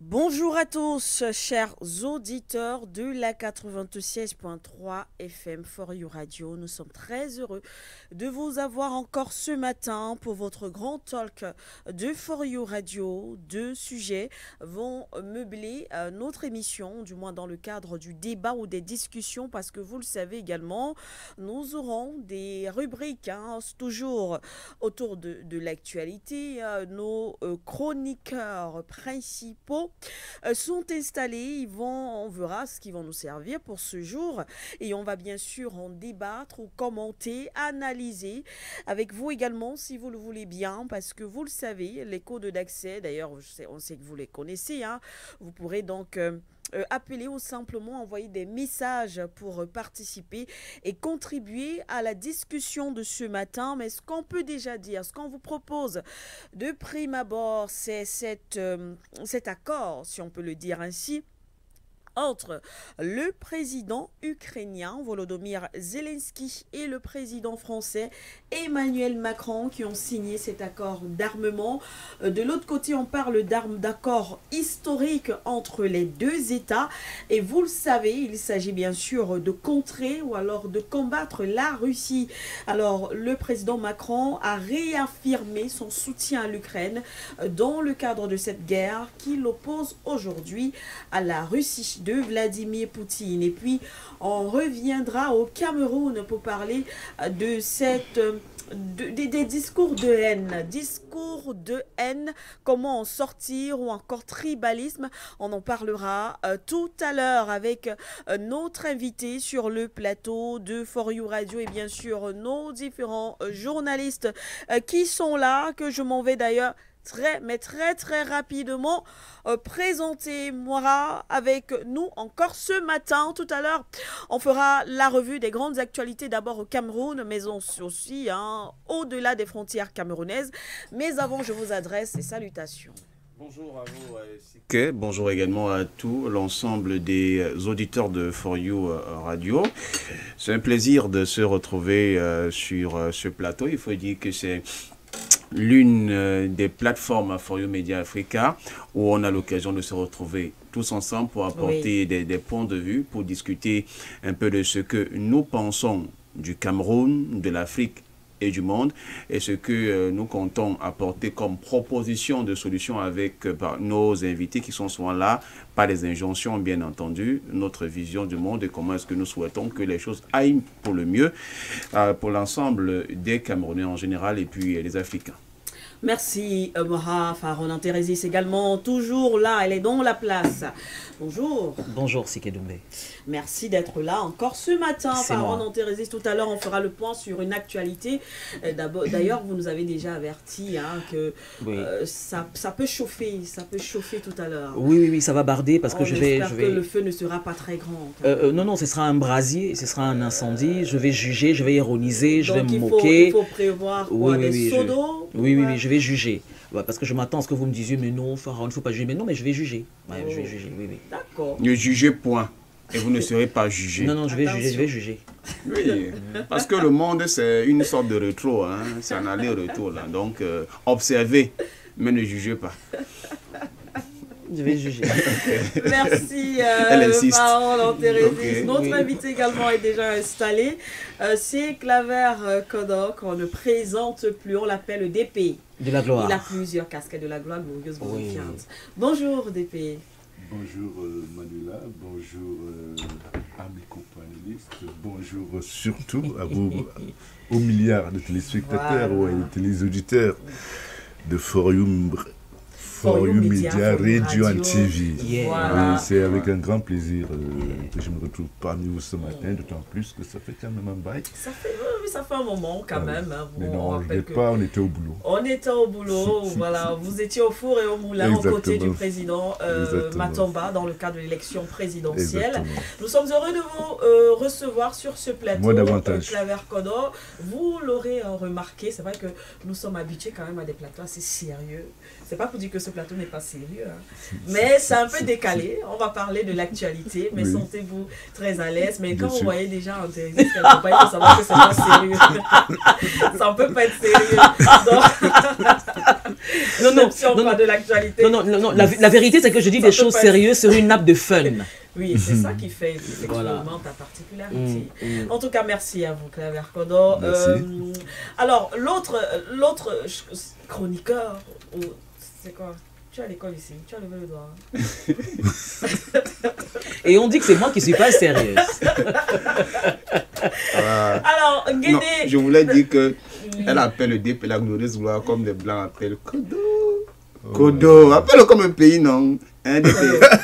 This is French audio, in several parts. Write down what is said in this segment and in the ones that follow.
Bonjour à tous, chers auditeurs de la 96.3 FM For You Radio. Nous sommes très heureux de vous avoir encore ce matin pour votre grand talk de For You Radio. Deux sujets vont meubler notre émission, du moins dans le cadre du débat ou des discussions, parce que vous le savez également, nous aurons des rubriques, toujours autour de l'actualité. Nos chroniqueurs principaux sont installés. On verra ce qu'ils vont nous servir pour ce jour. Et on va bien sûr en débattre ou commenter, analyser avec vous également si vous le voulez bien. Parce que vous le savez, les codes d'accès, d'ailleurs on sait que vous les connaissez. Vous pourrez donc appeler ou simplement envoyer des messages pour participer et contribuer à la discussion de ce matin. Mais ce qu'on peut déjà dire, ce qu'on vous propose de prime abord, c'est cet accord, si on peut le dire ainsi, entre le président ukrainien Volodymyr Zelensky et le président français Emmanuel Macron qui ont signé cet accord d'armement. De l'autre côté, on parle d'accord historique entre les deux États. Et vous le savez, il s'agit bien sûr de contrer ou alors de combattre la Russie. Alors, le président Macron a réaffirmé son soutien à l'Ukraine dans le cadre de cette guerre qui l'oppose aujourd'hui à la Russie de Vladimir Poutine. Et puis, on reviendra au Cameroun pour parler de des discours de haine. Discours de haine, comment en sortir ou encore tribalisme. On en parlera tout à l'heure avec notre invité sur le plateau de For You Radio et bien sûr nos différents journalistes qui sont là, que je m'en vais d'ailleurs très rapidement présenter Moira avec nous encore ce matin. Tout à l'heure, on fera la revue des grandes actualités d'abord au Cameroun, mais aussi au-delà des frontières camerounaises. Mais avant, je vous adresse ces salutations. Bonjour à vous, Sike. Bonjour également à tout l'ensemble des auditeurs de For You Radio. C'est un plaisir de se retrouver sur ce plateau. Il faut dire que c'est l'une des plateformes For You Media Africa où on a l'occasion de se retrouver tous ensemble pour apporter des points de vue, pour discuter un peu de ce que nous pensons du Cameroun, de l'Afrique et du monde, et ce que nous comptons apporter comme proposition de solution avec nos invités qui sont souvent là, pas des injonctions bien entendu, notre vision du monde et comment est-ce que nous souhaitons que les choses aillent pour le mieux pour l'ensemble des Camerounais en général et puis les Africains. Merci Moha Faronan Thérèse également toujours là, elle est dans la place. Bonjour. Bonjour Sikedoumbe. Merci d'être là encore ce matin. Faronan Thérèse, tout à l'heure on fera le point sur une actualité. D'ailleurs vous nous avez déjà averti que ça peut chauffer, tout à l'heure. Oui, ça va barder parce que je vais... que le feu ne sera pas très grand. Non, ce sera un brasier, ce sera un incendie. Je vais juger, je vais ironiser, je vais me moquer. Il faut prévoir des seaux d'eau. Oui, je vais juger. Parce que je m'attends à ce que vous me disiez, mais non, Pharaon, il ne faut pas juger. Mais non, mais je vais juger. Je vais juger, oui. D'accord. Ne jugez point. Et vous ne serez pas jugé. Non, je vais juger. Oui, parce que le monde, c'est une sorte de rétro. C'est un aller-retour. Donc, observez, mais ne jugez pas. Je vais juger. Merci, Faronan Thérèse. Notre invité également est déjà installé. C'est Claver Kodok, on ne présente plus, on l'appelle DP. De la gloire. Il a plusieurs casquettes de la gloire, glorieuse, glorifiante. Bonjour DP. Bonjour Manuela, bonjour amis companélistes, bonjour surtout à vous, aux milliards de téléspectateurs ou de téléauditeurs de For You Media Radio and TV. Voilà. C'est avec un grand plaisir que je me retrouve parmi vous ce matin, d'autant plus que ça fait quand même un bail. Ça fait un moment quand même. Mais non, je ne pas, on était au boulot. On était au boulot, voilà. Vous étiez au four et au moulin aux côtés du président Matomba dans le cadre de l'élection présidentielle. Exactement. Nous sommes heureux de vous recevoir sur ce plateau. Moi davantage. Claver Kodok. Vous l'aurez remarqué, c'est vrai que nous sommes habitués quand même à des plateaux assez sérieux. C'est pas pour dire que ce plateau n'est pas sérieux, mais c'est un peu décalé. On va parler de l'actualité, mais sentez-vous très à l'aise. Mais quand vous voyez déjà en télé, il faut savoir que c'est pas sérieux. Ça ne peut pas être sérieux. Non, non, si on non, parle de l'actualité. Non, non, non, non, la vérité, c'est que je dis des choses sérieuses sur une nappe de fun. Oui, c'est ça qui fait effectivement Voilà. ta particularité. En tout cas, merci à vous, Claire Kodo. Merci. Alors, l'autre chroniqueur, c'est quoi? Tu es à l'école ici, tu as levé le doigt. Et on dit que c'est moi qui suis pas sérieuse. Alors, Non, Guédé. je voulais dire que elle appelle le DP la glorieuse gloire comme les blancs appellent Kodo. Kodo, appelle-le comme un pays, non? Un DP.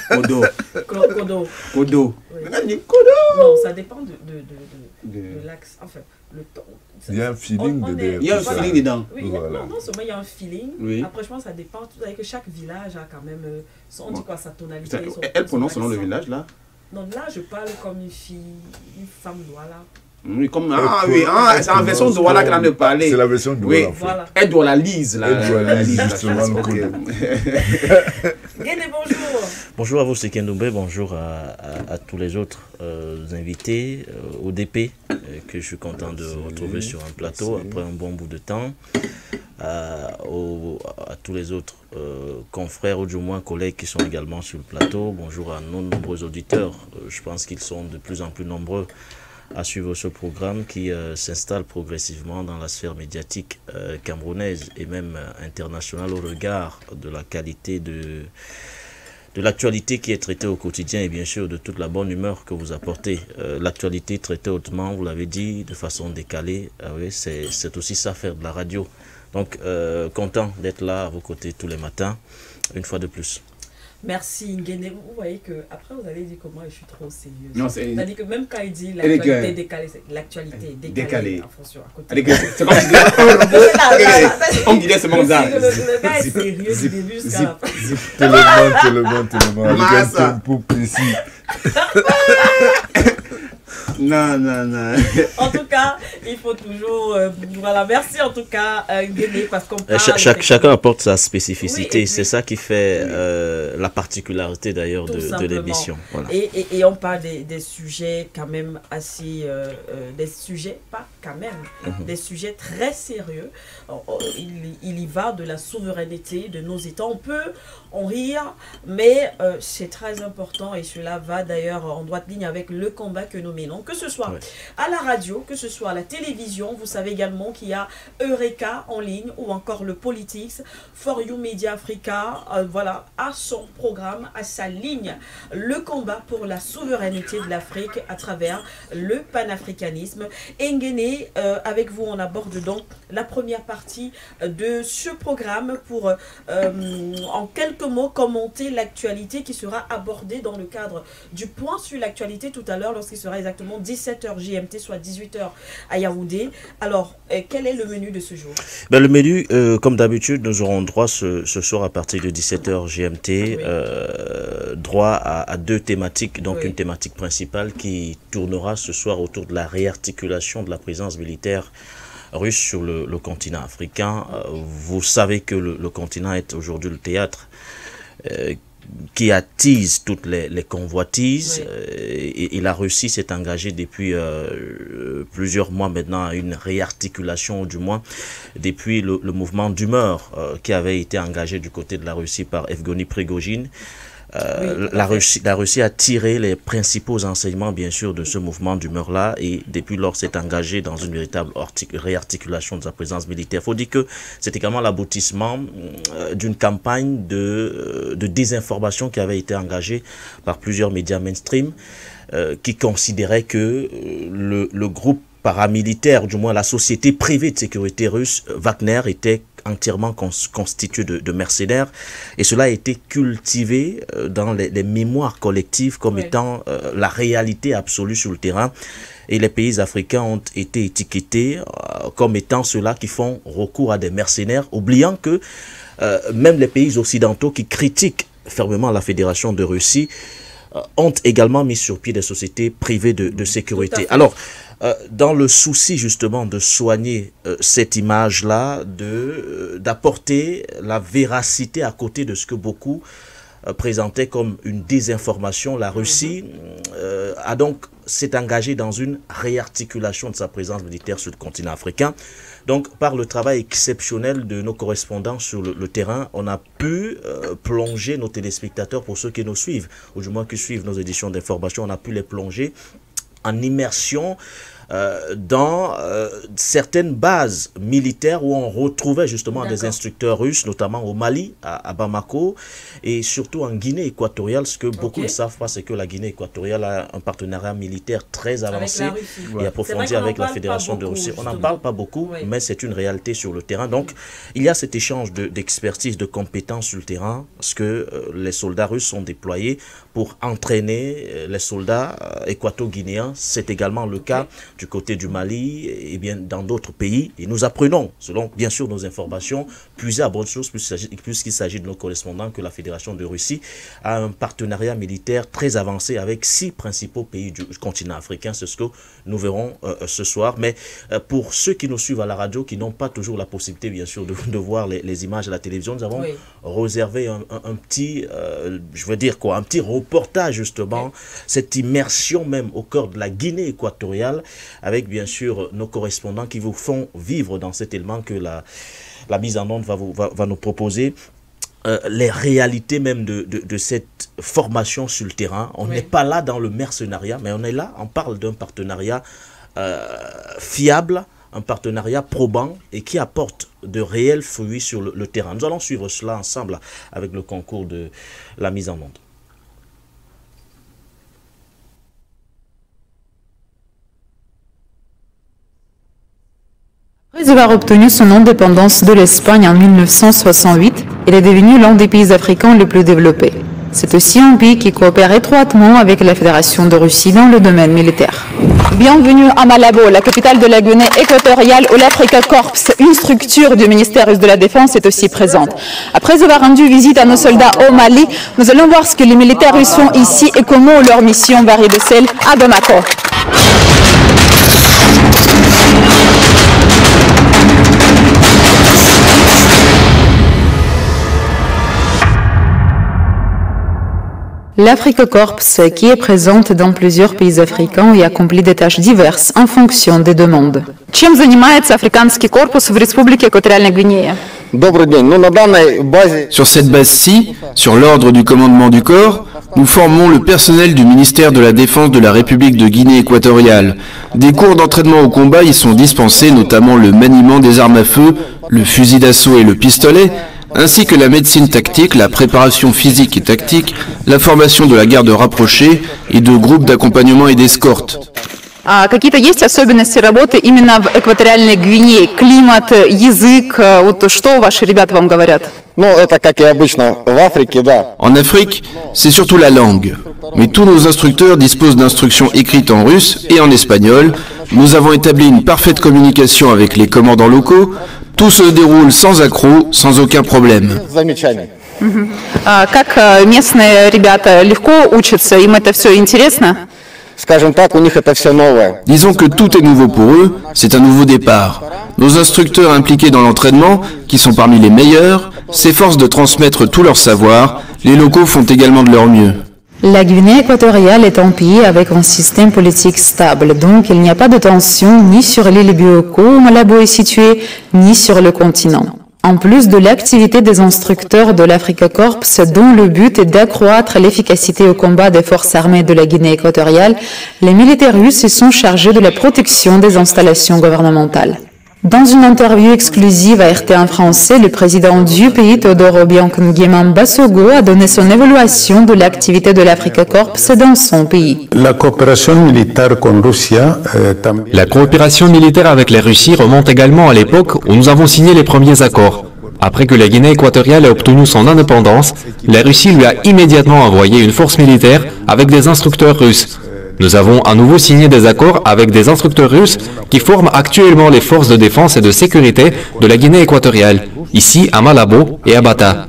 Kodo. Kodo. Kodo. Oui. Maintenant, il dit Kodo. Non, ça dépend de l'axe. Enfin, le temps. Il y a un feeling On de est- Il y a un Voilà. feeling dedans. Oui, Voilà. non seulement il y a un feeling. Oui. Après, je pense que ça dépend. Vous savez que chaque village a quand même on dit quoi, sa tonalité. Elle prononce selon le accent. village, là? Non, là, je parle comme une fille, une femme douala. Oui, comme, c'est en version Douala qu'elle en a parlé. C'est la version Oui. Douala. en fait. Voilà. Elle doit la lise, là. Elle doit la lise, la justement, le ok. Kodo. Guédé, bonjour. Bonjour à vous, c'est Kendoumbe. Bonjour à tous les autres invités, au DP, que je suis content de retrouver sur un plateau Merci. après un bon bout de temps. À tous les autres confrères ou du moins collègues qui sont également sur le plateau. Bonjour à nos nombreux auditeurs. Je pense qu'ils sont de plus en plus nombreux à suivre ce programme qui s'installe progressivement dans la sphère médiatique camerounaise et même internationale au regard de la qualité de l'actualité qui est traitée au quotidien et bien sûr de toute la bonne humeur que vous apportez. L'actualité traitée hautement, vous l'avez dit, de façon décalée, oui, c'est aussi ça faire de la radio. Donc content d'être là à vos côtés tous les matins, une fois de plus. Merci, Guédé. Vous voyez que après vous allez dire que moi je suis trop sérieuse. Non, c'est C'est-à-dire que même quand il dit Elle est l'actualité gueule. décalée, c'est l'actualité est Décalée. décalée. En fonction, à côté. Allez, c'est comme si on dirait ce Le monde le gars est sérieux du début jusqu'à la fin. Tellement. Avec un Massa. tempo précis. Non. En tout cas, il faut toujours. Voilà, merci en tout cas, Guédé, parce qu'on parle. Chacun apporte sa spécificité, Oui, et puis- c'est ça qui fait la particularité d'ailleurs Tout de simplement. l'émission. Voilà. Et on parle des sujets quand même assez... des sujets, pas quand même, des sujets très sérieux. Il y va de la souveraineté de nos États. On peut en rire, mais c'est très important et cela va d'ailleurs en droite ligne avec le combat que nous menons. Que ce soit Ouais. à la radio, que ce soit à la télévision, vous savez également qu'il y a Eureka en ligne ou encore le Politics, For You Media Africa, voilà, a son programme, a sa ligne, le combat pour la souveraineté de l'Afrique à travers le panafricanisme. Nguéné, avec vous, on aborde donc la première partie de ce programme pour, en quelques mots, commenter l'actualité qui sera abordée dans le cadre du point sur l'actualité tout à l'heure lorsqu'il sera exactement 17h GMT, soit 18h à Yaoundé. Alors, quel est le menu de ce jour? Ben, le menu, comme d'habitude, nous aurons droit ce soir à partir de 17h GMT, Oui. droit à deux thématiques. Donc Oui. une thématique principale qui tournera ce soir autour de la réarticulation de la présence militaire russe sur le continent africain. Vous savez que le continent est aujourd'hui le théâtre qui attise toutes les convoitises. Oui. Et la Russie s'est engagée depuis plusieurs mois maintenant à une réarticulation, du moins depuis le mouvement d'humeur qui avait été engagé du côté de la Russie par Evgeny Prigojine. Oui, la Russie a tiré les principaux enseignements, bien sûr, de ce mouvement d'humeur-là et depuis lors s'est engagée dans une véritable réarticulation de sa présence militaire. Il faut dire que c'est également l'aboutissement d'une campagne de désinformation qui avait été engagée par plusieurs médias mainstream qui considéraient que le groupe paramilitaire, du moins la société privée de sécurité russe, Wagner, était entièrement constitué de mercenaires et cela a été cultivé dans les mémoires collectives comme Oui. étant la réalité absolue sur le terrain et les pays africains ont été étiquetés comme étant ceux-là qui font recours à des mercenaires, oubliant que même les pays occidentaux qui critiquent fermement la Fédération de Russie ont également mis sur pied des sociétés privées de sécurité. Alors, dans le souci justement de soigner cette image-là, d'apporter la véracité à côté de ce que beaucoup présentaient comme une désinformation, la Russie a donc s'est engagé dans une réarticulation de sa présence militaire sur le continent africain. Donc, par le travail exceptionnel de nos correspondants sur le terrain, on a pu plonger nos téléspectateurs, pour ceux qui nous suivent, ou du moins qui suivent nos éditions d'information, on a pu les plonger en immersion dans certaines bases militaires où on retrouvait justement des instructeurs russes, notamment au Mali, à Bamako, et surtout en Guinée équatoriale. Ce que beaucoup ne savent pas, c'est que la Guinée équatoriale a un partenariat militaire très avancé et approfondi avec la Fédération de Russie. On n'en parle pas beaucoup, mais c'est une réalité sur le terrain. Donc, il y a cet échange d'expertise, de compétences sur le terrain, parce que les soldats russes sont déployés pour entraîner les soldats équato-guinéens. C'est également le cas du côté du Mali et bien dans d'autres pays. Et nous apprenons, selon bien sûr nos informations, puisées à bonne source, puisqu'il s'agit de nos correspondants, que la Fédération de Russie a un partenariat militaire très avancé avec 6 principaux pays du continent africain. C'est ce que nous verrons ce soir. Mais pour ceux qui nous suivent à la radio, qui n'ont pas toujours la possibilité bien sûr de voir les images à la télévision, nous avons réservé un petit, je veux dire quoi, un petit reportage justement, cette immersion même au cœur de la Guinée équatoriale, avec bien sûr nos correspondants qui vous font vivre dans cet élément que la mise en onde va nous proposer. Les réalités même de cette formation sur le terrain. On n'est pas là dans le mercenariat, mais on est là, on parle d'un partenariat fiable, un partenariat probant et qui apporte de réels fruits sur le terrain. Nous allons suivre cela ensemble avec le concours de la mise en onde. Après avoir obtenu son indépendance de l'Espagne en 1968, il est devenu l'un des pays africains les plus développés. C'est aussi un pays qui coopère étroitement avec la Fédération de Russie dans le domaine militaire. Bienvenue à Malabo, la capitale de la Guinée équatoriale, où l'Africa Corps, une structure du ministère russe de la Défense, est aussi présente. Après avoir rendu visite à nos soldats au Mali, nous allons voir ce que les militaires russes font ici et comment leur mission varie de celle à Bamako. L'Africa Corps, qui est présente dans plusieurs pays africains et accomplit des tâches diverses en fonction des demandes. Чем занимается Африканский корпус в Республике Экваториальная Гвинея? Sur cette base-ci, sur l'ordre du commandement du corps, nous formons le personnel du ministère de la Défense de la République de Guinée équatoriale. Des cours d'entraînement au combat y sont dispensés, notamment le maniement des armes à feu, le fusil d'assaut et le pistolet, ainsi que la médecine tactique, la préparation physique et tactique, la formation de la garde rapprochée et de groupes d'accompagnement et d'escorte. Какие-то есть особенности работы именно в экваториальной Гвинее? Климат, язык, вот что ваши ребята вам говорят? En Afrique, c'est surtout la langue. Mais tous nos instructeurs disposent d'instructions écrites en russe et en espagnol. Nous avons établi une parfaite communication avec les commandants locaux. Tout se déroule sans accroc, sans aucun problème. Как местные ребята легко учатся? Им это все интересно? Disons que tout est nouveau pour eux, c'est un nouveau départ. Nos instructeurs impliqués dans l'entraînement, qui sont parmi les meilleurs, s'efforcent de transmettre tout leur savoir. Les locaux font également de leur mieux. La Guinée équatoriale est un pays avec un système politique stable, donc il n'y a pas de tension ni sur l'île Bioko où Malabo est située, ni sur le continent. En plus de l'activité des instructeurs de l'Africa Corps, dont le but est d'accroître l'efficacité au combat des forces armées de la Guinée équatoriale, les militaires russes sont chargés de la protection des installations gouvernementales. Dans une interview exclusive à RT1 français, le président du pays, Teodoro Obiang Basogo, a donné son évaluation de l'activité de l'Africa Corps dans son pays. La coopération militaire avec la Russie remonte également à l'époque où nous avons signé les premiers accords. Après que la Guinée équatoriale a obtenu son indépendance, la Russie lui a immédiatement envoyé une force militaire avec des instructeurs russes. Nous avons à nouveau signé des accords avec des instructeurs russes qui forment actuellement les forces de défense et de sécurité de la Guinée équatoriale, ici à Malabo et à Bata.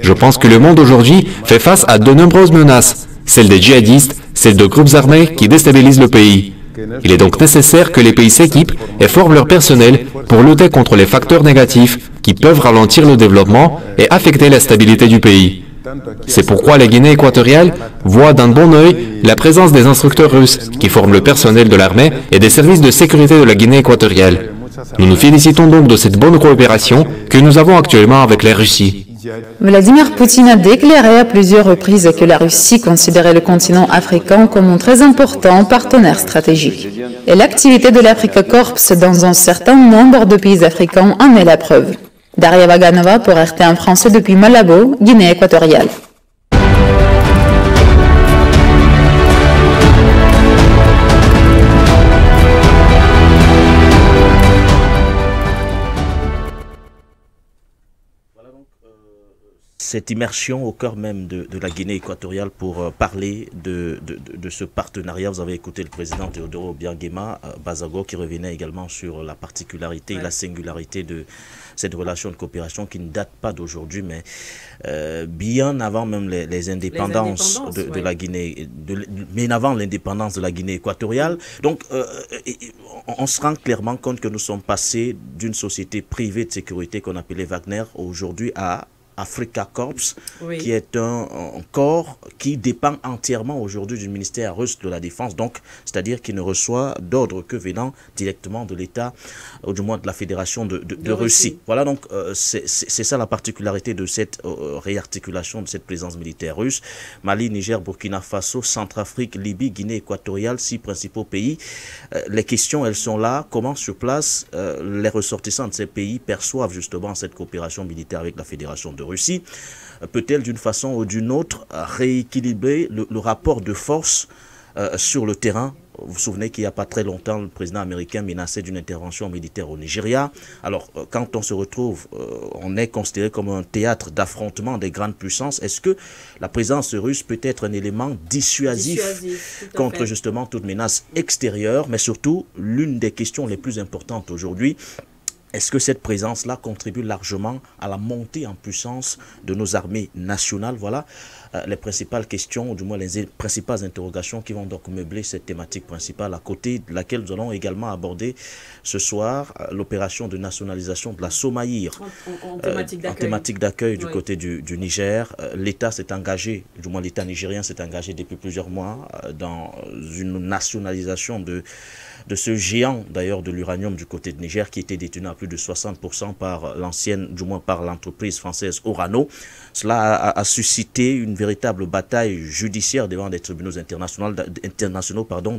Je pense que le monde aujourd'hui fait face à de nombreuses menaces, celles des djihadistes, celles de groupes armés qui déstabilisent le pays. Il est donc nécessaire que les pays s'équipent et forment leur personnel pour lutter contre les facteurs négatifs qui peuvent ralentir le développement et affecter la stabilité du pays. C'est pourquoi la Guinée équatoriale voit d'un bon œil la présence des instructeurs russes qui forment le personnel de l'armée et des services de sécurité de la Guinée équatoriale. Nous nous félicitons donc de cette bonne coopération que nous avons actuellement avec la Russie. Vladimir Poutine a déclaré à plusieurs reprises que la Russie considérait le continent africain comme un très important partenaire stratégique. Et l'activité de l'Africa Corps dans un certain nombre de pays africains en est la preuve. Daria Vaganova pour RT1 français depuis Malabo, Guinée équatoriale. Cette immersion au cœur même de la Guinée équatoriale pour parler de ce partenariat. Vous avez écouté le président Théodore Obiang-Nguema Bazogo qui revenait également sur la particularité et la singularité de cette relation de coopération qui ne date pas d'aujourd'hui, mais bien avant même les indépendances de la Guinée, bien avant l'indépendance de la Guinée équatoriale. Donc, on se rend clairement compte que nous sommes passés d'une société privée de sécurité qu'on appelait Wagner aujourd'hui à Africa Corps, qui est un corps qui dépend entièrement aujourd'hui du ministère russe de la Défense, donc c'est-à-dire qu'il ne reçoit d'ordre que venant directement de l'État, ou du moins de la Fédération de Russie. Voilà, donc c'est ça la particularité de cette réarticulation de cette présence militaire russe. Mali, Niger, Burkina Faso, Centrafrique, Libye, Guinée équatoriale, 6 principaux pays. Les questions, elles sont là. Comment sur place les ressortissants de ces pays perçoivent justement cette coopération militaire avec la Fédération de Russie? Peut-elle d'une façon ou d'une autre rééquilibrer le rapport de force sur le terrain? Vous vous souvenez qu'il n'y a pas très longtemps, le président américain menaçait d'une intervention militaire au Nigeria. Alors, quand on se retrouve, on est considéré comme un théâtre d'affrontement des grandes puissances. Est-ce que la présence russe peut être un élément dissuasif contre justement toute menace extérieure? Mais surtout, l'une des questions les plus importantes aujourd'hui, est-ce que cette présence-là contribue largement à la montée en puissance de nos armées nationales? Voilà les principales questions, ou du moins les principales interrogations qui vont donc meubler cette thématique principale, à côté de laquelle nous allons également aborder ce soir l'opération de nationalisation de la Somaïr en thématique d'accueil du côté du Niger. L'État s'est engagé, du moins l'État nigérien s'est engagé depuis plusieurs mois dans une nationalisation de ce géant d'ailleurs de l'uranium du côté de Niger qui était détenu à plus de 60% par par l'entreprise française Orano. Cela a suscité une véritable bataille judiciaire devant des tribunaux internationaux.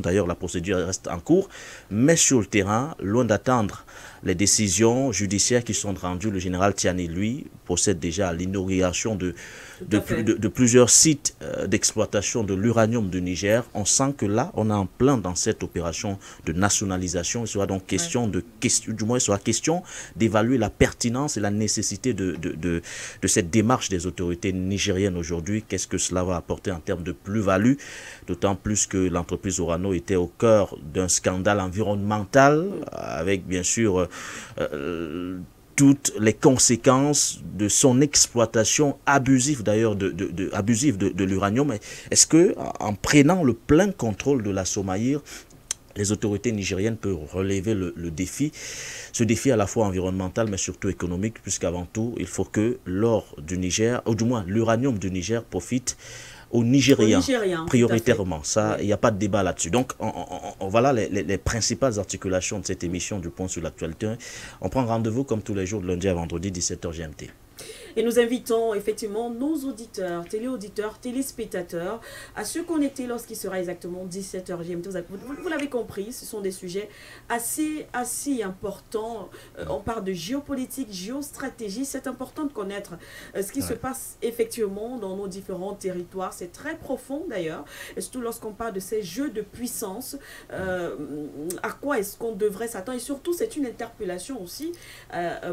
D'ailleurs, la procédure reste en cours, mais sur le terrain, loin d'attendre les décisions judiciaires qui sont rendues, le général Tiani, lui, procède déjà à l'inauguration de plusieurs sites d'exploitation de l'uranium du Niger. On sent que là, on est en plein dans cette opération de nationalisation. Il sera donc question question d'évaluer la pertinence et la nécessité de cette démarche des autorités nigériennes aujourd'hui. Qu'est-ce que cela va apporter en termes de plus-value, d'autant plus que l'entreprise Orano était au cœur d'un scandale environnemental avec bien sûr toutes les conséquences de son exploitation abusive d'ailleurs de l'uranium. Est-ce que en prenant le plein contrôle de la Somaïr, les autorités nigériennes peuvent relever le défi, ce défi à la fois environnemental mais surtout économique, puisqu'avant tout il faut que l'or du Niger, ou du moins l'uranium du Niger profite aux Nigériens, prioritairement. Ça, il n'y a pas de débat là-dessus. Donc, voilà les principales articulations de cette émission du Point sur l'actualité. On prend rendez-vous comme tous les jours de lundi à vendredi, 17h GMT. Et nous invitons effectivement nos auditeurs, téléauditeurs, téléspectateurs à se connecter lorsqu'il sera exactement 17h GMT. Vous l'avez compris, ce sont des sujets assez importants. On parle de géopolitique, géostratégie. C'est important de connaître ce qui se passe effectivement dans nos différents territoires. C'est très profond d'ailleurs. Et surtout lorsqu'on parle de ces jeux de puissance, à quoi est-ce qu'on devrait s'attendre? Et surtout, c'est une interpellation aussi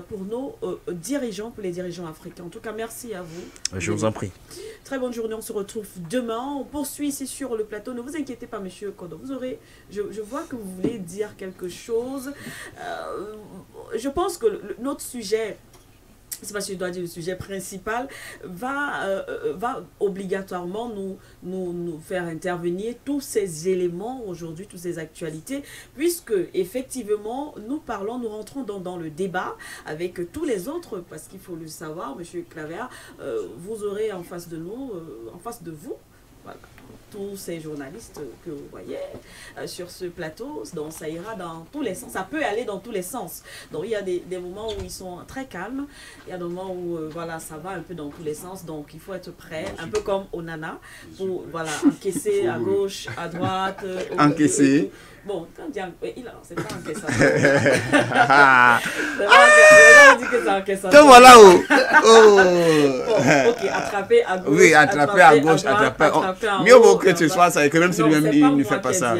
pour nos dirigeants, pour les dirigeants africains. En tout cas, merci à vous. Je vous en prie. Très bonne journée. On se retrouve demain. On poursuit ici sur le plateau. Ne vous inquiétez pas, monsieur Kodo. Vous aurez, je vois que vous voulez dire quelque chose. Je pense que notre sujet c'est pas si je dois dire le sujet principal, va obligatoirement nous faire intervenir tous ces éléments aujourd'hui, toutes ces actualités, puisque effectivement nous rentrons dans le débat avec tous les autres, parce qu'il faut le savoir, Monsieur Claver, vous aurez en face de nous, en face de vous, voilà, tous ces journalistes que vous voyez sur ce plateau, donc ça ira dans tous les sens, ça peut aller dans tous les sens. Donc il y a des moments où ils sont très calmes, il y a des moments où voilà, ça va un peu dans tous les sens, donc il faut être prêt, un peu comme Onana, pour voilà, encaisser à gauche, à droite. Encaisser. Bon, quand on dit c'est pas encaissé. Te voilà où? Bon, ok, attraper à gauche. Oui, attraper à gauche, attraper en mieux vaut que ce soit ça et que même si lui-même il ne fait pas ça.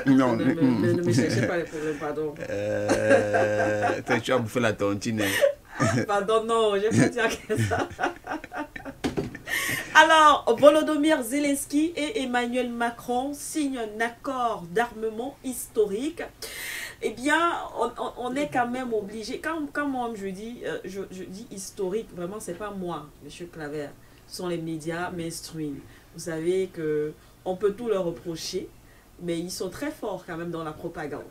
Non, ne me cherchez pas les problèmes, pardon. Tu as bouffé la tontine. Pardon, non, j'ai pas dit ça. Alors, Volodymyr Zelensky et Emmanuel Macron signent un accord d'armement historique. Eh bien, on est quand même obligé. Quand moi je dis historique, vraiment, c'est pas moi, Monsieur Claver. Ce sont les médias mainstream. Vous savez que on peut tout leur reprocher, mais ils sont très forts quand même dans la propagande.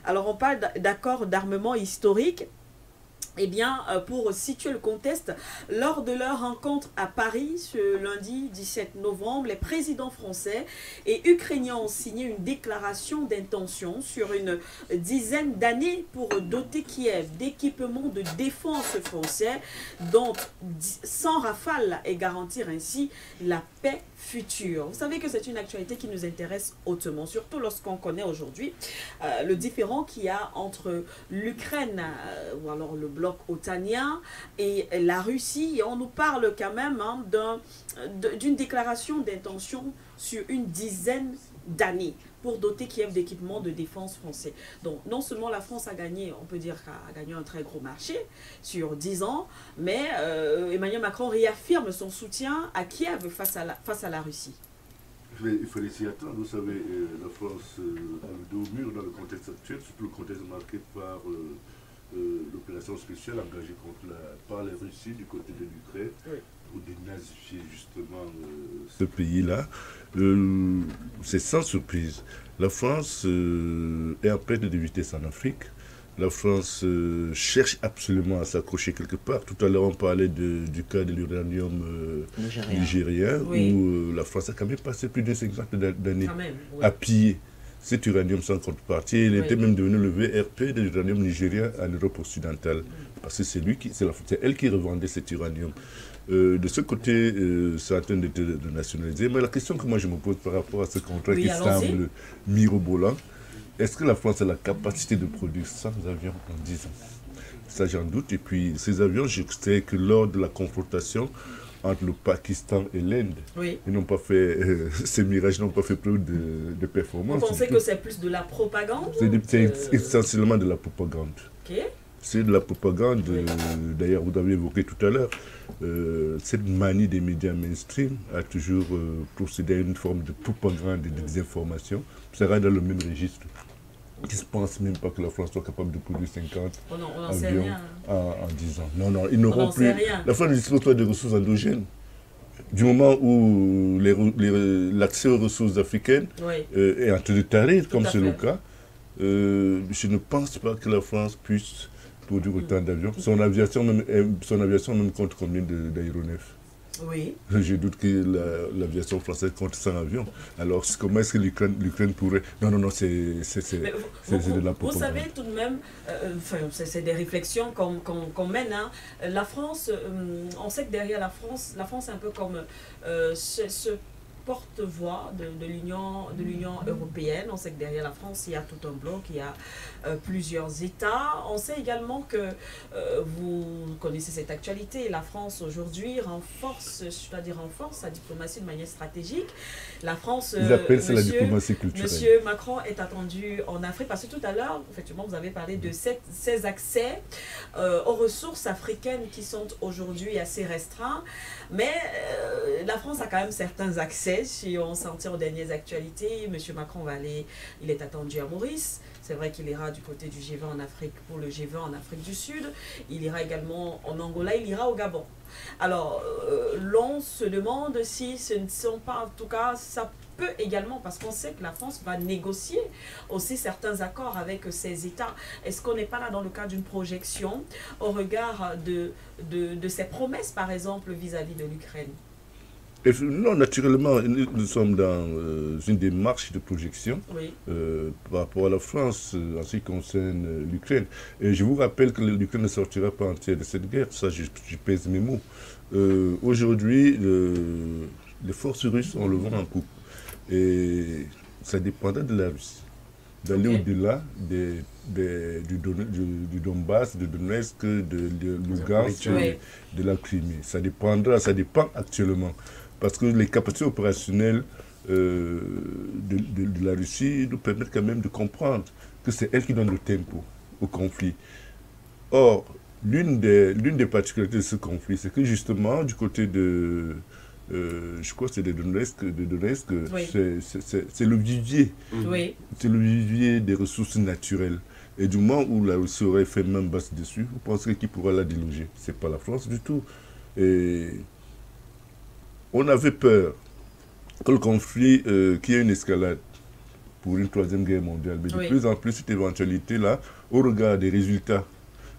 Alors, on parle d'accord d'armement historique. Eh bien, pour situer le contexte, lors de leur rencontre à Paris ce lundi 17 novembre, les présidents français et ukrainiens ont signé une déclaration d'intention sur une dizaine d'années pour doter Kiev d'équipements de défense français, dont 100 rafales, et garantir ainsi la paix future. Vous savez que c'est une actualité qui nous intéresse hautement, surtout lorsqu'on connaît aujourd'hui le différend qu'il y a entre l'Ukraine, ou alors le bloc otanien, et la Russie. Et on nous parle quand même d'une déclaration d'intention sur une dizaine d'années pour doter Kiev d'équipements de défense français. Donc non seulement la France a gagné, on peut dire qu'elle a gagné un très gros marché sur 10 ans, mais Emmanuel Macron réaffirme son soutien à Kiev face à la Russie. Il fallait s'y attendre. Vous savez, la France a le dos au mur dans le contexte actuel, surtout le contexte marqué par l'opération spéciale engagée par la Russie du côté de l'Ukraine, oui, pour dénazifier justement ce pays-là. C'est sans surprise. La France est en perte de vitesse en Afrique. La France cherche absolument à s'accrocher quelque part. Tout à l'heure, on parlait du cas de l'uranium nigérien, oui, où la France a quand même passé plus de 50 d'années à piller cet uranium sans contrepartie. Il était même devenu le VRP de l'uranium nigérien en Europe occidentale. Parce que c'est elle qui revendait cet uranium. De ce côté, c'est en train d'être nationalisé. Mais la question que moi je me pose par rapport à ce contrat qui semble mirobolant, est-ce que la France a la capacité de produire 100 avions en 10 ans? Ça, j'en doute. Et puis, ces avions, je sais que lors de la confrontation entre le Pakistan et l'Inde, oui, ils n'ont pas fait, ces mirages n'ont pas fait preuve de performance. Vous pensez que c'est plus de la propagande? C'est essentiellement de la propagande. Okay. C'est de la propagande. Oui. D'ailleurs, vous avez évoqué tout à l'heure, cette manie des médias mainstream a toujours procédé à une forme de propagande et de désinformation. Ça reste dans le même registre. Ils ne pensent même pas que la France soit capable de produire 50 avions en 10 ans. Non, ils n'auront plus. La France ne dispose pas de ressources endogènes. Du moment où l'accès aux ressources africaines, oui, est en train de tarir, comme c'est le cas, je ne pense pas que la France puisse produire autant d'avions. Son aviation même compte combien d'aéronefs? Oui. Je doute que l'aviation française compte 100 avions. Alors, comment est-ce que l'Ukraine pourrait... Non, c'est de la propagande. Vous savez tout de même, c'est des réflexions qu'on mène. Hein. La France, on sait que derrière la France est un peu comme ce porte-voix de l'Union européenne. On sait que derrière la France, il y a tout un bloc, il y a plusieurs États. On sait également que, vous connaissez cette actualité, la France aujourd'hui renforce sa diplomatie de manière stratégique. La France, ils appellent ça la diplomatie culturelle. Monsieur Macron est attendu en Afrique, parce que tout à l'heure, effectivement, vous avez parlé de ces accès aux ressources africaines qui sont aujourd'hui assez restreints, mais la France a quand même certains accès Norvège, si on s'en tire aux dernières actualités, M. Macron va aller, il est attendu à Maurice. C'est vrai qu'il ira du côté du G20 en Afrique, pour le G20 en Afrique du Sud. Il ira également en Angola, il ira au Gabon. Alors, l'on se demande si ce ne sont pas, en tout cas, ça peut également, parce qu'on sait que la France va négocier aussi certains accords avec ces États. Est-ce qu'on n'est pas là dans le cadre d'une projection au regard de ces promesses, par exemple, vis-à-vis de l'Ukraine? Non, naturellement, nous sommes dans une démarche de projection Oui. par rapport à la France en ce qui concerne l'Ukraine. Et je vous rappelle que l'Ukraine ne sortira pas entière de cette guerre, ça je pèse mes mots. Aujourd'hui, les forces russes ont le vent en poupe. Et ça dépendra de la Russie, d'aller au-delà du Donbass, de Donetsk, de Lugansk, de la Crimée. Ça dépend actuellement. Parce que les capacités opérationnelles de la Russie nous permettent quand même de comprendre que c'est elle qui donne le tempo au conflit. Or, l'une des particularités de ce conflit, c'est que justement, du côté de... je crois que c'est de Donetsk, oui. C'est le vivier. Oui. C'est le vivier des ressources naturelles. Et du moment où la Russie aurait fait main basse dessus, vous penserez qui pourra la déloger? Ce n'est pas la France du tout. Et on avait peur que le conflit, qu'il y ait une escalade pour une troisième guerre mondiale. Mais de plus en plus, cette éventualité-là, au regard des résultats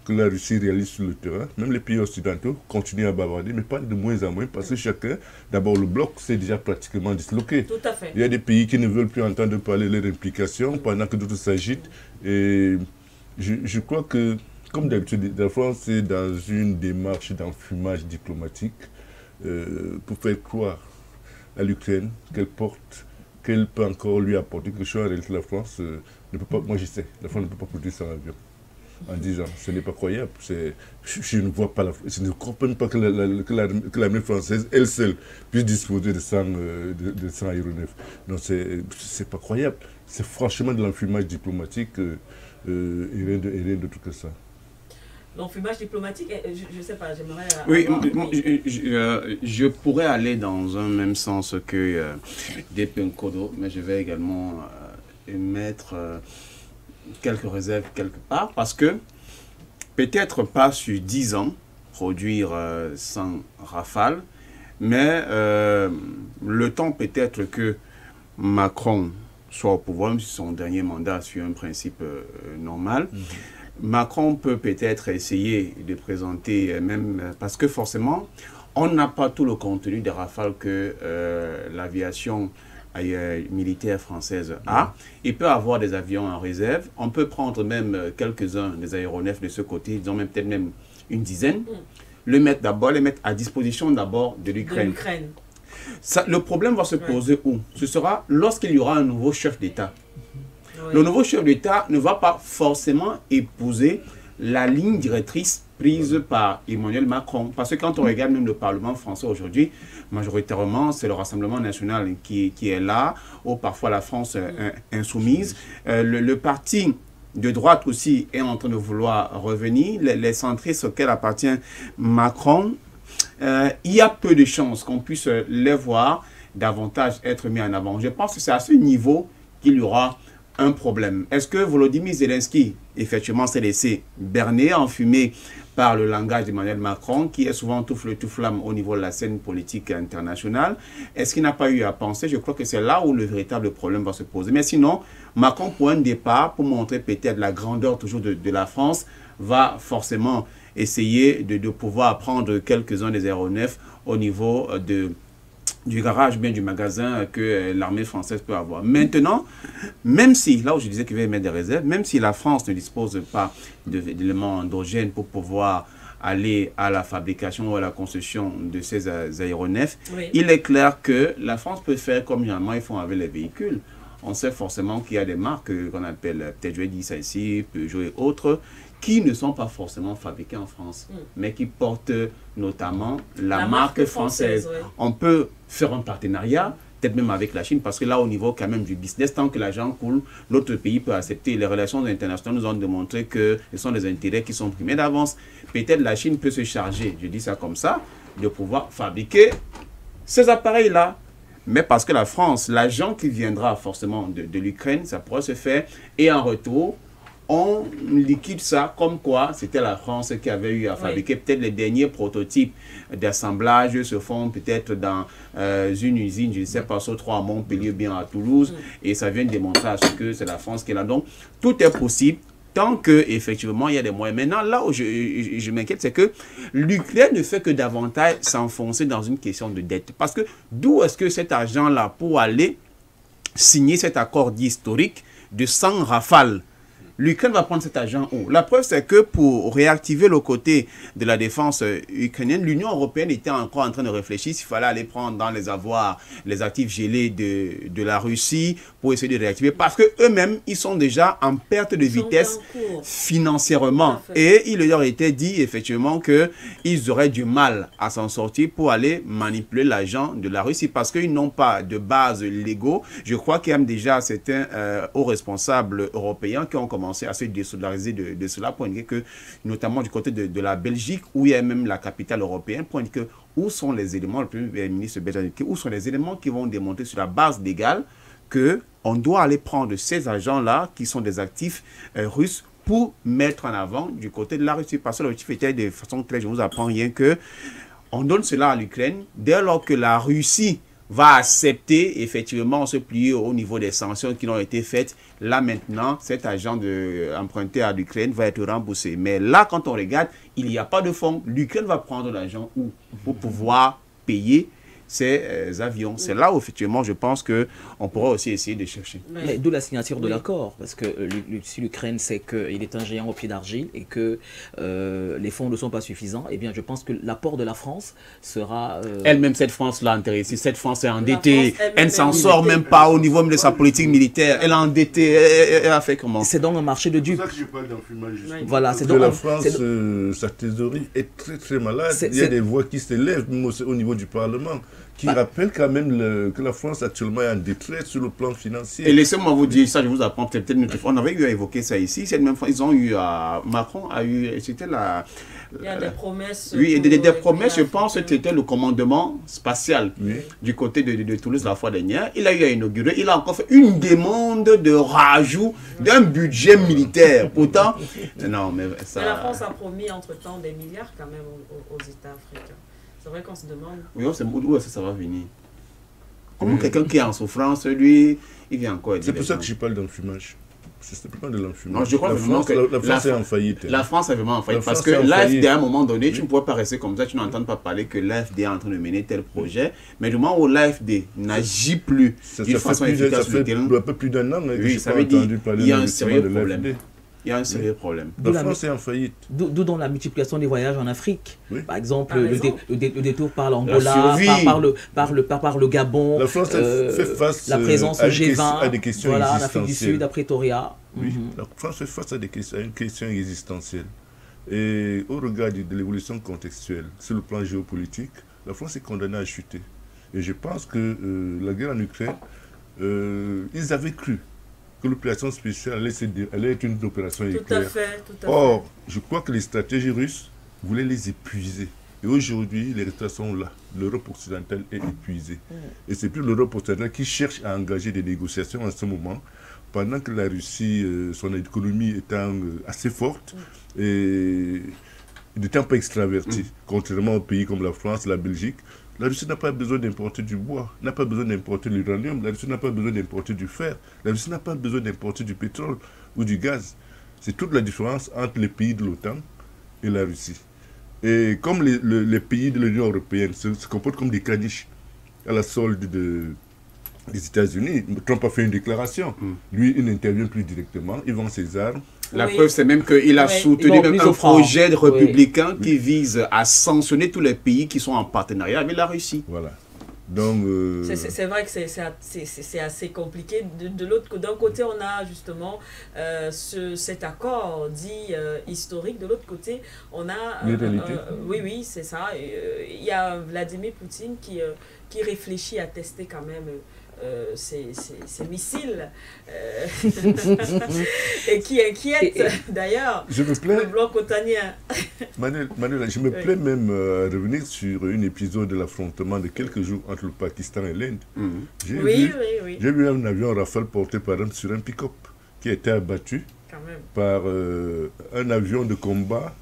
que la Russie réalise sur le terrain, même les pays occidentaux continuent à bavarder, mais pas de moins en moins, parce que chacun, d'abord le bloc, s'est déjà pratiquement disloqué. Tout à fait. Il y a des pays qui ne veulent plus entendre parler de leur implication, pendant que d'autres s'agitent. Et je crois que, comme d'habitude, la France est dans une démarche d'enfumage diplomatique pour faire croire à l'Ukraine qu'elle peut encore lui apporter quelque chose. En réalité, la France ne peut pas, moi je sais, la France ne peut pas produire sans avion. En disant, ce n'est pas croyable. Je ne vois pas je ne crois même pas que l'armée française, elle seule, puisse disposer de 100 aéronefs. Non, c'est pas croyable. C'est franchement de l'enfumage diplomatique et rien de tout que ça. L'enfumage diplomatique, je ne sais pas, j'aimerais... Oui, je pourrais aller dans un même sens que Depenkodo, mais je vais également émettre quelques réserves quelque part, parce que peut-être pas sur 10 ans produire 100 rafales, mais le temps peut-être que Macron soit au pouvoir, même si son dernier mandat suit un principe normal, Macron peut peut-être essayer de présenter même, parce que forcément, on n'a pas tout le contenu des rafales que l'aviation militaire française a. Il peut avoir des avions en réserve. On peut prendre même quelques-uns des aéronefs de ce côté, disons même peut-être même une dizaine, les mettre à disposition d'abord de l'Ukraine. Le problème va se poser où? Ce sera lorsqu'il y aura un nouveau chef d'État. Le nouveau chef d'État ne va pas forcément épouser la ligne directrice prise par Emmanuel Macron. Parce que quand on regarde même le Parlement français aujourd'hui, majoritairement, c'est le Rassemblement national qui est là, ou parfois la France insoumise. Le parti de droite aussi est en train de vouloir revenir. Les centristes auxquels appartient Macron, il y a peu de chances qu'on puisse les voir davantage être mis en avant. Je pense que c'est à ce niveau qu'il y aura un problème. Est-ce que Volodymyr Zelensky, effectivement, s'est laissé berner, enfumer par le langage d'Emmanuel Macron, qui est souvent tout feu tout flamme au niveau de la scène politique internationale? Est-ce qu'il n'a pas eu à penser? Je crois que c'est là où le véritable problème va se poser. Mais sinon, Macron, pour un départ, pour montrer peut-être la grandeur toujours de la France, va forcément essayer de pouvoir prendre quelques-uns des aéronefs au niveau du garage, bien du magasin que l'armée française peut avoir. Maintenant, même si, là où je disais qu'il va mettre des réserves, même si la France ne dispose pas d'éléments endogènes pour pouvoir aller à la fabrication ou à la construction de ces aéronefs, il est clair que la France peut faire comme généralement ils font avec les véhicules. On sait forcément qu'il y a des marques qu'on appelle, peut-être je vais dire ça ici, Peugeot et autres, qui ne sont pas forcément fabriqués en France, mais qui portent notamment la marque française. On peut faire un partenariat, peut-être même avec la Chine, parce que là, au niveau quand même du business, tant que l'argent coule, l'autre pays peut accepter. Les relations internationales nous ont démontré que ce sont des intérêts qui sont primés d'avance. Peut-être la Chine peut se charger, je dis ça comme ça, de pouvoir fabriquer ces appareils-là. mais parce que la France, l'argent qui viendra forcément de l'Ukraine, ça pourrait se faire, et en retour, on liquide ça comme quoi c'était la France qui avait eu à fabriquer. Peut-être les derniers prototypes d'assemblage se font peut-être dans une usine, je ne sais pas, sur 3 à Montpellier, bien à Toulouse, et ça vient démontrer à ce que c'est la France qui est là. Donc, tout est possible tant qu'effectivement il y a des moyens. Maintenant, là où je m'inquiète, c'est que l'Ukraine ne fait que davantage s'enfoncer dans une question de dette. Parce que d'où est-ce que cet argent-là, pour aller signer cet accord dit historique de 100 rafales, l'Ukraine va prendre cet argent où? La preuve, c'est que pour réactiver le côté de la défense ukrainienne, l'Union européenne était encore en train de réfléchir s'il fallait aller prendre dans les avoirs les actifs gelés de la Russie pour essayer de réactiver. Parce qu'eux-mêmes, ils sont déjà en perte de vitesse financièrement. Et il leur était dit effectivement qu'ils auraient du mal à s'en sortir pour aller manipuler l'argent de la Russie parce qu'ils n'ont pas de base légaux. Je crois qu'il y a déjà certains hauts responsables européens qui ont commencé à se désolidariser de cela pour indiquer que, notamment du côté de la Belgique, où il y a même la capitale européenne, pour indiquer où sont les éléments, le Premier ministre belge, où sont les éléments qui vont démontrer sur la base légale qu'on doit aller prendre ces agents-là, qui sont des actifs russes, pour mettre en avant du côté de la Russie. Parce que l'objectif était de façon claire, je ne vous apprends rien, que on donne cela à l'Ukraine, dès lors que la Russie va accepter effectivement se plier au niveau des sanctions qui ont été faites. Là maintenant, cet argent emprunté à l'Ukraine va être remboursé. Mais là, quand on regarde, il n'y a pas de fonds. L'Ukraine va prendre l'argent où pour pouvoir payer ces avions. C'est là où effectivement je pense qu'on pourra aussi essayer de chercher. Mais d'où la signature de l'accord, parce que si l'Ukraine sait qu'il est un géant au pied d'argile et que les fonds ne sont pas suffisants, eh bien je pense que l'apport de la France sera... Elle-même, cette France-là intéressée, cette France est endettée, elle ne s'en sort même pas au niveau de sa politique militaire, elle est endettée, elle a fait comment? C'est donc un marché de dupes. C'est pour ça que je parle d'enfumage. Voilà, c'est donc la France, sa trésorerie est très très malade. Il y a des voix qui s'élèvent même au niveau du Parlement, qui rappelle quand même que la France actuellement est en détresse sur le plan financier. Et laissez-moi vous dire ça, je vous apprends peut-être une autre fois. On avait eu à évoquer ça ici. Cette même fois, ils ont eu Macron a eu, c'était la... Il y a des promesses. Oui, des promesses, je pense que c'était le commandement spatial du côté de Toulouse la fois dernière. Il a eu à inaugurer, il a encore fait une demande de rajout d'un budget militaire. Pourtant, non, mais ça... Mais la France a promis entre-temps des milliards quand même aux États africains. C'est vrai qu'on se demande. Oui, on se demande où est-ce que ça va venir. Comment quelqu'un qui est en souffrance, lui, il vient encore aider. C'est pour ça que je parle d'enfumage. C'est simplement de l'enfumage. Non, je crois vraiment que la France est en faillite. La France est vraiment en faillite. Parce que l'AFD, à un moment donné, tu ne pourrais pas rester comme ça, tu n'entends pas parler que l'AFD est en train de mener tel projet. Mais du moment où l'AFD n'agit plus d'une façon efficace sur le terrain, un peu plus d'un an que oui, ça veut dire qu'il y a un sérieux problème. Il y a un sérieux problème. La France est en faillite. D'où dans la multiplication des voyages en Afrique. Oui. Par exemple, le détour par l'Angola, par le Gabon, la France fait face la présence au G20, à des questions voilà, en existentielles. Afrique du Sud, à Pretoria. Oui, la France fait face à une question existentielle. Et au regard de l'évolution contextuelle, sur le plan géopolitique, la France est condamnée à chuter. Et je pense que la guerre en Ukraine, ils avaient cru que l'opération spéciale allait être une opération éclair. Tout à fait. Or, je crois que les stratégies russes voulaient les épuiser. Et aujourd'hui, les résultats sont là. L'Europe occidentale est épuisée. Et c'est plus l'Europe occidentale qui cherche à engager des négociations en ce moment, pendant que la Russie, son économie étant assez forte et n'étant pas extravertie, contrairement aux pays comme la France, la Belgique. La Russie n'a pas besoin d'importer du bois, n'a pas besoin d'importer l'uranium, la Russie n'a pas besoin d'importer du fer, la Russie n'a pas besoin d'importer du pétrole ou du gaz. C'est toute la différence entre les pays de l'OTAN et la Russie. Et comme les pays de l'Union européenne se comportent comme des caniches à la solde des États-Unis, Trump a fait une déclaration. Lui, il n'intervient plus directement, il vend ses armes. La preuve, c'est même qu'il a soutenu même un projet de républicain qui vise à sanctionner tous les pays qui sont en partenariat avec la Russie. Voilà. Donc, c'est vrai que c'est assez compliqué. D'un côté, on a justement cet accord dit historique. De l'autre côté, on a... oui, c'est ça. Il y a Vladimir Poutine qui réfléchit à tester quand même ces missiles et qui inquiètent d'ailleurs le bloc otanien. Manuel, je me plais même à revenir sur un épisode de l'affrontement de quelques jours entre le Pakistan et l'Inde. J'ai vu un avion Rafale porté par exemple sur un pick-up qui a été abattu par un avion de combat,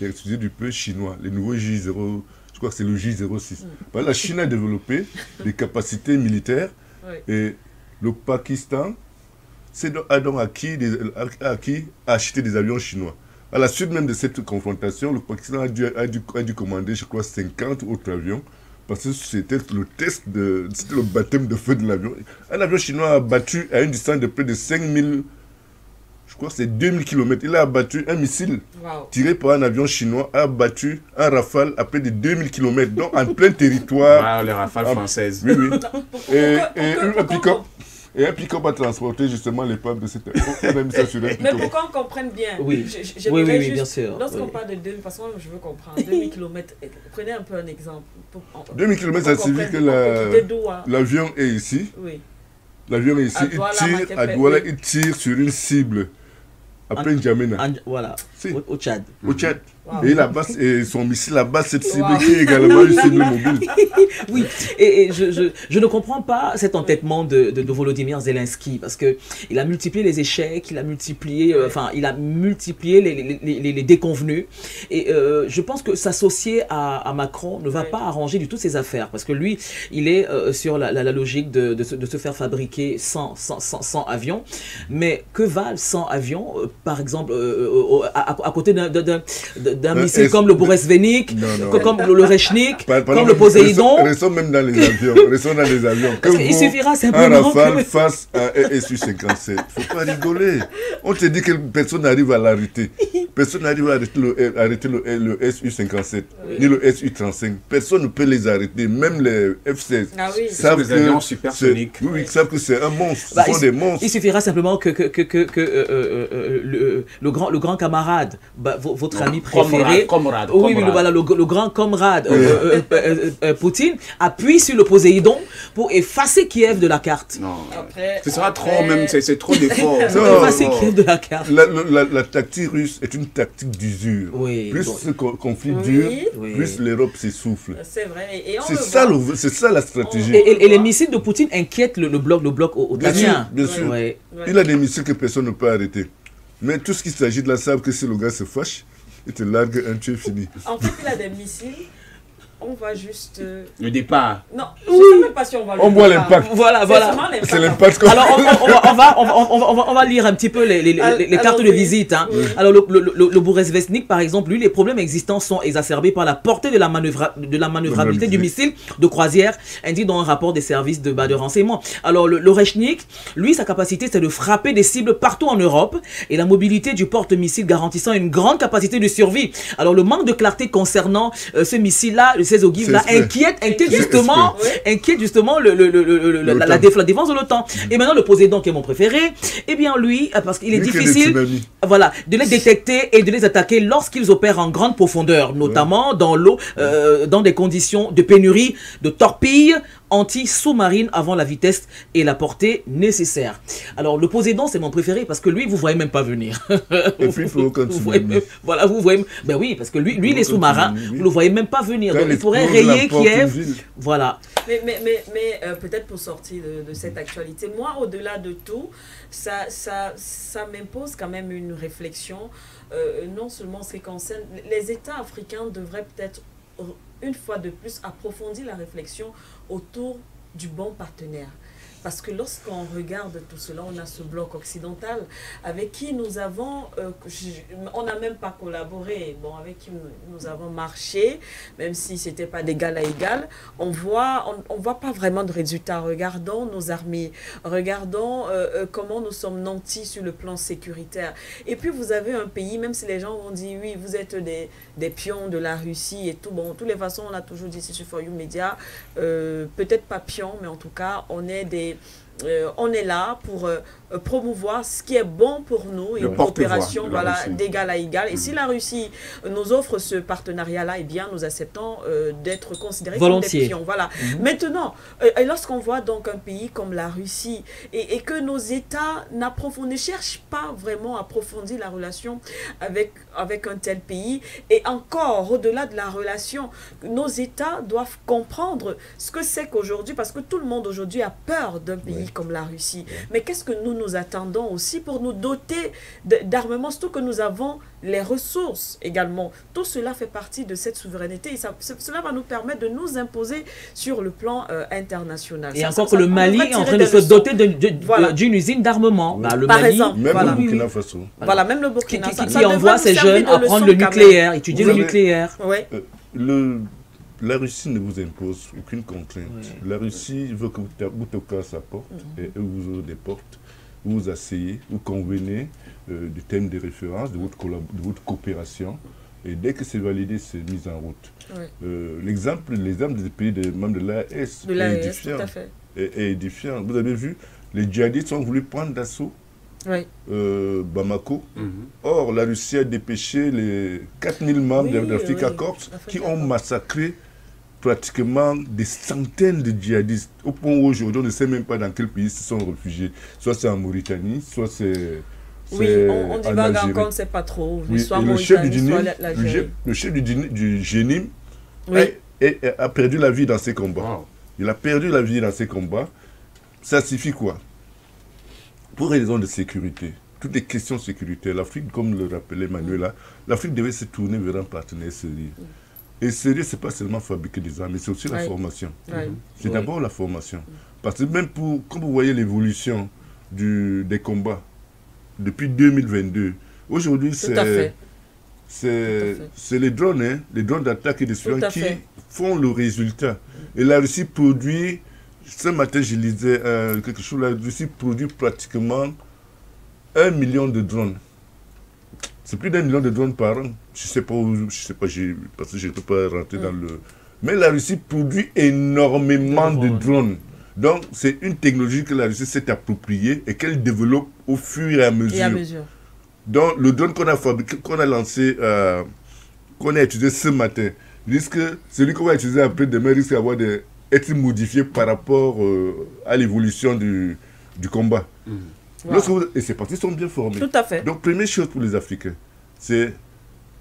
excusez du peu, chinois, les nouveaux J0, je crois que c'est le J06. La Chine a développé des capacités militaires et le Pakistan a donc acheté des avions chinois. À la suite même de cette confrontation, le Pakistan a dû commander, je crois, 50 autres avions parce que c'était le test, c'était le baptême de feu de l'avion. Un avion chinois a battu à une distance de près de 5000, je crois que c'est 2000 km. Il a abattu un missile tiré par un avion chinois, a abattu un Rafale à près de 2000 km, donc en plein territoire. Les Rafales françaises. Oui, oui. Et un pick-up a transporté justement l'épave de cette... On a mis ça sur un pick-up. Mais pour qu'on comprenne bien, oui, bien sûr. Lorsqu'on parle de 2000, parce que moi je veux comprendre, 2000 km, prenez un peu un exemple. 2000 km, ça signifie que l'avion est ici. Oui. L'avion est ici, il tire sur une cible. Après N'Djamena. Voilà, au Tchad. Au Tchad. Et son missile abat cette cible qui est également une cible mobile. Oui, et je ne comprends pas cet entêtement de Volodymyr Zelensky parce qu'il a multiplié les échecs, il a multiplié, les déconvenus. Et je pense que s'associer à Macron ne va pas arranger du tout ses affaires parce que lui, il est sur la logique de se faire fabriquer 100 avions. Mais que valent 100 avions, par exemple, à côté d'un missile comme le Boresvenik, comme le Rechnik, comme le Poséidon. Restons même dans les avions. Il suffira simplement un Rafale face à un Su-57. Il ne faut pas rigoler. On te dit que personne n'arrive à l'arrêter. Personne n'arrive à arrêter le Su-57, ni le Su-35. Personne ne peut les arrêter. Même les F-16. Savent les avions supersoniques. Oui, ils savent que c'est un monstre. Ce sont des monstres. Il suffira simplement que le grand camarade, votre ami préféré, le grand comrade Poutine appuie sur le Poséidon pour effacer Kiev de la carte. Non, ce sera trop même, c'est trop d'efforts. Effacer Kiev de la carte. La tactique russe est une tactique d'usure. Plus ce conflit dure, plus l'Europe s'essouffle. C'est vrai. C'est ça la stratégie. Et les missiles de Poutine inquiètent le bloc otanien. Bien sûr. Il a des missiles que personne ne peut arrêter. Mais tout ce qu'il s'agit de là, savent que si le gars se fâche, il te largue un tuer fini. En fait, il a des missiles. On va juste... Le départ. Non, je ne sais même pas si on va le On voit l'impact. Voilà. C'est l'impact. Alors, on va lire un petit peu les cartes de visite. Hein. Alors, le Boresvesnik, par exemple, lui, les problèmes existants sont exacerbés par la portée de la manœuvrabilité du missile de croisière, indique dans un rapport des services de renseignement. Alors, le Rechnik, lui, sa capacité, c'est de frapper des cibles partout en Europe et la mobilité du porte-missile garantissant une grande capacité de survie. Alors, le manque de clarté concernant ce missile-là, ces ogives là inquiète justement la défense de l'OTAN. Et maintenant le Poséidon qui est mon préféré, eh bien lui, parce qu'il est difficile de les détecter et de les attaquer lorsqu'ils opèrent en grande profondeur, notamment dans l'eau, dans des conditions de pénurie de torpilles anti-sous-marine avant la vitesse et la portée nécessaires. Alors le Poséidon c'est mon préféré parce que lui vous voyez même pas venir. Et puis il faut vous voyez, ben oui parce que lui les sous-marins vous le voyez même pas venir. Donc il pourrait rayer Kiev. Voilà. Mais peut-être pour sortir de cette actualité, moi au-delà de tout, ça m'impose quand même une réflexion, non seulement en ce qui concerne les États africains devraient peut-être une fois de plus approfondir la réflexion autour du bon partenaire. Parce que lorsqu'on regarde tout cela, on a ce bloc occidental avec qui nous avons, on n'a même pas collaboré, bon, avec qui nous avons marché, même si ce n'était pas d'égal à égal, on voit pas vraiment de résultats. Regardons nos armées, regardons comment nous sommes nantis sur le plan sécuritaire. Et puis vous avez un pays, même si les gens vont dire, oui, vous êtes des pions de la Russie et tout, bon, de toutes les façons, on a toujours dit ici sur For You Media, peut-être pas pions, mais en tout cas, on est on est là pour promouvoir ce qui est bon pour nous et une coopération d'égal à égal. Et si la Russie nous offre ce partenariat-là, eh bien, nous acceptons d'être considérés comme des pions. Voilà. Maintenant, lorsqu'on voit donc un pays comme la Russie et que nos États ne cherchent pas vraiment à approfondir la relation avec un tel pays, et encore au-delà de la relation, nos États doivent comprendre ce que c'est qu'aujourd'hui, parce que tout le monde aujourd'hui a peur d'un pays comme la Russie. Mais qu'est-ce que nous attendons aussi pour nous doter d'armements, surtout que nous avons les ressources également. Tout cela fait partie de cette souveraineté et cela va nous permettre de nous imposer sur le plan international. Et encore que le Mali est en train de se doter d'une usine d'armement. Oui. Par exemple, même le Burkina Faso. Voilà, même le Burkina Faso. Qui envoie ses jeunes apprendre le nucléaire, étudier le nucléaire. La Russie ne vous impose aucune contrainte. La Russie veut que vous toquez à sa porte et vous ouvrez des portes. Vous vous asseyez, vous convenez du thème de référence, de votre coopération. Et dès que c'est validé, c'est mis en route. L'exemple des pays membres de l'AES est édifiant. Vous avez vu, les djihadistes ont voulu prendre d'assaut Bamako. Or, la Russie a dépêché les 4000 membres de l'Africa Corps qui ont massacré pratiquement des centaines de djihadistes. Au point où aujourd'hui, on ne sait même pas dans quel pays ils se sont réfugiés. Soit c'est en Mauritanie, soit c'est... Oui, on divague encore, on ne sait pas trop. Soit le chef du GENIM a perdu la vie dans ces combats. Il a perdu la vie dans ces combats. Ça signifie quoi? Pour des raisons de sécurité, toutes les questions sécuritaires, l'Afrique, comme le rappelait Manuela, l'Afrique devait se tourner vers un partenaire sérieux. Et sérieux, ce n'est pas seulement fabriquer des armes, mais c'est aussi la formation. C'est d'abord la formation. Parce que même comme vous voyez l'évolution des combats, depuis 2022, aujourd'hui, c'est les drones d'attaque et de surveillance qui font le résultat. Et la Russie produit, ce matin je lisais quelque chose, la Russie produit pratiquement 1 million de drones. C'est plus d'1 million de drones par an. Je sais pas, parce que je ne peux pas rentrer dans le... Mais la Russie produit énormément de drones. Donc, c'est une technologie que la Russie s'est appropriée et qu'elle développe au fur et à mesure. Donc, le drone qu'on a fabriqué, qu'on a lancé, qu'on a utilisé ce matin, celui qu'on va utiliser après-demain risque d'être modifié par rapport à l'évolution du combat. Et ces partis sont bien formés. Tout à fait. Donc, première chose pour les Africains, c'est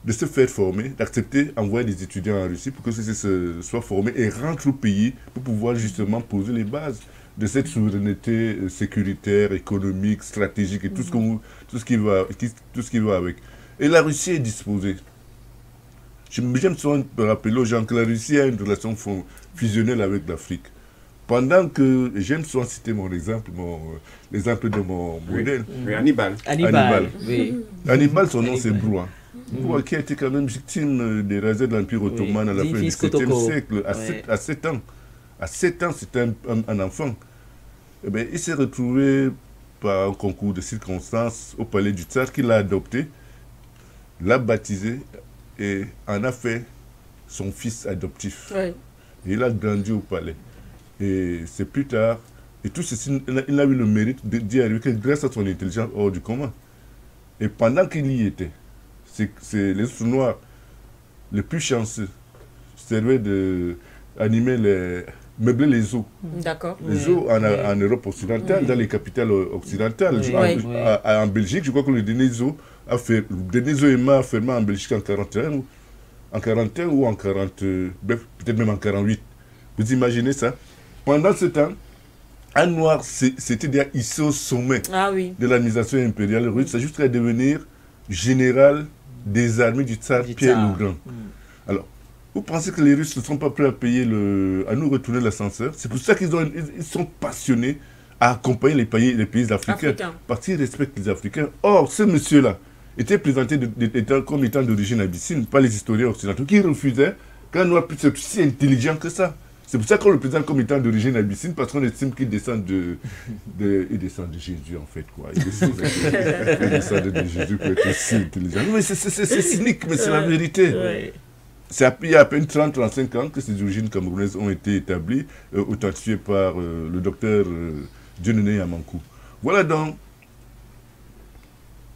de se faire former, d'accepter d'envoyer des étudiants en Russie pour que ceux-ci soient formés et rentrent au pays pour pouvoir justement poser les bases de cette souveraineté sécuritaire, économique, stratégique et tout ce qui va avec. Et la Russie est disposée. J'aime souvent rappeler aux gens que la Russie a une relation fusionnelle avec l'Afrique. Pendant que, j'aime souvent citer mon exemple, l'exemple de mon modèle. Hannibal. Hannibal, son nom c'est Brouin. Brouin qui a été quand même victime des razzias de l'Empire ottoman à la fin du XVIIe siècle, à 7 ans. À 7 ans, c'était un enfant. Eh bien, il s'est retrouvé par un concours de circonstances au palais du Tsar, qu'il a adopté, l'a baptisé et en a fait son fils adoptif. Il a grandi au palais. Et c'est plus tard, et tout ceci, il a eu le mérite d'y arriver que grâce à son intelligence hors du commun. Et pendant qu'il y était, c'est les sous-noirs les plus chanceux servaient d'animer meubler les eaux. D'accord. Les eaux en Europe occidentale, dans les capitales occidentales. En Belgique, je crois que le dernier zoo a fermé en Belgique en 41 ou en 40, peut-être même en 48. Vous imaginez ça? Pendant ce temps, un noir c'était déjà hissé au sommet de l'administration impériale russe, c'est jusqu'à devenir général des armées du tsar Pierre le Grand. Alors, vous pensez que les Russes ne sont pas prêts à payer à nous retourner l'ascenseur? C'est pour ça qu'ils sont passionnés à accompagner les pays africains, parce qu'ils respectent les Africains. Or, ce monsieur-là était présenté comme étant d'origine abyssine par les historiens occidentaux qui refusaient qu'un noir puisse être si intelligent que ça. C'est pour ça qu'on le présente comme étant d'origine abyssine, parce qu'on estime qu'il descend de Jésus, en fait, quoi. Il descend de Jésus pour être si intelligent. Mais c'est cynique, mais c'est la vérité. C'est il y a à peine 30-35 ans que ces origines camerounaises ont été établies, authentifiées par le docteur Dieudonné Yamankou. Voilà donc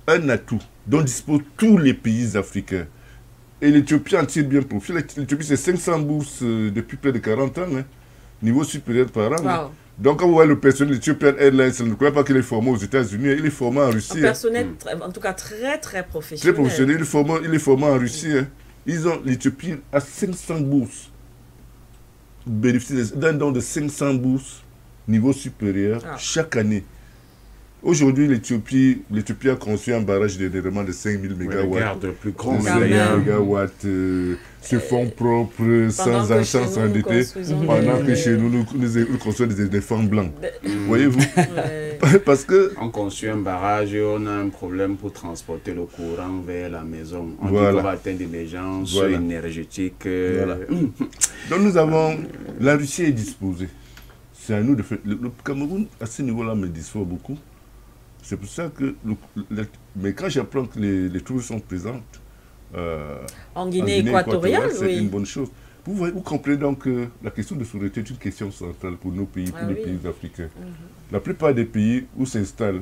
un atout dont disposent tous les pays africains. Et l'Éthiopie en tire bien profit. L'Éthiopie, c'est 500 bourses depuis près de 40 ans, hein, niveau supérieur par an. Hein. Donc, quand vous voyez le personnel d'Ethiopian Airlines, je ne crois pas qu'il est formé aux États-Unis, il est formé en Russie. Un personnel, en tout cas, très professionnel. Très professionnel, il est formé en Russie. Hein. L'Éthiopie a 500 bourses. Bénéficie d'un don de 500 bourses niveau supérieur chaque année. Aujourd'hui, l'Éthiopie a conçu un barrage de développement de 5000 MW. Le plus grand, 5000 MW, ce fonds propres, sans s'endetter, pendant que chez nous, nous construisons des fonds blancs. Voyez-vous? Parce que... On construit un barrage et on a un problème pour transporter le courant vers la maison. On dit qu'on va atteindre l'émergence énergétique. Donc nous avons... La Russie est disposée. C'est à nous de faire... Le Cameroun, à ce niveau-là, me déçoit beaucoup. C'est pour ça que... Mais quand j'apprends que les troupes sont présentes en Guinée équatoriale, c'est une bonne chose. Vous comprenez donc que la question de souveraineté est une question centrale pour nos pays, pour les pays africains. La plupart des pays où s'installent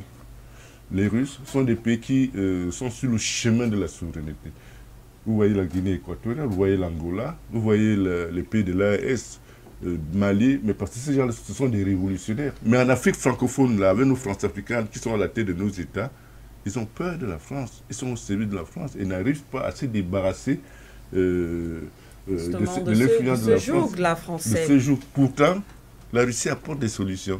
les Russes sont des pays qui sont sur le chemin de la souveraineté. Vous voyez la Guinée équatoriale, vous voyez l'Angola, vous voyez les pays de l'AES, Mali, mais parce que ces gens-là, ce sont des révolutionnaires. Mais en Afrique francophone, là, avec nos France-Africains qui sont à la tête de nos États, ils ont peur de la France, ils sont au service de la France et n'arrivent pas à se débarrasser de l'influence de la France. De ce joug. Pourtant, la Russie apporte des solutions.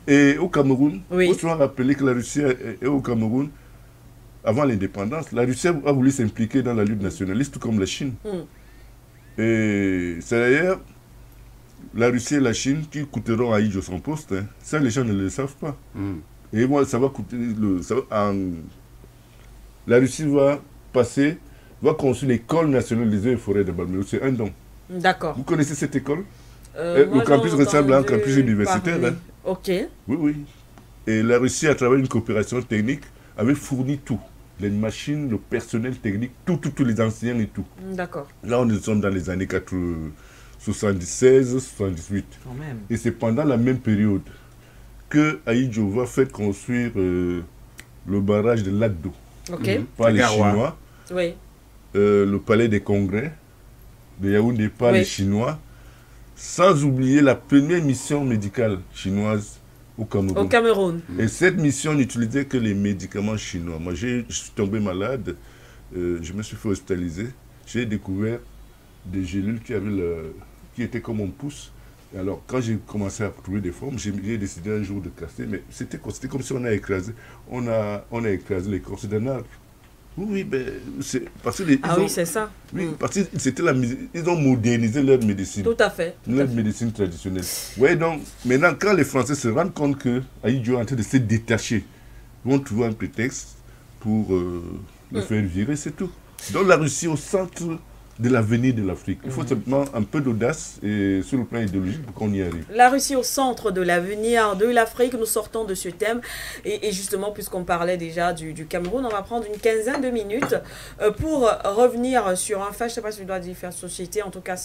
Et au Cameroun, il faut souvent rappeler que la Russie est au Cameroun, avant l'indépendance, la Russie a voulu s'impliquer dans la lutte nationaliste, tout comme la Chine. Et c'est d'ailleurs la Russie et la Chine qui coûteront à Ijo son poste. Hein. Ça, les gens ne le savent pas. Et moi, ça va coûter... La Russie va construire l'école nationale des eaux et forêts de Balméo. C'est un don. D'accord. Vous connaissez cette école? Le campus ressemble à un campus universitaire. Hein. Ok. Oui. Et la Russie, à travers une coopération technique, avait fourni tout. Les machines, le personnel technique, tous les enseignants et tout. D'accord. Là, nous sommes dans les années 76, 78. Quand même. Et c'est pendant la même période que Ahidjo va faire construire le barrage de lac d'eau par les Chinois. Oui. Le palais des congrès de Yaoundé par les Chinois, sans oublier la première mission médicale chinoise au Cameroun. Et cette mission n'utilisait que les médicaments chinois. Moi, je suis tombé malade, je me suis fait hospitaliser. J'ai découvert des gélules qui étaient comme un pouce. Et alors, quand j'ai commencé à trouver des formes, j'ai décidé un jour de casser. Mais c'était comme si on a écrasé l'écorce d'un arbre. Oui, c'est parce que c'est ça. Oui, parce que ils ont modernisé leur médecine. Tout à fait. Leur médecine traditionnelle. Oui, donc, maintenant, quand les Français se rendent compte que Ahidjo est en train de se détacher, ils vont trouver un prétexte pour le faire virer, c'est tout. Donc, la Russie au centre de l'avenir de l'Afrique. Il faut simplement un peu d'audace et sur le plan idéologique pour qu'on y arrive. La Russie au centre de l'avenir de l'Afrique, nous sortons de ce thème et justement puisqu'on parlait déjà du Cameroun, on va prendre une quinzaine de minutes pour revenir sur un fait, je ne sais pas si je dois dire faire société, en tout cas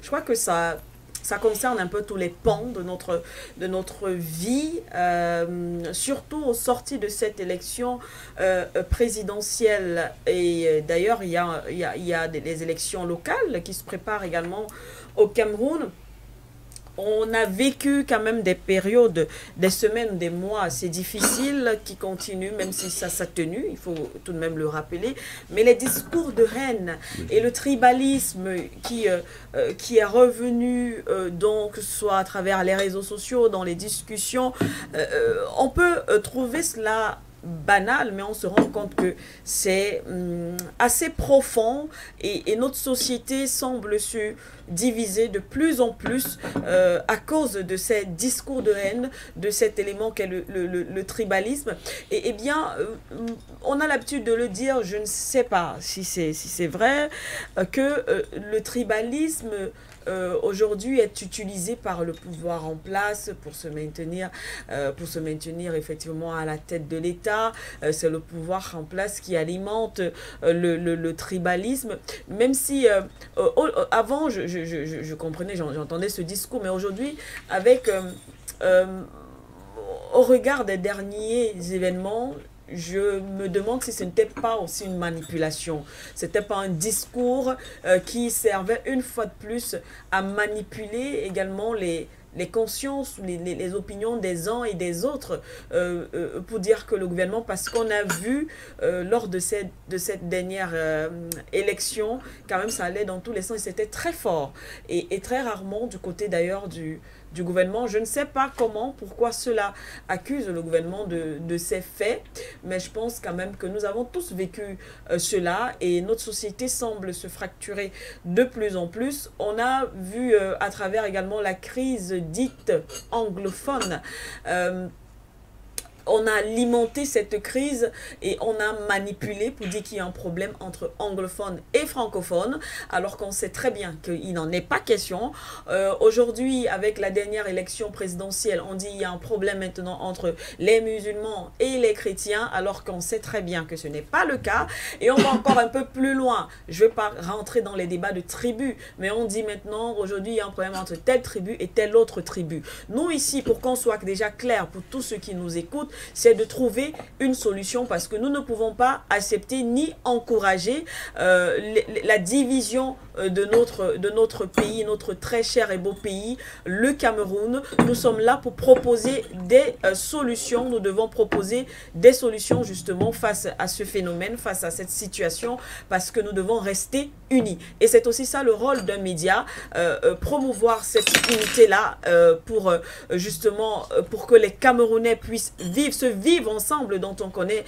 je crois que ça concerne un peu tous les pans de notre vie, surtout au sorti de cette élection présidentielle. Et d'ailleurs, il y a des élections locales qui se préparent également au Cameroun. On a vécu quand même des périodes, des semaines, des mois assez difficiles qui continuent, même si ça s'est tenu, il faut tout de même le rappeler. Mais les discours de haine et le tribalisme qui est revenu, donc, que ce soit à travers les réseaux sociaux, dans les discussions, on peut trouver cela banal, mais on se rend compte que c'est assez profond et notre société semble se diviser de plus en plus à cause de ces discours de haine, de cet élément qu'est le tribalisme. Et bien, on a l'habitude de le dire, je ne sais pas si c'est vrai, que le tribalisme aujourd'hui est utilisé par le pouvoir en place pour se maintenir effectivement à la tête de l'État. C'est le pouvoir en place qui alimente le tribalisme, même si avant je comprenais, j'entendais ce discours, mais aujourd'hui avec au regard des derniers événements, je me demande si ce n'était pas aussi une manipulation. C'était pas un discours qui servait une fois de plus à manipuler également les consciences, les opinions des uns et des autres pour dire que le gouvernement, parce qu'on a vu lors de cette dernière élection, quand même ça allait dans tous les sens et c'était très fort et très rarement du côté d'ailleurs du gouvernement. Je ne sais pas comment, pourquoi cela accuse le gouvernement de ces faits, mais je pense quand même que nous avons tous vécu cela et notre société semble se fracturer de plus en plus. On a vu à travers également la crise dite anglophone, on a alimenté cette crise et on a manipulé pour dire qu'il y a un problème entre anglophones et francophones, alors qu'on sait très bien qu'il n'en est pas question. Aujourd'hui, avec la dernière élection présidentielle, on dit qu'il y a un problème maintenant entre les musulmans et les chrétiens, alors qu'on sait très bien que ce n'est pas le cas. Et on va encore un peu plus loin. Je ne vais pas rentrer dans les débats de tribus, mais on dit maintenant, aujourd'hui, il y a un problème entre telle tribu et telle autre tribu. Nous, ici, pour qu'on soit déjà clair pour tous ceux qui nous écoutent, c'est de trouver une solution parce que nous ne pouvons pas accepter ni encourager la division de notre pays, notre très cher et beau pays, le Cameroun. Nous sommes là pour proposer des solutions. Nous devons proposer des solutions justement face à ce phénomène, face à cette situation, parce que nous devons rester unis. Et c'est aussi ça le rôle d'un média, promouvoir cette unité-là pour justement pour que les Camerounais puissent se vivre ensemble, dont on connaît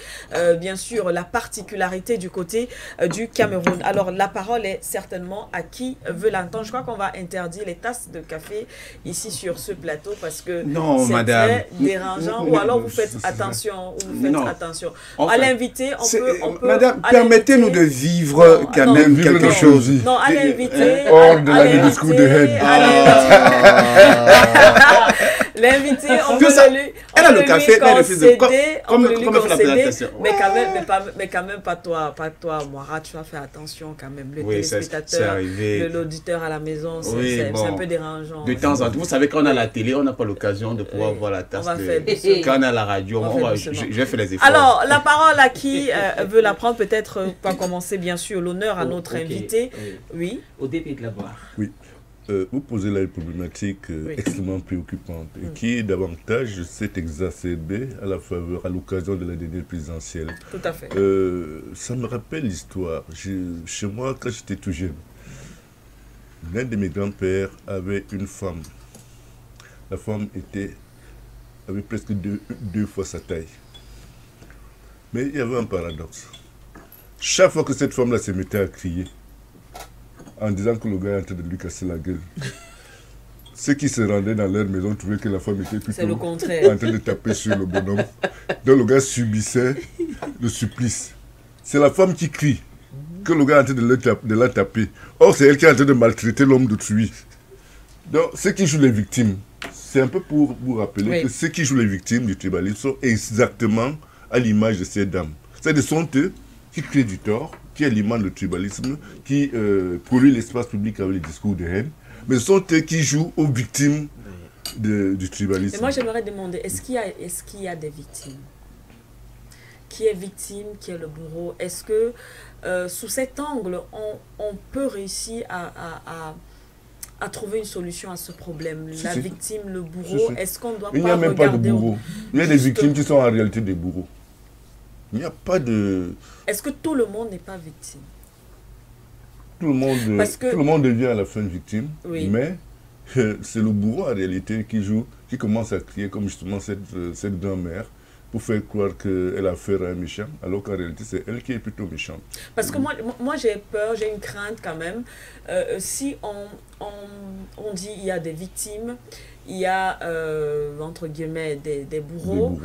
bien sûr la particularité du côté du Cameroun. Alors la parole est certainement à qui veut l'entendre. Je crois qu'on va interdire les tasses de café ici sur ce plateau parce que c'est très dérangeant. Ou alors vous faites attention. Attention. À l'invité, on peut Madame, permettez-nous de vivre quand même quelque chose. Non, à l'invité. Hors de la discours de haine. L'invité, on peut le concéder, mais quand même pas toi, Moira, tu vas faire attention quand même. Le téléspectateur, l'auditeur à la maison, c'est un peu dérangeant. De temps en temps, vous savez, quand on a la télé, on n'a pas l'occasion de pouvoir voir la tasse. Quand on a la radio, je vais faire les efforts. Alors, la parole à qui veut la prendre, peut-être pas commencer, bien sûr, l'honneur à notre invité. Oui. Au début de la voir. Oui. Vous posez là une problématique extrêmement préoccupante et qui est davantage s'est exacerbée à l'occasion de la dernière présidentielle. Tout à fait. Ça me rappelle l'histoire. Chez moi, quand j'étais tout jeune, l'un de mes grands-pères avait une femme. La femme avait presque deux fois sa taille. Mais il y avait un paradoxe. Chaque fois que cette femme-là se mettait à crier, en disant que le gars est en train de lui casser la gueule, ceux qui se rendaient dans leur maison trouvaient que la femme était plutôt en train de taper sur le bonhomme. Donc le gars subissait le supplice. C'est la femme qui crie que le gars est en train de la taper. Or, c'est elle qui est en train de maltraiter l'homme d'autrui. Donc, ceux qui jouent les victimes, c'est un peu pour vous rappeler que ceux qui jouent les victimes du tribalisme sont exactement à l'image de ces dames. C'est-à-dire sont eux qui créent du tort, qui alimentent le tribalisme, qui polluent l'espace public avec les discours de haine, mais ce sont eux qui jouent aux victimes du tribalisme. Mais moi, j'aimerais demander, est-ce qu'il y a des victimes? Qui est victime, qui est le bourreau? Est-ce que, sous cet angle, on peut réussir à trouver une solution à ce problème? La victime, le bourreau, est-ce qu'on doit pas regarder... Il n'y a même pas de bourreau. Il y a des victimes qui sont en réalité des bourreaux. Il n'y a pas de... Est-ce que tout le monde n'est pas victime? Tout le monde devient à la fin victime, mais c'est le bourreau en réalité qui commence à crier comme justement cette grand-mère pour faire croire qu'elle a affaire à un méchant, alors qu'en réalité c'est elle qui est plutôt méchante. Parce que moi j'ai peur, j'ai une crainte quand même. Si on dit il y a des victimes, il y a entre guillemets des bourreaux.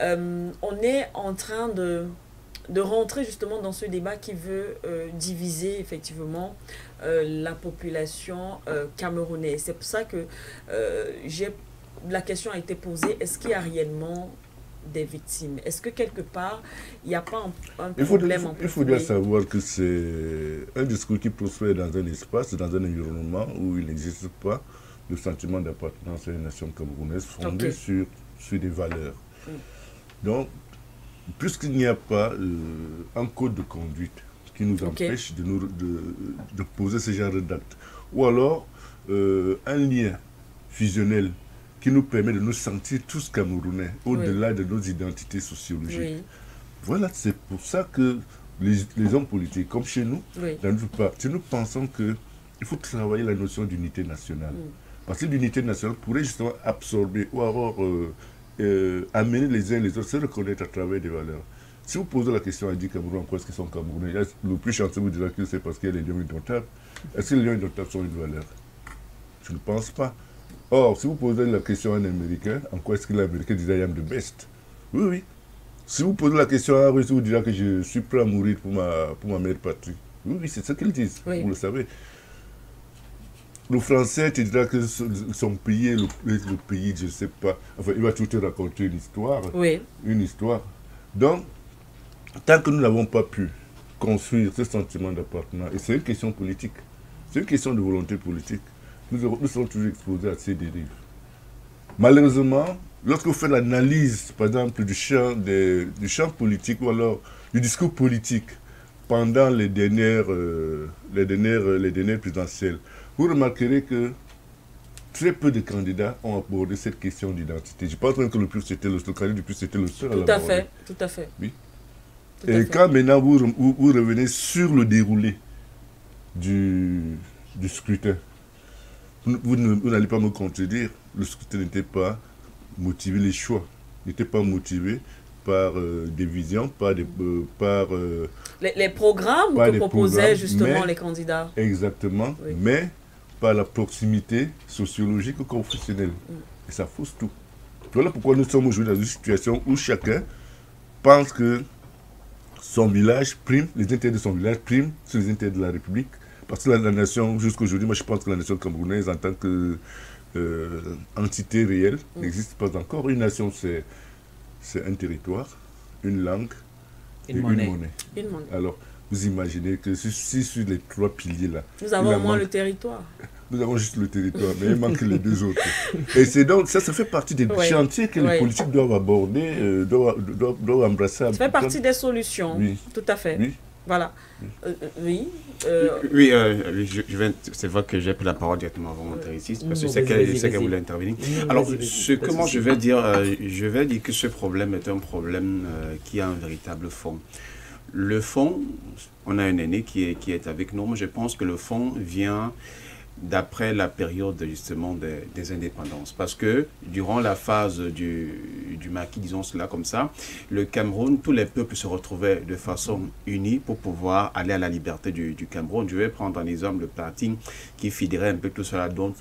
On est en train de rentrer justement dans ce débat qui veut diviser effectivement la population camerounaise. C'est pour ça que la question a été posée, est-ce qu'il y a réellement des victimes? Est-ce que quelque part, il n'y a pas un problème en plus? Il faut bien savoir que c'est un discours qui prospère dans un espace, dans un environnement où il n'existe pas le sentiment d'appartenance à une nation camerounaise fondée sur des valeurs. Donc, puisqu'il n'y a pas un code de conduite qui nous empêche de poser ce genre d'actes, ou alors un lien fusionnel qui nous permet de nous sentir tous camerounais, au-delà de nos identités sociologiques. Voilà, c'est pour ça que les hommes politiques, comme chez nous, dans notre parti, nous pensons qu'il faut travailler la notion d'unité nationale. Parce que l'unité nationale pourrait justement absorber ou alors amener les uns et les autres à se reconnaître à travers des valeurs. Si vous posez la question à 10 Camerounais en quoi est-ce qu'ils sont Camerounais, le plus chanceux vous dira que c'est parce qu'il y a les lions indomptables. Est-ce que les lions indomptables sont une valeur? Je ne pense pas. Or, si vous posez la question à un Américain, en quoi est-ce que l'Américain disait I am the best? Oui, oui. Si vous posez la question à un Russe, vous dira que je suis prêt à mourir pour ma mère patrie. Oui, oui, c'est ce qu'ils disent, vous le savez. Le Français te dira que son pays est le pays, je ne sais pas. Enfin, il va tout te raconter une histoire. Une histoire. Donc, tant que nous n'avons pas pu construire ce sentiment d'appartenance, et c'est une question politique, c'est une question de volonté politique, nous sommes toujours exposés à ces dérives. Malheureusement, lorsque vous faites l'analyse, par exemple, du champ politique ou alors du discours politique pendant les dernières présidentielles, vous remarquerez que très peu de candidats ont abordé cette question d'identité. Je pense même que le candidat du plus c'était le seul à l'aborder. Tout à fait. Oui. Et quand maintenant vous revenez sur le déroulé du scrutin, vous n'allez pas me contredire, le scrutin n'était pas motivé, les choix n'étaient pas motivés par des visions, par les programmes que proposaient justement les candidats. Exactement, mais par la proximité sociologique ou confessionnelle. Et ça fausse tout. Voilà pourquoi nous sommes aujourd'hui dans une situation où chacun pense que son village prime, les intérêts de son village priment sur les intérêts de la République. Parce que la nation, jusqu'aujourd'hui, moi je pense que la nation camerounaise en tant que entité réelle n'existe pas encore. Une nation, c'est un territoire, une langue et une monnaie. Alors, vous imaginez que si sur les trois piliers-là... Nous avons au moins le territoire. Nous avons juste le territoire, mais il manque les deux autres. Et c'est donc, ça fait partie des chantiers que les politiques doivent aborder, doivent embrasser. Ça fait partie des solutions, tout à fait. Oui. Voilà. Oui. C'est vrai que j'ai pris la parole directement avant mon ici, parce que c'est qu'elle voulait intervenir. Alors, ce que moi je vais dire que ce problème est un problème qui a un véritable fond. Le fond, on a un aîné qui est avec nous, mais je pense que le fond vient d'après la période justement des indépendances. Parce que durant la phase du maquis, disons cela comme ça, le Cameroun, tous les peuples se retrouvaient de façon unie pour pouvoir aller à la liberté du Cameroun. Je vais prendre en exemple le parti qui fédérait un peu tout cela, donc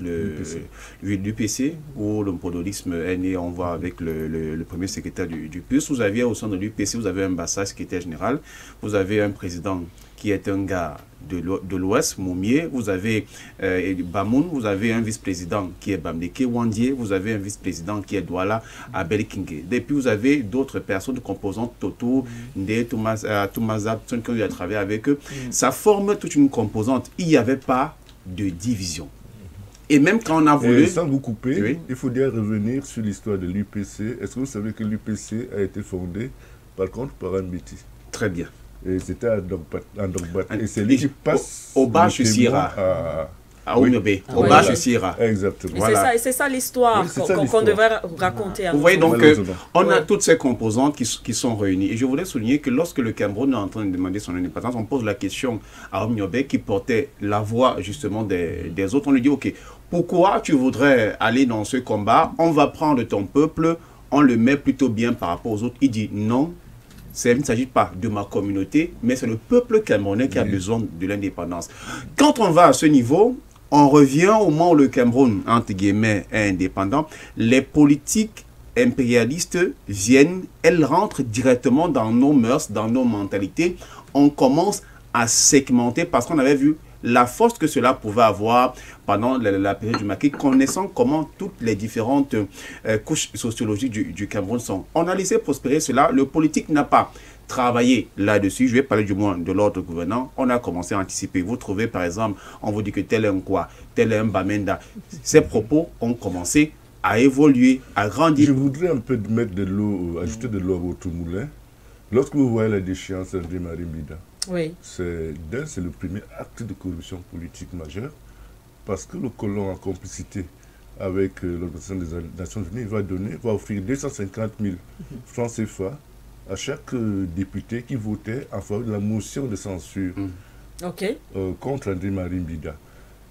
l'UPC, où le podolisme est né, on voit avec le premier secrétaire du PUS. Vous aviez au sein de l'UPC, vous avez un Bassa, secrétaire général, vous avez un président qui est un gars de l'Ouest, Moumier, vous avez Bamoun, vous avez un vice-président qui est Bamdeke Wandier, vous avez un vice-président qui est Douala Abel Kingé. Depuis, vous avez d'autres personnes composantes, Toto, Ndé, Toumaza, qui ont travaillé avec eux. Ça forme toute une composante. Il n'y avait pas de division. Et même quand on a voulu... sans vous couper, il faut bien revenir sur l'histoire de l'UPC. Est-ce que vous savez que l'UPC a été fondé, par contre, par un métis? Très bien. Et c'était un Dogbat. Et c'est lui qui passe au bas chez Sira. À Oumiobe. Au bas chez Sira. Exactement. Et c'est ça l'histoire qu'on devrait raconter. Vous voyez donc, on a toutes ces composantes qui sont réunies. Et je voulais souligner que lorsque le Cameroun est en train de demander son indépendance, on pose la question à Oumiobe qui portait la voix justement des autres. On lui dit, ok, pourquoi tu voudrais aller dans ce combat? On va prendre ton peuple, on le met plutôt bien par rapport aux autres. Il dit non. Il ne s'agit pas de ma communauté, mais c'est le peuple camerounais qui a besoin de l'indépendance. Quand on va à ce niveau, on revient au moment où le Cameroun, entre guillemets, est indépendant. Les politiques impérialistes viennent, elles rentrent directement dans nos mœurs, dans nos mentalités. On commence à segmenter parce qu'on avait vu la force que cela pouvait avoir pendant la période du Macky, connaissant comment toutes les différentes couches sociologiques du Cameroun sont. On a laissé prospérer cela. Le politique n'a pas travaillé là-dessus. Je vais parler du moins de l'ordre gouvernant. On a commencé à anticiper. Vous trouvez, par exemple, on vous dit que tel est un quoi, tel est un Bamenda. Ces propos ont commencé à évoluer, à grandir. Je voudrais un peu mettre de l'eau, ajouter de l'eau à votre moulin. Lorsque vous voyez la déchéance d'André-Marie Mbida, Oui. c'est le premier acte de corruption politique majeure, parce que le colon en complicité avec l'Organisation des Nations Unies va offrir 250 000 francs CFA à chaque député qui votait en faveur de la motion de censure contre André-Marie Mbida.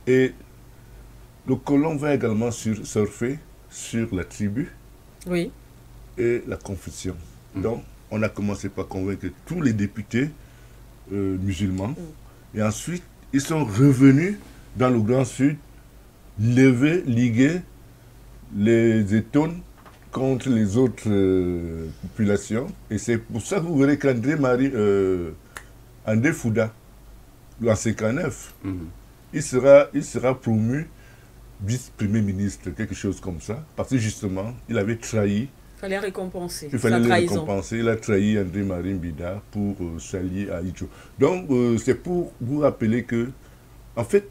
Et le colon va également surfer sur la tribu et la confusion. Donc, on a commencé par convaincre tous les députés musulmans. Et ensuite, ils sont revenus dans le Grand Sud, liguer les étones contre les autres populations. Et c'est pour ça que vous verrez qu'André Fouda, en C-9, il sera promu vice-premier ministre, quelque chose comme ça, parce que justement, il avait trahi. Il fallait récompenser. Il fallait le récompenser. Il a trahi André-Marie Mbida pour s'allier à Idjo. Donc, c'est pour vous rappeler que, en fait,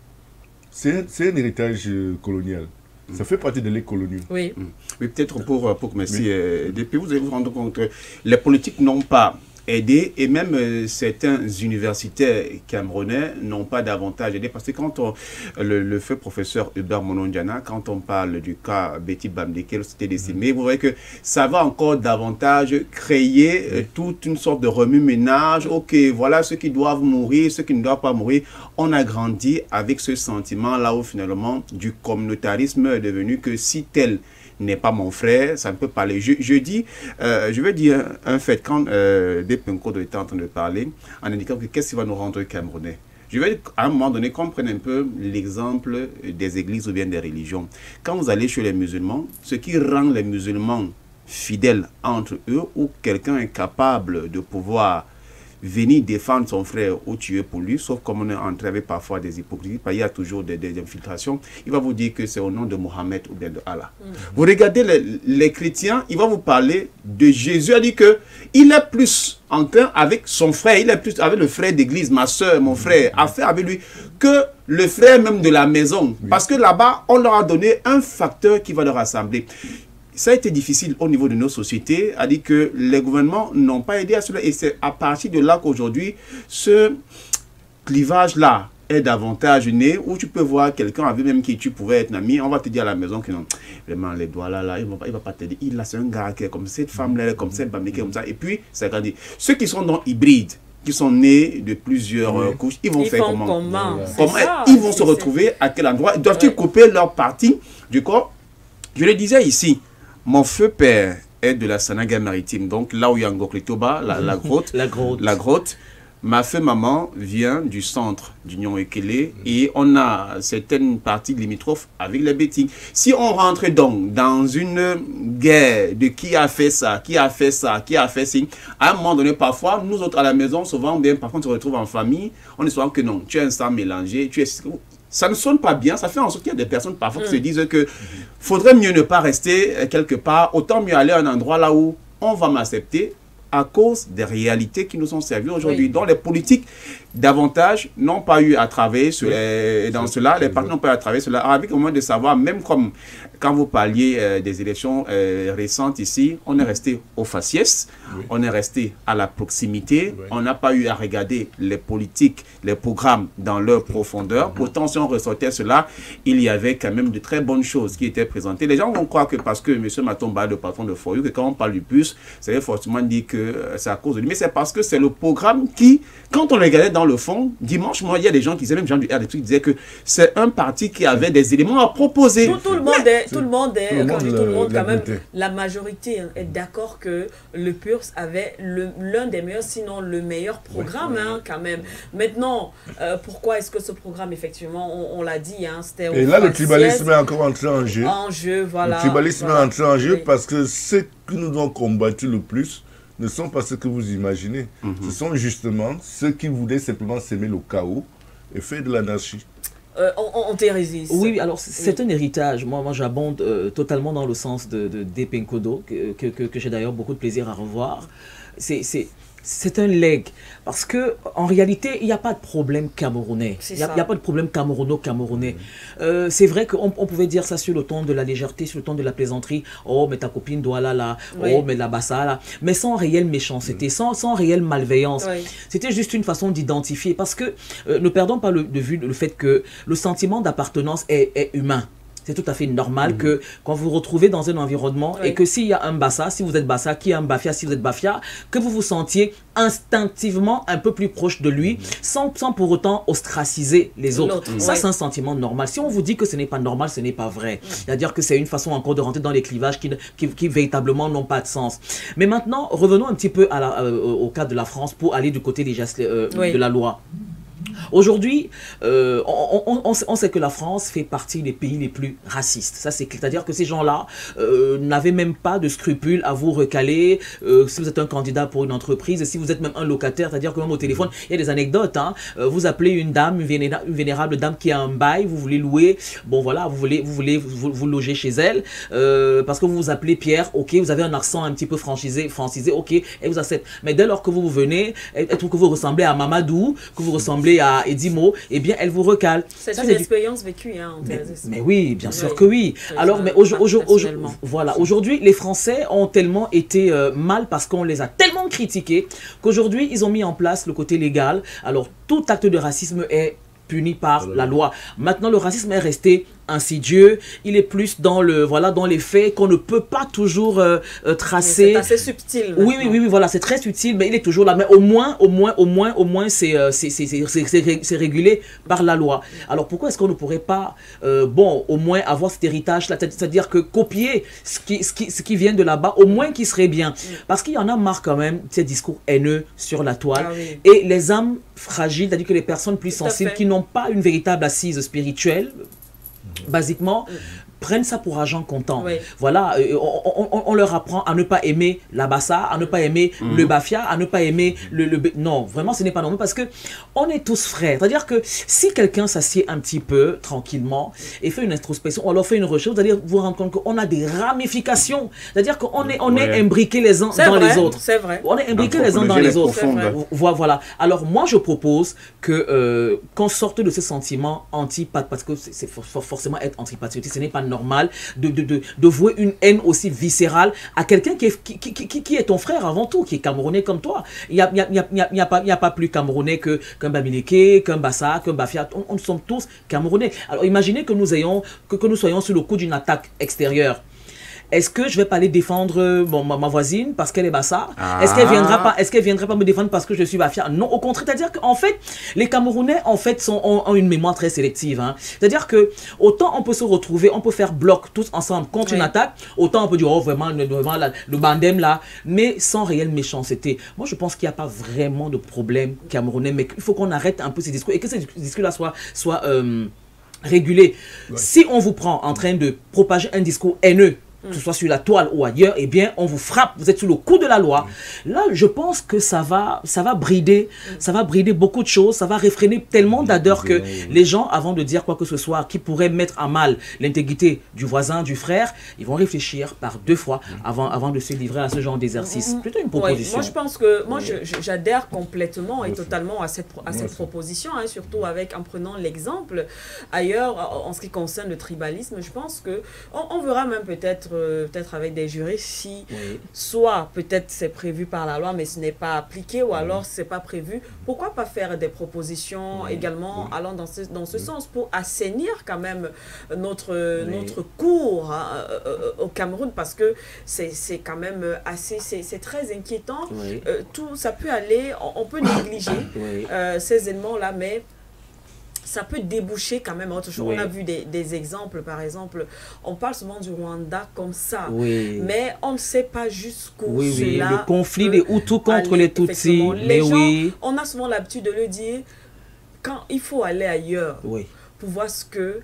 c'est un héritage colonial. Ça fait partie de l'écolonie. Oui, peut-être pour merci. Depuis, vous allez vous rendre compte que les politiques n'ont pas aidé, et même certains universitaires camerounais n'ont pas davantage aidé, parce que quand le feu professeur Hubert Monondiana, quand on parle du cas Betty Bamdeke, c'était décimé, vous voyez que ça va encore davantage créer toute une sorte de remue-ménage. Ok, voilà ceux qui doivent mourir, ceux qui ne doivent pas mourir. On a grandi avec ce sentiment là où finalement du communautarisme est devenu que si tel n'est pas mon frère, ça ne peut pas aller. Je veux dire un fait, quand Depenko était en train de parler, en indiquant que qu'est-ce qui va nous rendre camerounais. Je veux à un moment donné qu'on prenne un peu l'exemple des églises ou bien des religions. Quand vous allez chez les musulmans, ce qui rend les musulmans fidèles entre eux, ou quelqu'un est capable de pouvoir venir défendre son frère ou tuer pour lui, sauf comme on est entré avec parfois des hypocrisies, il y a toujours des infiltrations, il va vous dire que c'est au nom de Mohammed ou bien de Allah. Vous regardez les chrétiens, il va vous parler de Jésus, il dit que il est plus enclin avec son frère, il est plus avec le frère d'église, ma soeur, mon frère, à faire avec lui, que le frère même de la maison. Parce que là-bas, on leur a donné un facteur qui va leur rassembler. Ça a été difficile au niveau de nos sociétés, à dire que les gouvernements n'ont pas aidé à cela. Et c'est à partir de là qu'aujourd'hui, ce clivage-là est davantage né, où tu peux voir quelqu'un avec même qui tu pouvais être un ami, on va te dire à la maison que non, vraiment les doigts là, il va pas te dire, c'est un gars qui est comme cette femme-là, comme cette femme qui est comme ça. Et puis, ça grandit. Ceux qui sont dans hybride, qui sont nés de plusieurs couches, ils vont faire comment ils vont se retrouver à quel endroit? Doivent-ils couper leur partie du corps? Je le disais ici, mon feu père est de la Sanaga maritime, donc là où il y a Ngoklitoba, la grotte. La grotte. Ma feu maman vient du centre d'Union Ekele et on a certaines parties limitrophes avec les Bétings. Si on rentre donc dans une guerre de qui a fait ça, qui a fait ça, qui a fait ça, à un moment donné, parfois, nous autres à la maison, souvent, bien, parfois on se retrouve en famille, on est souvent que non, tu es un sang mélangé, tu es... Ça ne sonne pas bien, ça fait en sorte qu'il y a des personnes parfois qui se disent que faudrait mieux ne pas rester quelque part, autant mieux aller à un endroit là où on va m'accepter à cause des réalités qui nous sont servies aujourd'hui. Donc les politiques davantage n'ont pas eu à travailler sur dans cela, les partis n'ont pas eu à travailler cela, avec au moins de savoir, même comme quand vous parliez des élections récentes ici, on est resté au faciès, on est resté à la proximité, on n'a pas eu à regarder les politiques, les programmes dans leur profondeur. Pourtant, si on ressortait cela, il y avait quand même de très bonnes choses qui étaient présentées. Les gens vont croire que parce que M. Matomba, le patron de For You, que quand on parle du bus, ça veut forcément dire que c'est à cause de lui. Mais c'est parce que c'est le programme qui, quand on regardait dans le fond, dimanche, moi, il y a des gens qui disaient, même gens du RDP qui disaient que c'est un parti qui avait des éléments à proposer. Tout le monde, quand même, la majorité est d'accord que le PURS avait l'un des meilleurs, sinon le meilleur programme, quand même. Maintenant, pourquoi est-ce que ce programme, effectivement, on l'a dit, c'était... Et là, le tribalisme est encore entré en jeu. Voilà. Le tribalisme est entré en jeu parce que ceux qui nous ont combattu le plus ne sont pas ceux que vous imaginez. Ce sont justement ceux qui voulaient simplement s'aimer le chaos, et fait de l'anarchie. On te résiste. Oui, alors c'est un héritage. Moi j'abonde totalement dans le sens de Depenkodo, que j'ai d'ailleurs beaucoup de plaisir à revoir. C'est un legs. Parce que en réalité, il n'y a pas de problème camerounais. Il n'y a pas de problème camerouno-camerounais. C'est vrai qu'on pouvait dire ça sur le ton de la légèreté, sur le ton de la plaisanterie. Oh, mais ta copine doit là. Oui. Oh, mais là-bas ça là. Mais sans réelle méchanceté, sans réelle malveillance. Oui. C'était juste une façon d'identifier. Parce que ne perdons pas de vue le fait que le sentiment d'appartenance est humain. C'est tout à fait normal que quand vous vous retrouvez dans un environnement et que s'il y a un Bassa, si vous êtes Bassa, qui est un Bafia, si vous êtes Bafia, que vous vous sentiez instinctivement un peu plus proche de lui sans pour autant ostraciser les autres. Ça, c'est un sentiment normal. Si on vous dit que ce n'est pas normal, ce n'est pas vrai. C'est-à-dire que c'est une façon encore de rentrer dans les clivages qui véritablement n'ont pas de sens. Mais maintenant, revenons un petit peu au cas de la France pour aller du côté des gestes de la loi. Aujourd'hui, on sait que la France fait partie des pays les plus racistes. Ça, c'est-à-dire que ces gens-là n'avaient même pas de scrupules à vous recaler. Si vous êtes un candidat pour une entreprise, si vous êtes même un locataire, c'est-à-dire que même au téléphone, il y a des anecdotes. Hein. Vous appelez une dame, une vénérable dame qui a un bail, vous voulez louer, bon voilà, vous voulez vous loger chez elle, parce que vous vous appelez Pierre, ok, vous avez un accent un petit peu francisé, ok, et vous accepte. Mais dès lors que vous venez, et que vous ressemblez à Mamadou, que vous ressemblez à Edimo, eh bien, elle vous recale. C'est une expérience vécue, hein, mais oui, bien sûr que oui. Alors, mais aujourd'hui, les Français ont tellement été mal parce qu'on les a tellement critiqués qu'aujourd'hui, ils ont mis en place le côté légal. Alors, tout acte de racisme est puni par la loi. Maintenant, le racisme est resté insidieux, il est plus dans les faits qu'on ne peut pas toujours tracer. C'est assez subtil. Oui, voilà, c'est très subtil, mais il est toujours là. Mais au moins, c'est régulé par la loi. Alors pourquoi est-ce qu'on ne pourrait pas, au moins avoir cet héritage-là, c'est-à-dire que copier ce qui vient de là-bas, au moins qui serait bien. Parce qu'il y en a marre quand même, ces discours haineux sur la toile. Et les âmes fragiles, c'est-à-dire que les personnes plus sensibles qui n'ont pas une véritable assise spirituelle, basiquement, prennent ça pour argent comptant. Voilà, on leur apprend à ne pas aimer la Bassa, à ne pas aimer le Bafia, à ne pas aimer non, vraiment, ce n'est pas normal parce que on est tous frères. C'est-à-dire que si quelqu'un s'assied un petit peu tranquillement et fait une introspection, ou alors fait une recherche, vous allez vous rendre compte qu'on a des ramifications. C'est-à-dire qu'on est imbriqués les uns dans les autres. C'est vrai. On est imbriqués les uns dans les autres. Voilà. Alors moi, je propose qu'on sorte de ce sentiment antipatriotique, parce que c'est forcément être antipatriotique, ce n'est pas normal de vouer une haine aussi viscérale à quelqu'un qui est ton frère avant tout, qui est camerounais comme toi. Il n'y a pas plus camerounais qu'un Bamileke, qu'un Bassa, qu'un Bafia. On sommes tous camerounais. Alors imaginez que nous soyons sur le coup d'une attaque extérieure. Est-ce que je vais pas aller défendre ma voisine parce qu'elle est Bassa? Est-ce qu'elle viendra pas me défendre parce que je suis Bafia? Non, au contraire, c'est-à-dire qu'en fait, les Camerounais ont une mémoire très sélective. Hein. C'est-à-dire que autant on peut se retrouver, on peut faire bloc tous ensemble contre une attaque, autant on peut dire oh vraiment le bandem là, mais sans réelle méchanceté. Moi, je pense qu'il n'y a pas vraiment de problème camerounais, mais qu'il faut qu'on arrête un peu ces discours et que ces discours-là soient régulés. Si on vous prend en train de propager un discours haineux, que ce soit sur la toile ou ailleurs, eh bien, on vous frappe, vous êtes sous le coup de la loi. Là, je pense que ça va brider beaucoup de choses, ça va réfréner tellement d'ardeur que les gens, avant de dire quoi que ce soit qui pourrait mettre à mal l'intégrité du voisin, du frère, ils vont réfléchir par deux fois avant de se livrer à ce genre d'exercice. Plutôt une proposition. Moi, je pense que j'adhère complètement et totalement à cette proposition, hein, surtout en prenant l'exemple. Ailleurs, en ce qui concerne le tribalisme, je pense que on verra même peut-être avec des jurés si soit peut-être c'est prévu par la loi mais ce n'est pas appliqué ou alors c'est pas prévu. Pourquoi pas faire des propositions également allant dans ce sens pour assainir quand même notre cours au Cameroun, parce que c'est quand même c'est très inquiétant. Tout ça peut aller, on peut négliger ces éléments-là, mais ça peut déboucher quand même à autre chose. On a vu des exemples, par exemple, on parle souvent du Rwanda comme ça, mais on ne sait pas jusqu'où cela le conflit des Hutus contre les Tutsis. Les gens, on a souvent l'habitude de le dire, quand il faut aller ailleurs pour voir ce que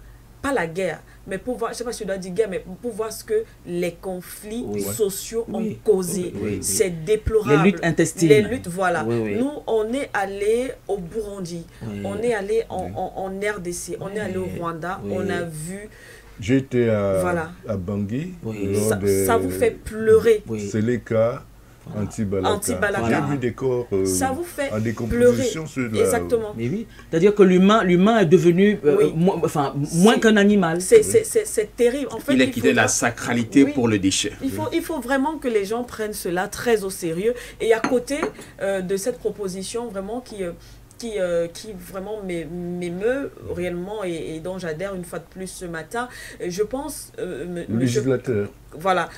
pas la guerre, mais pour voir, je ne sais pas si je dois dire guerre, mais pour voir ce que les conflits sociaux ont causé. C'est déplorable. Les luttes intestines. Les luttes, voilà. Nous, on est allé au Burundi, on est allé en RDC, on est allé au Rwanda, on a vu... J'étais à Bangui. Ça vous fait pleurer. C'est les cas anti-Balaka. J'ai vu des corps ça vous fait en décomposition sur la... Exactement. Mais oui. C'est-à-dire que l'humain est devenu moins qu'un animal. C'est terrible. En fait, il a quitté la sacralité pour le déchet. Il faut vraiment que les gens prennent cela très au sérieux. Et à côté de cette proposition vraiment qui vraiment m'émeut réellement et dont j'adhère une fois de plus ce matin, je pense... le législateur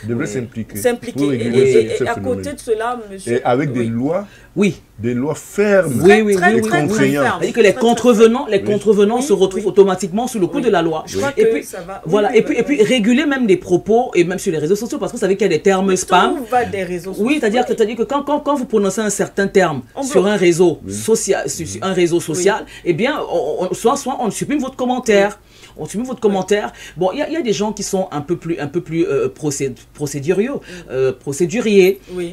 devrait s'impliquer. Et à côté de cela, monsieur... Et avec des lois, des lois fermes, très contraignantes. C'est-à-dire que les contrevenants se retrouvent automatiquement sous le coup de la loi. Je crois et que puis, ça va... et puis réguler même des propos, et même sur les réseaux sociaux, parce que vous savez qu'il y a des termes spam. Tout va des réseaux sociaux. Oui, c'est-à-dire que quand vous prononcez un certain terme sur un réseau social, eh bien, soit on supprime votre commentaire. On supprime votre commentaire. Bon, il y a des gens qui sont un peu plus procéduriers,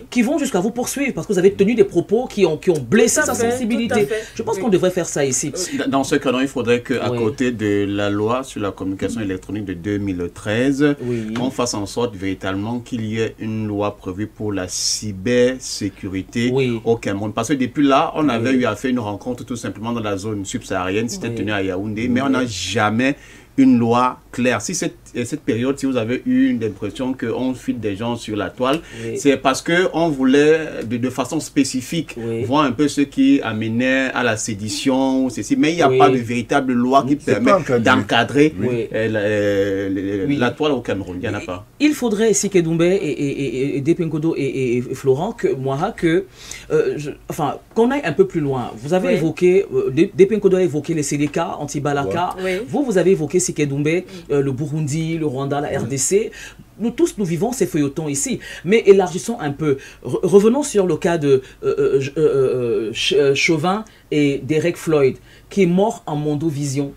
qui vont jusqu'à vous poursuivre parce que vous avez tenu des propos qui ont blessé sa sensibilité. Je pense qu'on devrait faire ça ici. Dans ce cas-là, il faudrait qu'à côté de la loi sur la communication électronique de 2013, on fasse en sorte véritablement qu'il y ait une loi prévue pour la cybersécurité au Cameroun. Parce que depuis là, on avait eu à faire une rencontre tout simplement dans la zone subsaharienne, c'était tenu à Yaoundé, mais on n'a jamais une loi claire. Si cette période, si vous avez eu l'impression qu'on fuit des gens sur la toile, c'est parce qu'on voulait de façon spécifique voir un peu ce qui amenait à la sédition, ceci. Mais il n'y a pas de véritable loi qui permet d'encadrer la toile au Cameroun. Il n'y en a pas. Il faudrait, Sike Doumbé et Depenkodo et Florent, qu'on aille un peu plus loin. Vous avez évoqué, Depenkodo a évoqué les CDK, anti-Balaka. Vous avez évoqué Sike Doumbé, le Burundi, le Rwanda, la RDC. Nous tous, nous vivons ces feuilletons ici. Mais élargissons un peu. Revenons sur le cas de Chauvin et Derek Floyd, qui est mort en Mondovision.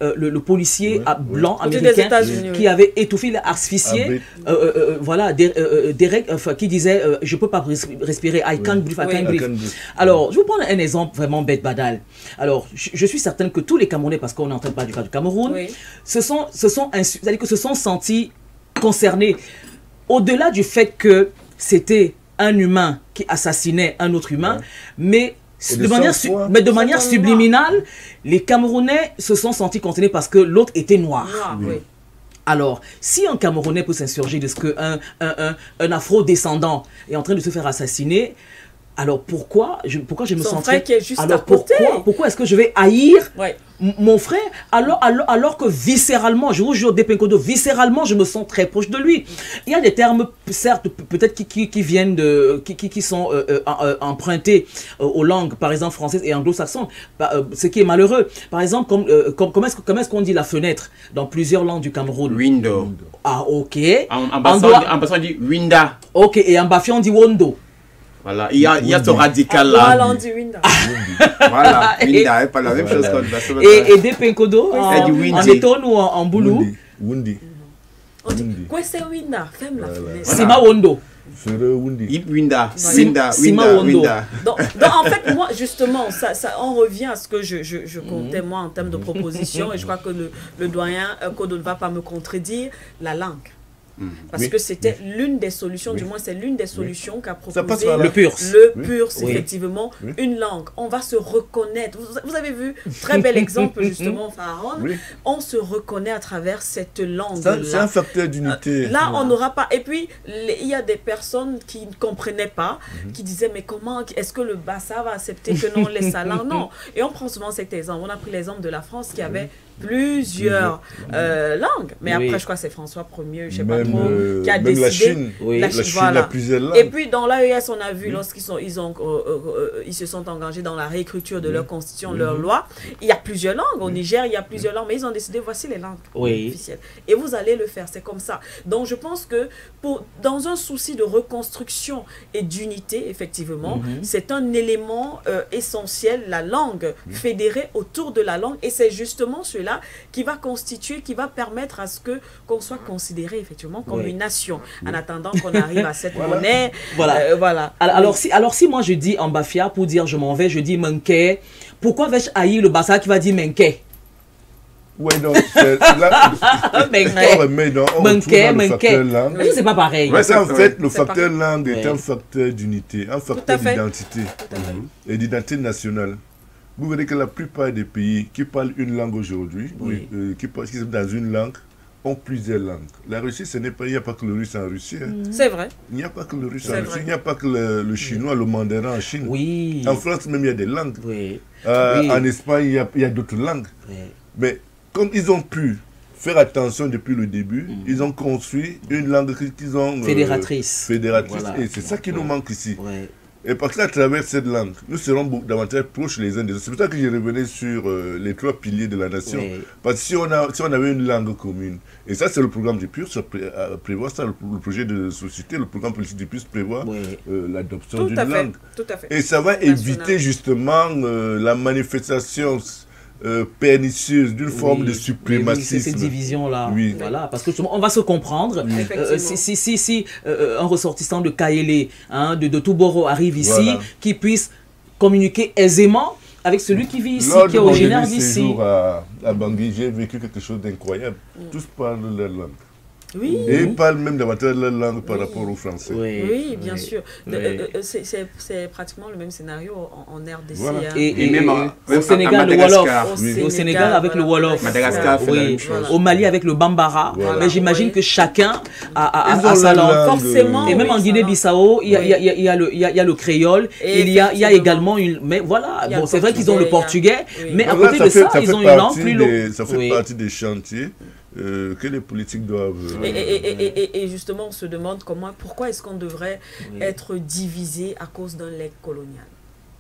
Le policier blanc américain qui avait étouffé, asphyxié, Derek, qui disait je ne peux pas respirer, I can't breathe. Alors, je vais vous prendre un exemple vraiment bête badal. Alors, je suis certaine que tous les Camerounais, parce qu'on n'entend pas du cas du Cameroun, se sont sentis concernés. Au-delà du fait que c'était un humain qui assassinait un autre humain, mais de manière subliminale, les Camerounais se sont sentis concernés parce que l'autre était noir. Alors, si un Camerounais peut s'insurger de ce qu'un afro-descendant est en train de se faire assassiner, alors pourquoi je me sentirais... Alors pourquoi est-ce que je vais haïr mon frère alors que viscéralement, je vous jure, Depenkodo, viscéralement, je me sens très proche de lui. Il y a des termes, certes, peut-être qui viennent qui sont empruntés aux langues, par exemple, françaises et anglo-saxonnes, ce qui est malheureux. Par exemple, comment est-ce qu'on dit la fenêtre dans plusieurs langues du Cameroun? Window. Ah, ok. En passant, on dit winda. Ok, et en bafia, on dit wondo. Voilà, il y a ce radical là. Voilà, Winda, c'est pas la même chose qu'on et Depenkodo, en Eton ou en Boulou. Wundi. Quoi c'est Winda? Ferme la fenêtre. Sima Wondo. Winda. Donc en fait, moi justement, on revient à ce que je comptais moi en termes de proposition, et je crois que le doyen Kodo ne va pas me contredire, la langue. Parce que c'était l'une des solutions, du moins c'est l'une des solutions qu'a proposé le PURS. Le PURS, effectivement, une langue. On va se reconnaître. Vous avez vu, très bel exemple justement, Pharaon. On se reconnaît à travers cette langue. C'est un facteur d'unité. Là, on n'aura pas. Et puis, il y a des personnes qui ne comprenaient pas, qui disaient, mais comment, est-ce que le Bassa va accepter que non, les salins? Non. Et on prend souvent cet exemple. On a pris l'exemple de la France qui avait plusieurs langues. Mais après, je crois que c'est François Ier, je ne sais pas trop, qui a décidé. La Chine, la Chine a plusieurs langues. Et puis, dans l'AES, on a vu, lorsqu'ils se sont engagés dans la réécriture de leur constitution, leur loi, il y a plusieurs langues. Au Niger, il y a plusieurs langues, mais ils ont décidé, voici les langues officielles. Et vous allez le faire, c'est comme ça. Donc, je pense que dans un souci de reconstruction et d'unité, effectivement, c'est un élément essentiel, la langue, fédérée autour de la langue. Et c'est justement cela là qui va constituer, qui va permettre à ce qu'on soit considéré effectivement comme une nation. En attendant qu'on arrive à cette monnaie. Voilà. Alors si moi je dis en bafia pour dire je m'en vais, je dis Menke, pourquoi vais-je haïr le Bassa qui va dire Menke? Ouais, donc, là, c'est pas pareil. Ouais, en fait, le facteur langue est un facteur d'unité, un facteur d'identité et d'identité nationale. Vous verrez que la plupart des pays qui parlent une langue aujourd'hui, qui sont dans une langue, ont plusieurs langues. La Russie, ce n'est pas, il n'y a pas que le russe en Russie. Hein. C'est vrai. Il n'y a pas que le russe en Russie, il n'y a pas que le chinois, le mandarin en Chine. Oui. En France, même, il y a des langues. En Espagne, il y a d'autres langues. Mais comme ils ont pu faire attention depuis le début, ils ont construit une langue qu'ils ont... fédératrice. Voilà. Et c'est ça qui nous manque ici. Et parce qu'à travers cette langue, nous serons davantage proches les uns des autres. C'est pour ça que j'ai revenu sur les 3 piliers de la nation. Parce que si on avait une langue commune, et ça c'est le programme du PUR, ça prévoit ça, le projet de société, le programme politique du PUR prévoit l'adoption d'une langue. Tout à fait. Et ça va éviter justement la manifestation pernicieuse d'une forme de suprémacisme. Cette division-là. Voilà, parce que on va se comprendre. Si un ressortissant de Kayele, de Touboro arrive ici, qui puisse communiquer aisément avec celui qui vit ici, qui est originaire d'ici. À Bangui, j'ai vécu quelque chose d'incroyable. Tous parlent leur langue. Oui. Et ils parlent même davantage leur langue par rapport au français. Oui, bien sûr. C'est pratiquement le même scénario en RDC. Voilà. Hein. Et même au Sénégal, le Wolof. Au Sénégal, avec le Wolof. Madagascar, au Mali, avec le Bambara. Mais j'imagine que chacun a sa langue. Forcément. Et même en Guinée-Bissau, il y a le créole. Il y a également une... Mais voilà, bon, c'est vrai qu'ils ont le portugais. Mais à côté de ça, ils ont une langue plus longue. Ça fait partie des chantiers que les politiques doivent... Et justement, on se demande pourquoi est-ce qu'on devrait être divisé à cause d'un legs colonial?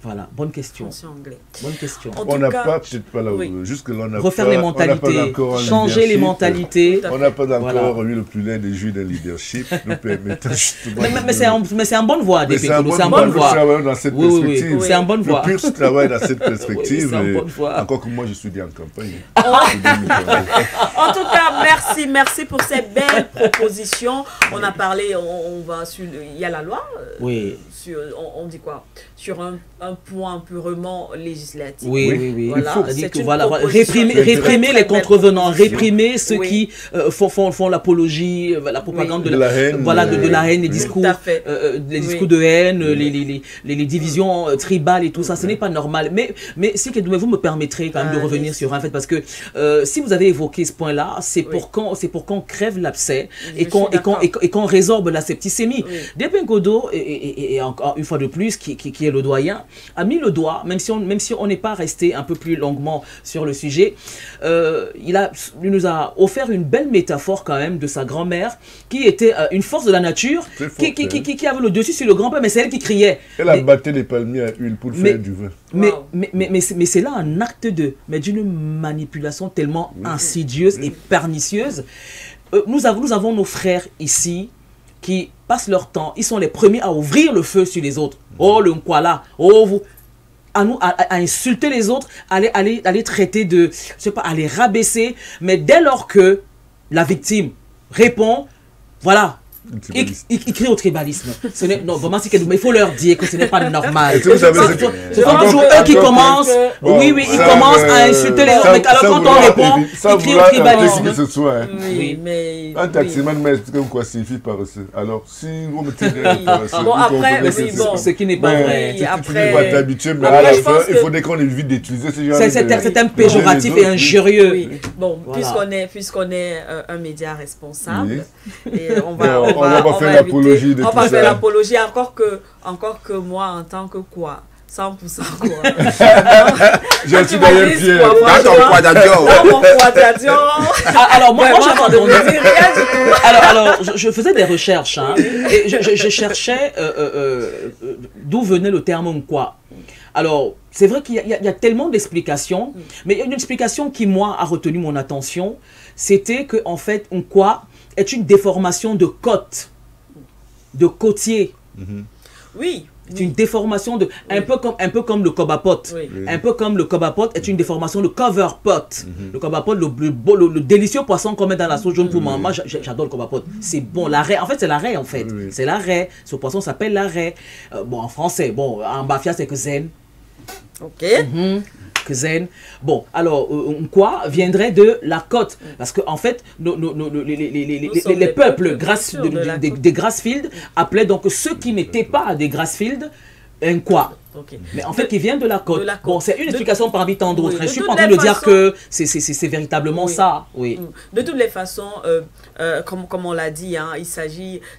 Voilà, bonne question. Anglais. Bonne question. On n'a pas, peut-être pas là, jusque-là, on n'a pas... Refaire les mentalités, changer les mentalités. On n'a pas encore eu le plus laid des jus d'un leadership nous permettant justement... Mais c'est en bonne voie, c'est en bonne voie. Dans cette perspective. C'est en bonne voie. Le PUR travaille dans cette perspective. Encore que moi, je suis dit en campagne. En tout cas, merci pour ces belles propositions. On a parlé, il y a la loi. Oui. On dit quoi? Sur un point purement législatif. Oui. Voilà, réprimer les contrevenants, réprimer ceux qui font l'apologie, la propagande de la haine, de la haine, les discours de haine, les divisions tribales et tout ça. Ce n'est pas normal. Mais si vous me permettrez quand même de revenir sur un fait, parce que si vous avez évoqué ce point-là, c'est pour qu'on crève l'abcès et qu'on résorbe la septicémie. Depin Kodo, et encore une fois de plus, qui est le doyen, a mis le doigt, même si on n'est pas resté un peu plus longuement sur le sujet, il nous a offert une belle métaphore quand même de sa grand-mère, qui était une force de la nature, qui avait le dessus sur le grand-père, mais c'est elle qui criait. Elle a battu les palmiers à huile pour faire du vin. Mais c'est là un acte d'une manipulation tellement insidieuse et pernicieuse. Nous avons nos frères ici, qui passent leur temps, ils sont les premiers à ouvrir le feu sur les autres. Oh, le Nkwala, oh, vous, à insulter les autres, à les traiter de, je sais pas, à les rabaisser. Mais dès lors que la victime répond, voilà, il crie au tribalisme. Non, vraiment, il faut leur dire que ce n'est pas normal. Ce sont toujours eux qui commencent. Ils commencent à insulter les autres. Mais alors quand on répond, ils crient au tribalisme. Oui, mais... Un taximan m'a expliqué quoi signifie par ça. Alors, si vous me tenez... Bon, après, ce qui n'est pas vrai. Après, tu vas t'habituer, mais à la fin, il faudrait qu'on évite d'utiliser ce genre de... C'est un péjoratif et injurieux. Bon, puisqu'on est un média responsable, on va faire l'apologie de tout ça. On va faire l'apologie, encore que moi, en tant que quoi 100% quoi. Je suis d'ailleurs fier. Dans ton quadradion. Dans mon quadradion. Alors, moi j'avais entendu. Alors, je faisais des recherches. Et je cherchais d'où venait le terme quoi. Alors, c'est vrai qu'il y a tellement d'explications, mais il y a une explication qui, moi, a retenu mon attention. C'était que, en fait, quoi est une déformation de côte, de côtier. Oui. C'est une déformation de un peu comme le cobapot. Oui. Un peu comme le cobapot est une déformation de cover pot. Le cobapot, le délicieux poisson qu'on met dans la sauce jaune pour moi. Moi, j'adore le cobapot. C'est bon, la raie. En fait, c'est la raie en fait. C'est la raie. Ce poisson s'appelle la raie. Bon, en français, bon, en bafia c'est que zen. Ok. Que zen. Bon, alors, quoi viendrait de la côte. Parce que en fait, les peuples des Grassfields appelaient donc ceux qui n'étaient pas des Grassfields un quoi. Okay. Mais en fait, qui viennent de la côte. Bon, c'est une explication parmi tant d'autres. Oui, Je ne suis pas en train de dire que c'est véritablement ça. Oui. De toutes les façons, comme on l'a dit, hein,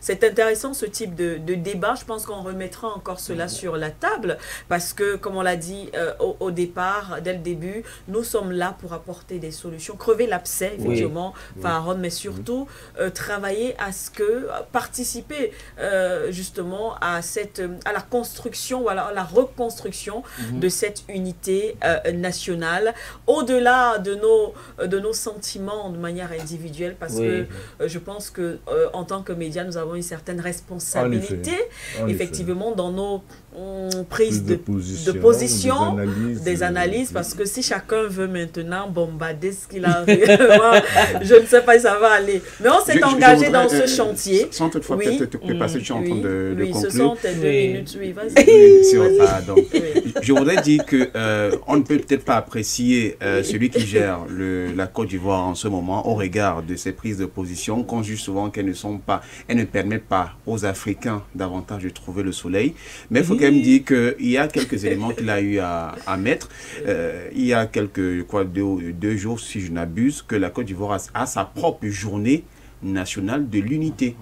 c'est intéressant ce type de débat. Je pense qu'on remettra encore cela sur la table parce que, comme on l'a dit au départ, dès le début, nous sommes là pour apporter des solutions, crever l'abcès, effectivement, Pharaon, mais surtout travailler à ce que, participer justement à la construction, ou à la reconstruction de cette unité nationale, au-delà de nos sentiments de manière individuelle, parce que je pense que en tant que médias, nous avons une certaine responsabilité, effectivement, dans nos prises de position, des analyses, parce que si chacun veut maintenant bombarder ce qu'il a je ne sais pas si ça va aller. Mais on s'est engagé dans ce chantier. Sans toutefois peut-être te passer, je suis en train de conclure. Ce sont tes 2 minutes, vas-y. Donc, je voudrais dire que on ne peut peut-être pas apprécier celui qui gère la Côte d'Ivoire en ce moment au regard de ses prises de position, qu'on juge souvent qu'elles ne permettent pas aux Africains davantage de trouver le soleil. Mais il faut quand même dire qu'il y a quelques éléments qu'il a eu à mettre. Il y a deux jours, si je n'abuse, que la Côte d'Ivoire a sa propre journée nationale de l'unité.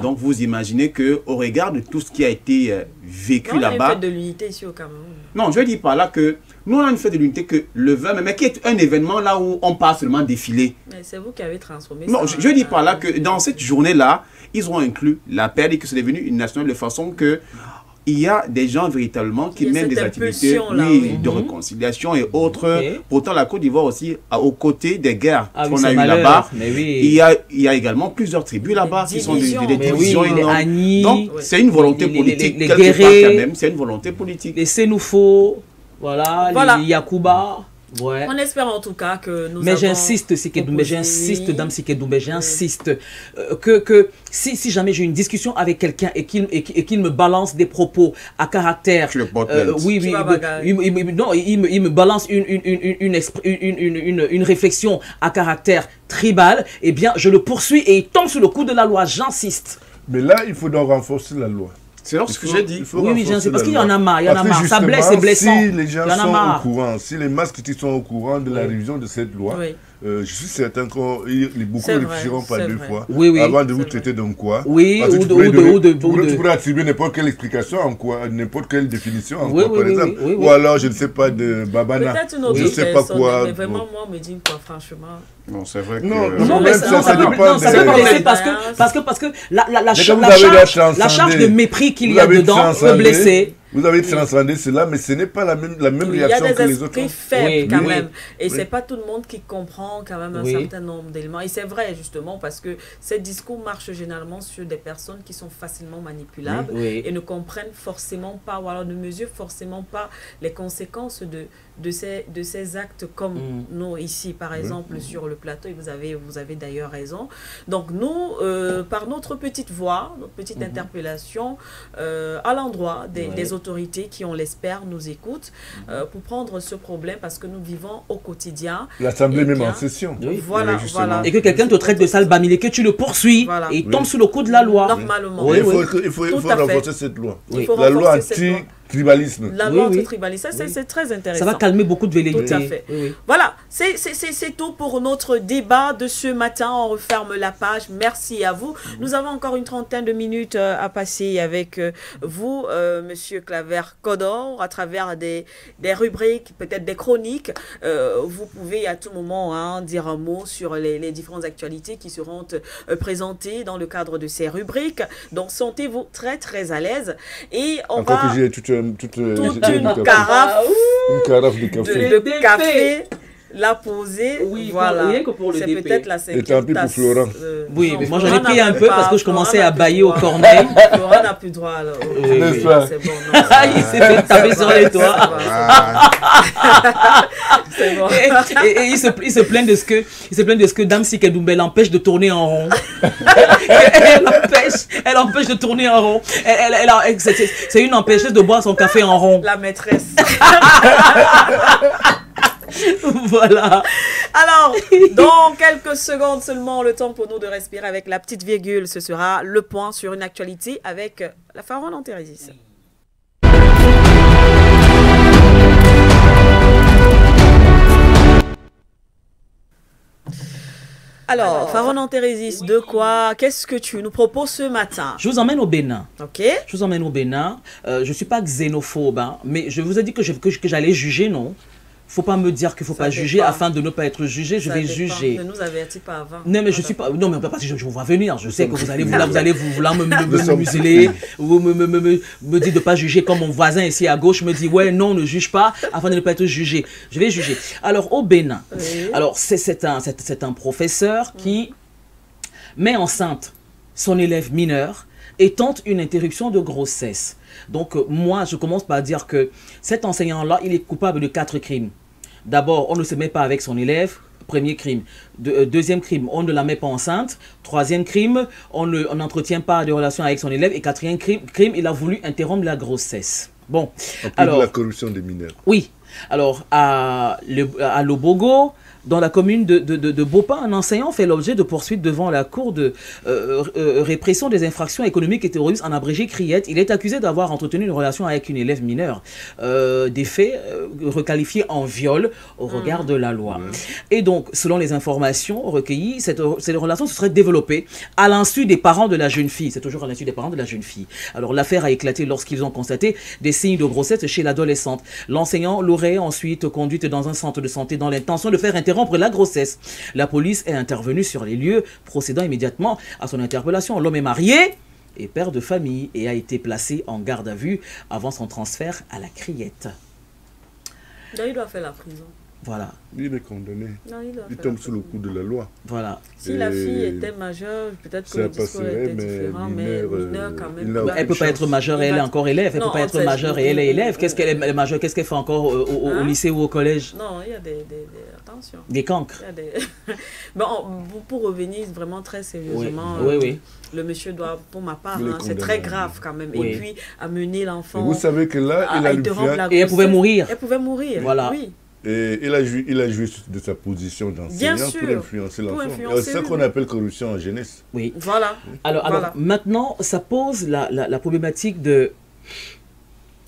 Donc vous imaginez que au regard de tout ce qui a été vécu là-bas, on a une fête de l'unité ici au Cameroun. Non, je veux dire par là que nous on a une fête de l'unité que le 20 mai, mais qui est un événement là où on part seulement défiler. Mais c'est vous qui avez transformé non, ça. Je veux dire par là que dans cette journée là, ils ont inclus la paix et que c'est devenu une nationale de façon que il y a des gens véritablement qui mènent des activités de réconciliation et autres. Pourtant, la Côte d'Ivoire aussi, aux côtés des guerres qu'on a eues là-bas, il y a également plusieurs tribus là-bas qui sont des divisions énormes. Donc, c'est une volonté politique. Les quelque part, quand même, c'est une volonté politique. Les Sénoufos, les Yakuba. Ouais. On espère en tout cas que nous mais j'insiste, Sikedoumbe, j'insiste, Dame Sikedoumbe, j'insiste que si jamais j'ai une discussion avec quelqu'un et qu'il me balance des propos à caractère, il me balance une réflexion à caractère tribal, eh bien je le poursuis et il tombe sous le coup de la loi, j'insiste. Mais là, il faut donc renforcer la loi. C'est ce que j'ai dit. Oui, j'insiste, parce qu'il y en a marre, ça blesse, c'est blessant. Si les gens sont au courant, si les masses critiques sont au courant de la révision de cette loi, je suis certain que beaucoup ne réfléchiront pas deux fois avant de vous traiter d'un quoi. Oui, tu pourrais attribuer n'importe quelle explication en quoi, n'importe quelle définition en quoi, par exemple. Ou alors, je ne sais pas, de Babana. Je ne sais pas quoi. Mais vraiment, moi, on me dit quoi, franchement. Non, c'est vrai que... ça peut blesser parce que la charge de mépris qu'il y a dedans peut blesser. Vous avez transcendé cela, mais ce n'est pas la même réaction que les autres. Il y a des esprits faibles quand même. Et ce n'est pas tout le monde qui comprend quand même un certain nombre d'éléments. Et c'est vrai justement parce que ces discours marchent généralement sur des personnes qui sont facilement manipulables et ne comprennent forcément pas ou alors ne mesurent forcément pas les conséquences de ces actes comme nous ici par exemple sur le plateau. Et vous avez d'ailleurs raison. Donc nous, par notre petite voix, notre petite interpellation à l'endroit des autorités qui, on l'espère, nous écoutent pour prendre ce problème parce que nous vivons au quotidien. L'Assemblée même en session. Voilà. Et que quelqu'un te traite de sale bamilé, que tu le poursuis et il tombe sous le coup de la loi. Normalement. Il faut renforcer cette loi. La loi anti-tribalisme. La loi anti-tribalisme, c'est très intéressant. Ça va calmer beaucoup de velléités. Tout à fait. Voilà, c'est tout pour notre débat de ce matin. On referme la page. Merci à vous. Nous avons encore une trentaine de minutes à passer avec vous, Monsieur Claver-Kodor, à travers des rubriques, peut-être des chroniques. Vous pouvez à tout moment dire un mot sur les différentes actualités qui seront présentées dans le cadre de ces rubriques. Donc, sentez-vous très, très à l'aise. Et on va... que j'ai toute une carafe de café. De café. l'a posé. Oui, voilà. rien que pour le c'est DP. peut-être la Et cinquième tant pis pour tasse. Florent. Oui, Non, mais moi j'en ai Florent pris n'a un plus peu pas, parce que je Florent commençais n'a à plus bailler au droit. corneille. Florent n'a plus droit. Alors. N'est-ce pas? C'est bon. Non, Il s'est fait taper sur les toits. C'est bon. Et il se plaint de ce que Dame Sikedoumbe l'empêche de tourner en rond. elle empêche de tourner en rond. C'est une empêcheuse de boire son café en rond. La maîtresse. Voilà. Alors, dans quelques secondes seulement, le temps pour nous de respirer avec la petite virgule. Ce sera le point sur une actualité avec la Pharaon Antérésis. Alors, Pharaon Antérésis, de quoi? Qu'est-ce que tu nous proposes ce matin? Je vous emmène au Bénin. Ok. Je vous emmène au Bénin. Je ne suis pas xénophobe, hein, mais je vous ai dit que j'allais juger, non? Faut pas me dire qu'il faut pas juger afin de ne pas être jugé. Je vais juger. Ne nous avertis pas avant. Non, mais je suis pas. Non, mais parce que je vous vois venir. Je sais que vous allez vouloir me museler, ou me dire de pas juger comme mon voisin ici à gauche me dit ouais non ne juge pas afin de ne pas être jugé. Je vais juger. Alors au Bénin. Oui. Alors c'est un professeur qui met enceinte son élève mineur et tente une interruption de grossesse. Donc moi je commence par dire que cet enseignant-là il est coupable de 4 crimes. D'abord, on ne se met pas avec son élève, premier crime. Deuxième crime, on ne la met pas enceinte. Troisième crime, on n'entretient pas de relation avec son élève. Et quatrième crime, il a voulu interrompre la grossesse. Bon, alors la corruption des mineurs. Oui, alors à Lobogo, dans la commune de Bopa, un enseignant fait l'objet de poursuites devant la Cour de répression des infractions économiques et terroristes, en abrégé CRIET. Il est accusé d'avoir entretenu une relation avec une élève mineure. Des faits requalifiés en viol au regard de la loi. Et donc, selon les informations recueillies, cette relation se serait développée à l'insu des parents de la jeune fille. C'est toujours à l'insu des parents de la jeune fille. Alors, l'affaire a éclaté lorsqu'ils ont constaté des signes de grossesse chez l'adolescente. L'enseignant l'aurait ensuite conduite dans un centre de santé dans l'intention de faire interrompre la grossesse. La police est intervenue sur les lieux, procédant immédiatement à son interpellation. L'homme est marié et père de famille et a été placé en garde à vue avant son transfert à la Criette. Donc, il doit faire la prison. Voilà. Il est condamné. Non, il tombe sous le coup de la loi. Voilà. Si la fille était majeure, peut-être que le discours était différent, mais mineure quand même. Elle ne peut pas être majeure et elle est encore élève. Elle ne peut pas être majeure et elle est élève. Qu'est-ce qu'elle est majeure? Qu'est-ce qu'elle fait encore au lycée ou au collège? Non, il y a des attention. Des cancres. Bon, pour revenir vraiment très sérieusement, oui. Le monsieur doit, pour ma part, c'est très grave quand même. Oui. Et puis, amener l'enfant. Vous savez que là, il a la et elle pouvait mourir. Elle pouvait mourir. Voilà. Oui. Et il a joué de sa position d'enseignant pour influencer l'enfant. C'est ça qu'on appelle corruption en jeunesse. Oui. Voilà. Alors maintenant, ça pose la problématique de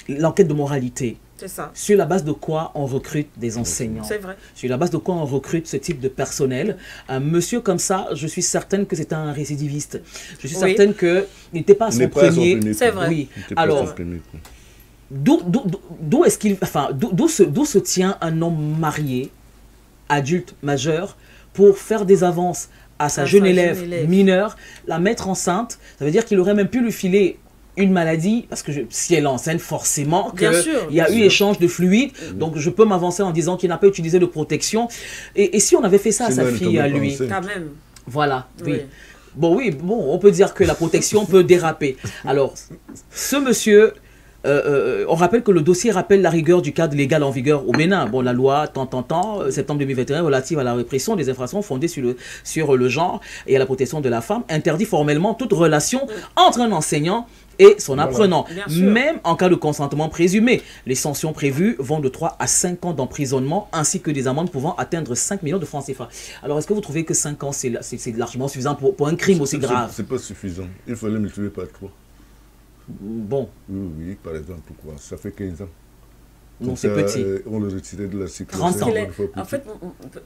l'enquête de moralité. C'est ça. Sur la base de quoi on recrute des enseignants. C'est vrai. Sur la base de quoi on recrute ce type de personnel. Un monsieur comme ça, je suis certaine que c'est un récidiviste. Je suis certaine qu'il n'était pas à son premier. C'est vrai. Oui. Alors, d'où est-ce qu'il, enfin, d'où se tient un homme marié, adulte, majeur, pour faire des avances à sa jeune élève mineure, la mettre enceinte? Ça veut dire qu'il aurait même pu lui filer une maladie, parce que si elle est enceinte, forcément, il y a eu échange de fluides, donc je peux m'avancer en disant qu'il n'a pas utilisé de protection. Et si on avait fait ça à sa fille, à lui? Quand même. Voilà, oui. Bon, on peut dire que la protection peut déraper. Alors, ce monsieur... on rappelle que le dossier rappelle la rigueur du cadre légal en vigueur au Bénin. Bon, la loi septembre 2021, relative à la répression des infractions fondées sur le genre et à la protection de la femme, interdit formellement toute relation entre un enseignant et son apprenant, même en cas de consentement présumé. Les sanctions prévues vont de 3 à 5 ans d'emprisonnement, ainsi que des amendes pouvant atteindre 5 millions de francs CFA. Alors, est-ce que vous trouvez que 5 ans, c'est largement suffisant pour un crime aussi grave? C'est pas suffisant. Il fallait multiplier par 3. Bon. Oui, par exemple, quoi. Ça fait 15 ans. Non, c'est petit. On le retirait de la circulation. 30 ans. En fait,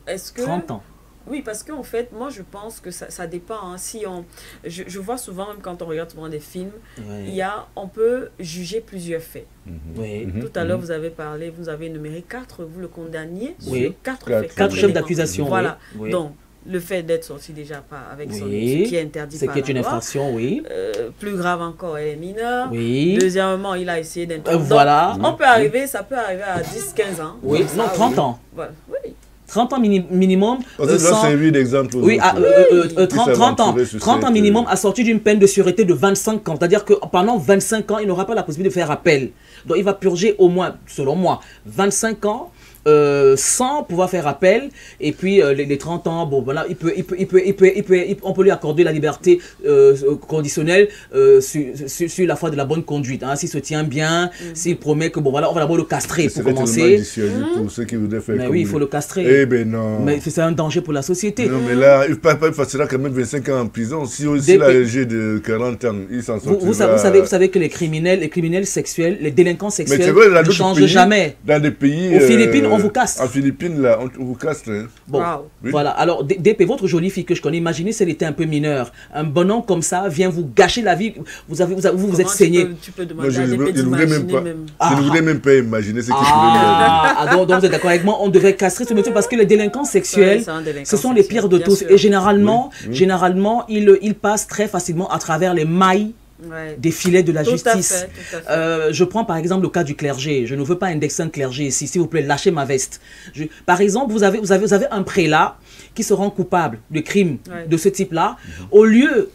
est-ce que... 30 ans. Oui, parce qu'en fait, moi, je pense que ça dépend. Hein. Si je vois souvent, même quand on regarde souvent des films, on peut juger plusieurs faits. Tout à l'heure, vous avez parlé, vous avez énuméré 4, vous le condamniez sur 4 faits. 4 chefs d'accusation. Voilà. Donc, le fait d'être sorti déjà pas avec son ce qui est interdit par la loi. C'est une infraction, oui. Plus grave encore, elle est mineure. Oui. Deuxièmement, il a essayé d'interdire. Voilà. On peut arriver, ça peut arriver à 10-15 ans. Oui, non, 30 ans. Voilà. Oui. 30 ans minimum. Ça doit servir d'exemple. Oui, 30 ans minimum assorti d'une peine de sûreté de 25 ans. C'est-à-dire que pendant 25 ans, il n'aura pas la possibilité de faire appel. Donc il va purger au moins, selon moi, 25 ans. Sans pouvoir faire appel, et puis les 30 ans, bon voilà, on peut lui accorder la liberté conditionnelle sur la foi de la bonne conduite, hein, s'il se tient bien, s'il promet que bon voilà, on va d'abord le castrer pour commencer. Pour ceux qui voudraient faire. Mais oui, il faut le castrer. Eh ben non. Mais c'est un danger pour la société. Non, mais là, il passera quand même 25 ans en prison. Si il a âgé de 40 ans, il s'en sortira. Vous savez que les criminels sexuels, les délinquants sexuels ne changent pays, jamais. Dans des pays. Aux Philippines, on vous casse. En Philippines, là, on vous casse. Hein. Bon, oui. Voilà. Alors, DP, votre jolie fille que je connais, imaginez si elle était un peu mineure. Un bonhomme comme ça vient vous gâcher la vie. Vous êtes saigné. Tu peux demander à DP d'imaginer même. Je ne voulais même pas imaginer ce que je voulais dire. Donc vous êtes d'accord avec moi, on devrait castrer ce monsieur parce que les délinquants sexuels, ce sont les pires de tous. Et généralement, ils passent très facilement à travers les mailles. Des filets de la justice. Tout à fait. Je prends par exemple le cas du clergé. Je ne veux pas indexer un clergé ici. S'il vous plaît, lâchez ma veste. Par exemple, vous avez un prélat qui se rend coupable de crimes de ce type-là. Au lieu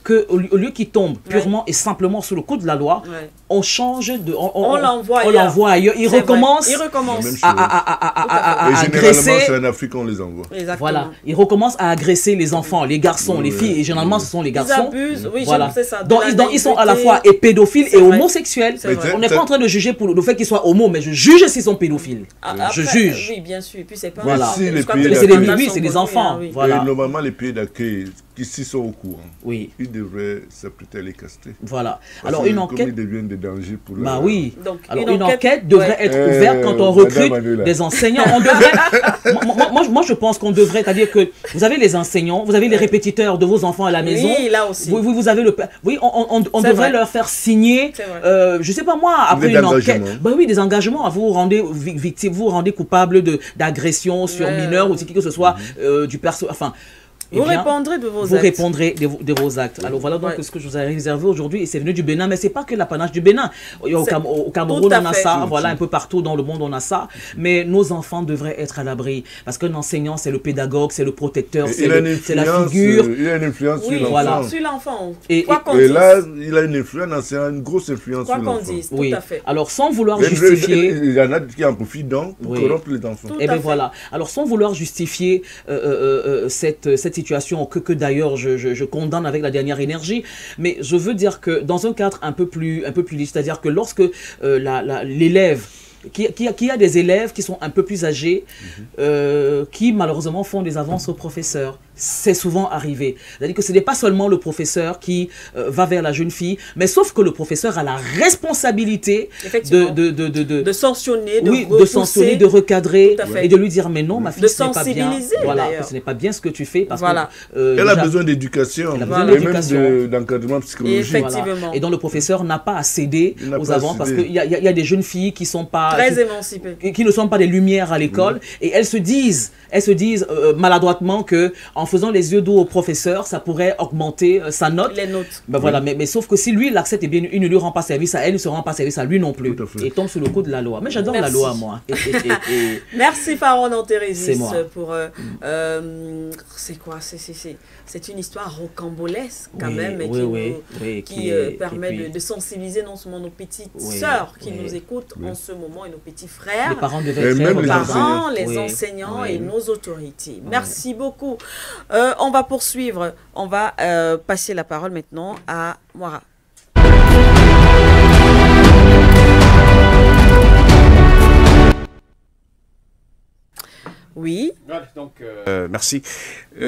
qu'il tombe purement et simplement sous le coup de la loi, on change de... On l'envoie ailleurs. Il recommence à agresser... Généralement, c'est en Afrique qu'on les envoie. Exactement. Voilà. Il recommence à agresser les enfants, les garçons, les filles. Et généralement, ce sont les garçons. Ils abusent. Oui, voilà. c'est ça. Donc, ils sont à la fois pédophiles et homosexuels. On n'est pas en train de juger pour le fait qu'ils soient homo, mais je juge s'ils sont pédophiles. Je juge. Oui, bien sûr. Et puis c'est pas... Voilà. C'est des enfants. Voilà. Et normalement, les pays d'accueil qui s'y sont au courant, oui, ils devraient s'apprêter à les castrer. Voilà. Parce alors que une enquête, ils deviennent des dangers pour bah oui. Donc, alors une enquête devrait être ouverte quand on recrute des enseignants. On devrait. moi, je pense qu'on devrait, c'est-à-dire que vous avez les enseignants, vous avez les répétiteurs de vos enfants à la maison. Oui, là aussi. Vous avez le. Oui, on devrait leur faire signer. Je sais pas moi, après une enquête. Bah oui, des engagements. Vous rendez victime, vous rendez coupable d'agression sur mineur ou qui que ce soit du perso. Enfin. Vous répondrez de vos actes. Vous répondrez de vos actes. Alors voilà donc ce que je vous ai réservé aujourd'hui. Et c'est venu du Bénin, mais ce n'est pas que l'apanage du Bénin. Au Cameroun, on a ça. Voilà, un peu partout dans le monde, on a ça. Mais nos enfants devraient être à l'abri. Parce qu'un enseignant, c'est le pédagogue, c'est le protecteur, c'est la figure. Il a une influence sur l'enfant. Voilà. Sur l'enfant. Et là, il a une influence, c'est une grosse influence sur l'enfant. Quoi qu'on dise, tout à fait. Alors sans vouloir justifier... Il y en a qui en profitent donc pour corrompre les enfants. Et bien voilà. Alors sans vouloir justifier cette situation que d'ailleurs je condamne avec la dernière énergie, mais je veux dire que dans un cadre un peu plus libre, c'est-à-dire que lorsque l'élève qui a des élèves qui sont un peu plus âgés, qui malheureusement font des avances au professeur. C'est souvent arrivé. C'est-à-dire que ce n'est pas seulement le professeur qui va vers la jeune fille, mais sauf que le professeur a la responsabilité de sanctionner, de sanctionner, de recadrer et de lui dire mais non, ma fille, ce n'est pas bien. Voilà, ce n'est pas bien ce que tu fais parce que elle a besoin d'éducation, et même d'encadrement psychologique. Effectivement. Et donc le professeur n'a pas à céder aux avances parce qu'il y a des jeunes filles qui sont pas très émancipées, qui ne sont pas des lumières à l'école et elles se disent maladroitement que en faisant les yeux doux au professeur, ça pourrait augmenter sa note. Les notes. Ben voilà, mais sauf que si lui l'accepte, eh bien, il ne lui rend pas service à elle, ne se rend pas service à lui non plus. Et tombe sous le coup de la loi. Mais j'adore la loi, moi. Merci, Pharaon Antérésis, pour... c'est quoi? C'est une histoire rocambolesque, quand même, qui permet de sensibiliser non seulement nos petites sœurs qui nous écoutent en ce moment et nos petits frères, les parents devaient être les parents, les enseignants et nos autorités. Merci beaucoup. On va poursuivre. On va passer la parole maintenant à Moira. Oui. Donc, merci.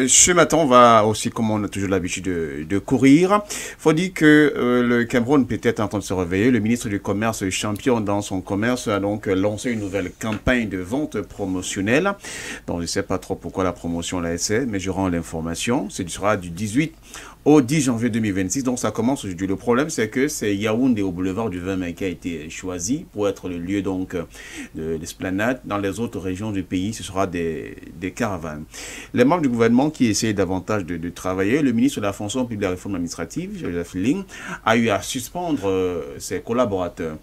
Ce matin, on va aussi, comme on a toujours l'habitude de courir, il faut dire que le Cameroun peut être en train de se réveiller. Le ministre du Commerce, champion dans son commerce, a donc lancé une nouvelle campagne de vente promotionnelle. Donc, je ne sais pas trop pourquoi la promotion l'a essayé, mais je rends l'information. Ce sera du 18 au 10 janvier 2026, donc ça commence aujourd'hui. Le problème, c'est que c'est Yaoundé au boulevard du 20 mai qui a été choisi pour être le lieu donc de l'esplanade. Dans les autres régions du pays, ce sera des caravanes. Les membres du gouvernement qui essayent davantage de travailler, le ministre de la fonction publique et de la réforme administrative, Joseph Ling, a eu à suspendre ses collaborateurs.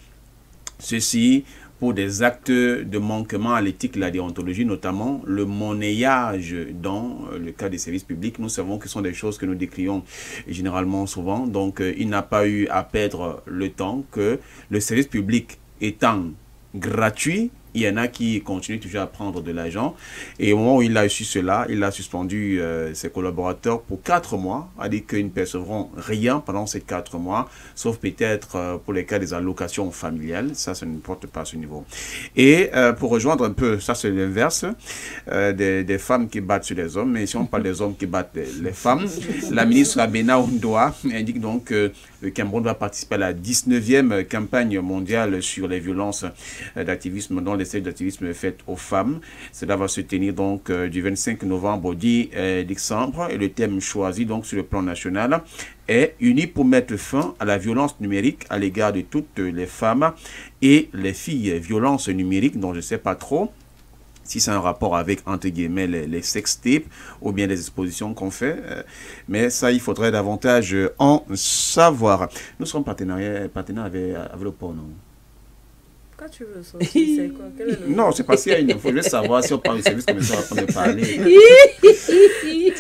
Ceci pour des actes de manquement à l'éthique et la déontologie, notamment le monnayage dans le cas des services publics. Nous savons que ce sont des choses que nous décrions généralement souvent. Donc, il n'a pas eu à perdre le temps que le service public étant gratuit, il y en a qui continuent toujours à prendre de l'argent. Et au moment où il a su cela, il a suspendu ses collaborateurs pour 4 mois, a dit qu'ils ne percevront rien pendant ces 4 mois, sauf peut-être pour les cas des allocations familiales. Ça ne porte pas à ce niveau. Et pour rejoindre un peu, ça c'est l'inverse, des femmes qui battent sur les hommes, mais si on parle des hommes qui battent les femmes, la ministre Abena Ondoa indique donc que le Cameroun va participer à la 19e campagne mondiale sur les violences d'activisme dans les séries d'activisme faites aux femmes. Cela va se tenir donc du 25 novembre au 10 décembre et le thème choisi donc sur le plan national est uni pour mettre fin à la violence numérique à l'égard de toutes les femmes et les filles. Violence numérique dont je ne sais pas trop si c'est un rapport avec, entre guillemets, les sextapes ou bien les expositions qu'on fait. Mais ça, il faudrait davantage en savoir. Nous sommes partenaires avec le porno. Pourquoi tu veux ça? C'est quoi? Quel est le... Non, c'est parce qu'il y a une info. Je veux savoir si on parle du service comme ça, on va parler.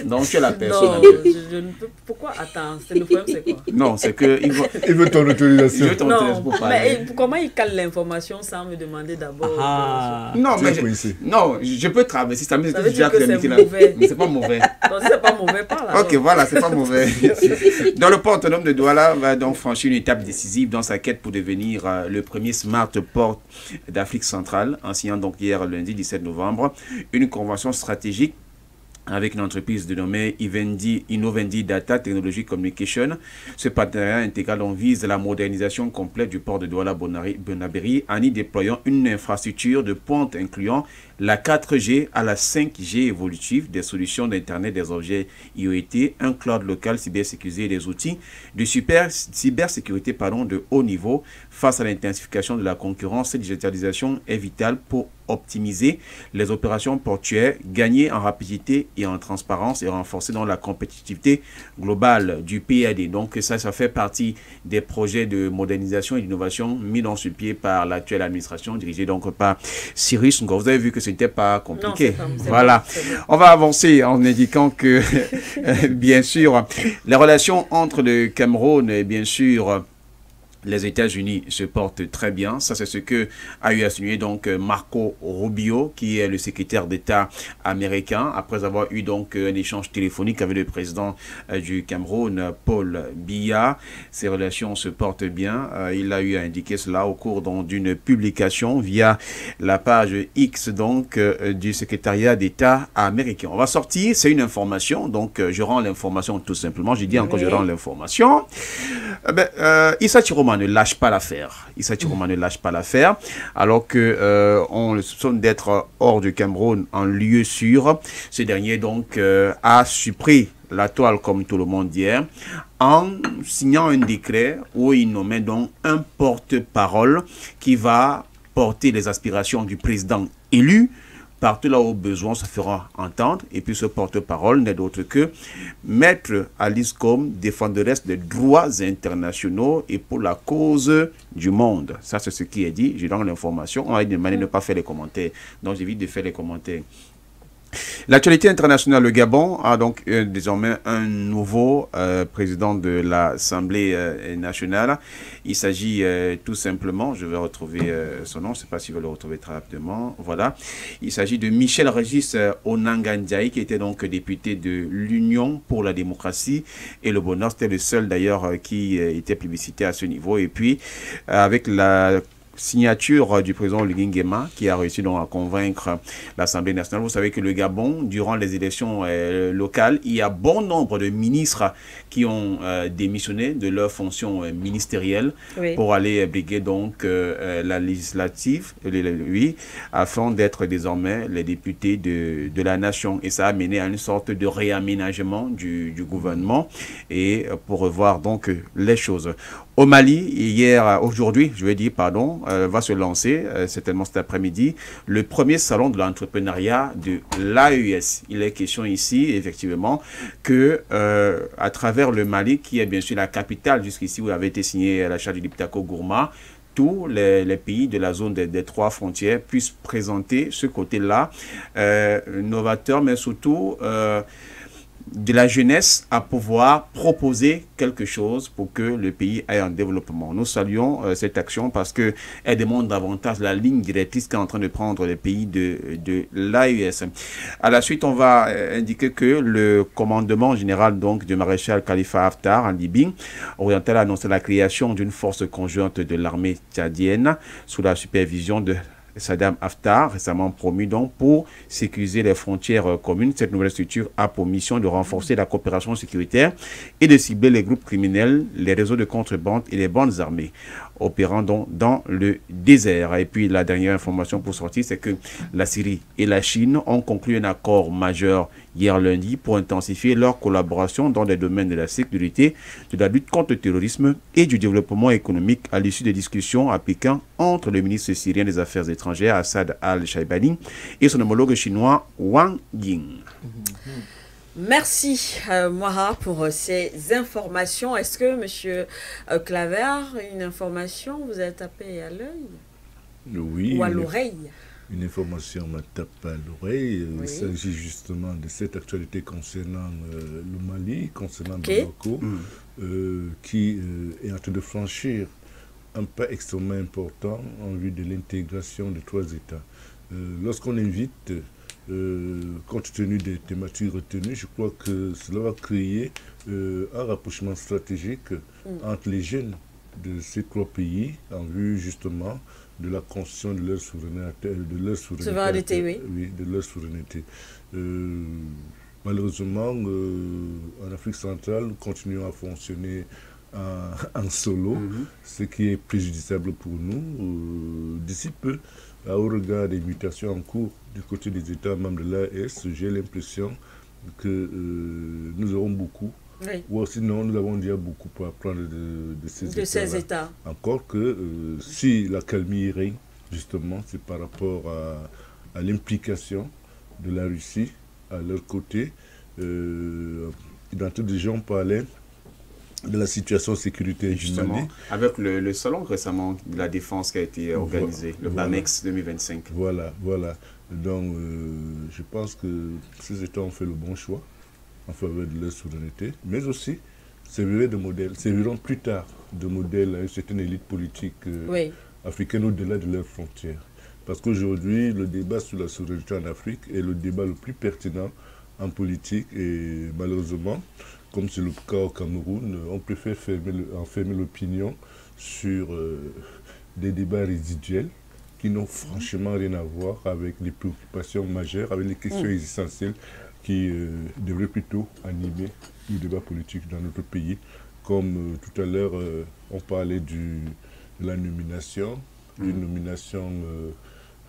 Donc, tu es la personne. Non, je ne peux... Pourquoi? Attends, le problème, c'est quoi? Non, c'est que... Il veut ton autorisation. Il veut ton autorisation pour parler. Mais comment il cale l'information sans me demander d'abord? Non, mais je peux traverser. Ça veut dire que c'est mauvais. Mais c'est pas mauvais. Non, si c'est pas mauvais, parle alors. Ok, voilà, c'est pas mauvais. Dans le port autonome de Douala va donc franchir une étape décisive dans sa quête pour devenir le premier smart port d'Afrique centrale, en signant donc hier lundi 17 novembre une convention stratégique avec une entreprise dénommée Innovendi Data Technology Communication. Ce partenariat intégral vise la modernisation complète du port de Douala-Bonaberi en y déployant une infrastructure de pointe incluant la 4G à la 5G évolutive, des solutions d'Internet des objets IoT, un cloud local cybersécurisé et des outils de cybersécurité de haut niveau. Face à l'intensification de la concurrence, cette digitalisation est vitale pour optimiser les opérations portuaires, gagner en rapidité et en transparence et renforcer dans la compétitivité globale du PAD. Donc ça fait partie des projets de modernisation et d'innovation mis dans ce pied par l'actuelle administration dirigée donc par Cyrus Ngor. Vous avez vu que ce n'était pas compliqué. Non, voilà. On va avancer en indiquant que bien sûr les relations entre le Cameroun et bien sûr les États-Unis se portent très bien. Ça, c'est ce que a eu à signer donc Marco Rubio, qui est le secrétaire d'État américain, après avoir eu donc un échange téléphonique avec le président du Cameroun, Paul Biya. Ces relations se portent bien. Il a eu à indiquer cela au cours d'une publication via la page X donc du secrétariat d'État américain. On va sortir, c'est une information, donc je rends l'information tout simplement. Je dis encore, je rends l'information. Issa Chiroma ne lâche pas l'affaire. Issa Chiroma ne lâche pas l'affaire, alors que on le soupçonne d'être hors du Cameroun en lieu sûr. Ce dernier donc a surpris la toile comme tout le monde hier en signant un décret où il nommait donc un porte-parole qui va porter les aspirations du président élu. Partout là où besoin se fera entendre. Et puis ce porte-parole n'est d'autre que Maître Alice Combe, défenderesse des droits internationaux et pour la cause du monde. Ça, c'est ce qui est dit. Je donne l'information. On va demander de ne pas faire les commentaires. Donc, j'évite de faire les commentaires. L'actualité internationale, le Gabon a donc désormais un nouveau président de l'Assemblée nationale. Il s'agit tout simplement, je vais retrouver son nom, je ne sais pas si je vais le retrouver très rapidement, voilà. Il s'agit de Michel Régis Onanga-Ndiaye, qui était donc député de l'Union pour la démocratie et le bonheur. C'était le seul d'ailleurs qui était plébiscité à ce niveau. Et puis avec la signature du président Oligui Nguema qui a réussi donc à convaincre l'Assemblée nationale. Vous savez que le Gabon, durant les élections locales, il y a bon nombre de ministres qui ont démissionné de leurs fonctions ministérielles pour aller briguer donc la législative, afin d'être désormais les députés de la nation. Et ça a mené à une sorte de réaménagement du gouvernement et pour revoir donc les choses. Au Mali, aujourd'hui, je vais dire, pardon, va se lancer, certainement cet après-midi, le premier salon de l'entrepreneuriat de l'AES. Il est question ici, effectivement, que à travers le Mali, qui est bien sûr la capitale jusqu'ici où avait été signé la charte du Liptako Gourma, tous les pays de la zone des 3 frontières puissent présenter ce côté-là novateur, mais surtout de la jeunesse à pouvoir proposer quelque chose pour que le pays aille en développement. Nous saluons cette action parce qu'elle démontre davantage la ligne directrice qu'est en train de prendre les pays de l'AES. À la suite, on va indiquer que le commandement général donc du maréchal Khalifa Haftar en Libye oriental a annoncé la création d'une force conjointe de l'armée tchadienne sous la supervision de Saddam Haftar, récemment promu donc pour sécuriser les frontières communes. Cette nouvelle structure a pour mission de renforcer la coopération sécuritaire et de cibler les groupes criminels, les réseaux de contrebande et les bandes armées opérant donc dans le désert. Et puis la dernière information pour sortir, c'est que la Syrie et la Chine ont conclu un accord majeur hier lundi pour intensifier leur collaboration dans les domaines de la sécurité, de la lutte contre le terrorisme et du développement économique à l'issue des discussions à Pékin entre le ministre syrien des Affaires étrangères Assad al-Shaibani et son homologue chinois Wang Ying. Merci Moira pour ces informations. Est-ce que monsieur Claver, une information vous a tapé à l'œil? Oui. Ou à l'oreille? Une information m'a tapé à l'oreille. Oui. Il s'agit justement de cette actualité concernant le Mali, concernant Bamako, qui est en train de franchir un pas extrêmement important en vue de l'intégration de 3 États. Lorsqu'on invite, compte tenu des thématiques retenues, je crois que cela va créer un rapprochement stratégique entre les jeunes de ces 3 pays en vue justement de la construction de leur souveraineté. De leur souveraineté. Malheureusement, en Afrique centrale, nous continuons à fonctionner en solo, ce qui est préjudiciable pour nous. D'ici peu, au regard des mutations en cours du côté des États membres de l'AES, j'ai l'impression que nous aurons beaucoup, ou sinon nous avons déjà beaucoup à apprendre de ces États. Encore que si la calmie règne, justement, c'est par rapport à l'implication de la Russie à leur côté. D'entre des gens parlaient de la situation sécuritaire du Mali. Avec le salon récemment de la défense qui a été organisé, le BAMEX 2025. Voilà. Donc, je pense que ces États ont fait le bon choix en faveur de leur souveraineté, mais aussi serviront plus tard de modèle à une certaine élite politique africaine au-delà de leurs frontières. Parce qu'aujourd'hui, le débat sur la souveraineté en Afrique est le débat le plus pertinent en politique et malheureusement, comme c'est le cas au Cameroun, on préfère enfermer l'opinion sur des débats résiduels qui n'ont franchement rien à voir avec les préoccupations majeures, avec les questions essentielles qui devraient plutôt animer le débat politique dans notre pays. Comme tout à l'heure, on parlait de la nomination, d'une nomination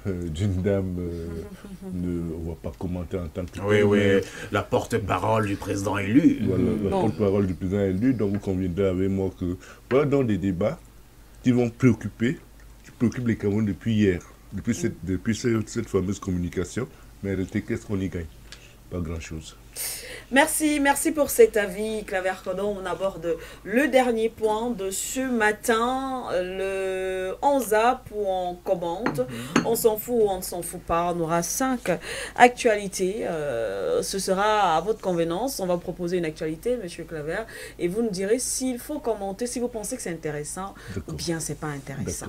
d'une dame, on ne va pas commenter en tant que... Oui, la porte-parole du président élu. Voilà, la porte-parole du président élu, donc vous conviendrez avec moi que voilà donc des débats qui vont préoccuper les Camerounais depuis hier, depuis cette fameuse communication, mais en réalité, qu'est-ce qu'on y gagne? Pas grand-chose. Merci pour cet avis, Claver Codon. On aborde le dernier point de ce matin, le 11A où on commente. On s'en fout ou on ne s'en fout pas. On aura 5 actualités. Ce sera à votre convenance. On va proposer une actualité, Monsieur Claver, et vous nous direz s'il faut commenter, si vous pensez que c'est intéressant ou bien c'est pas intéressant.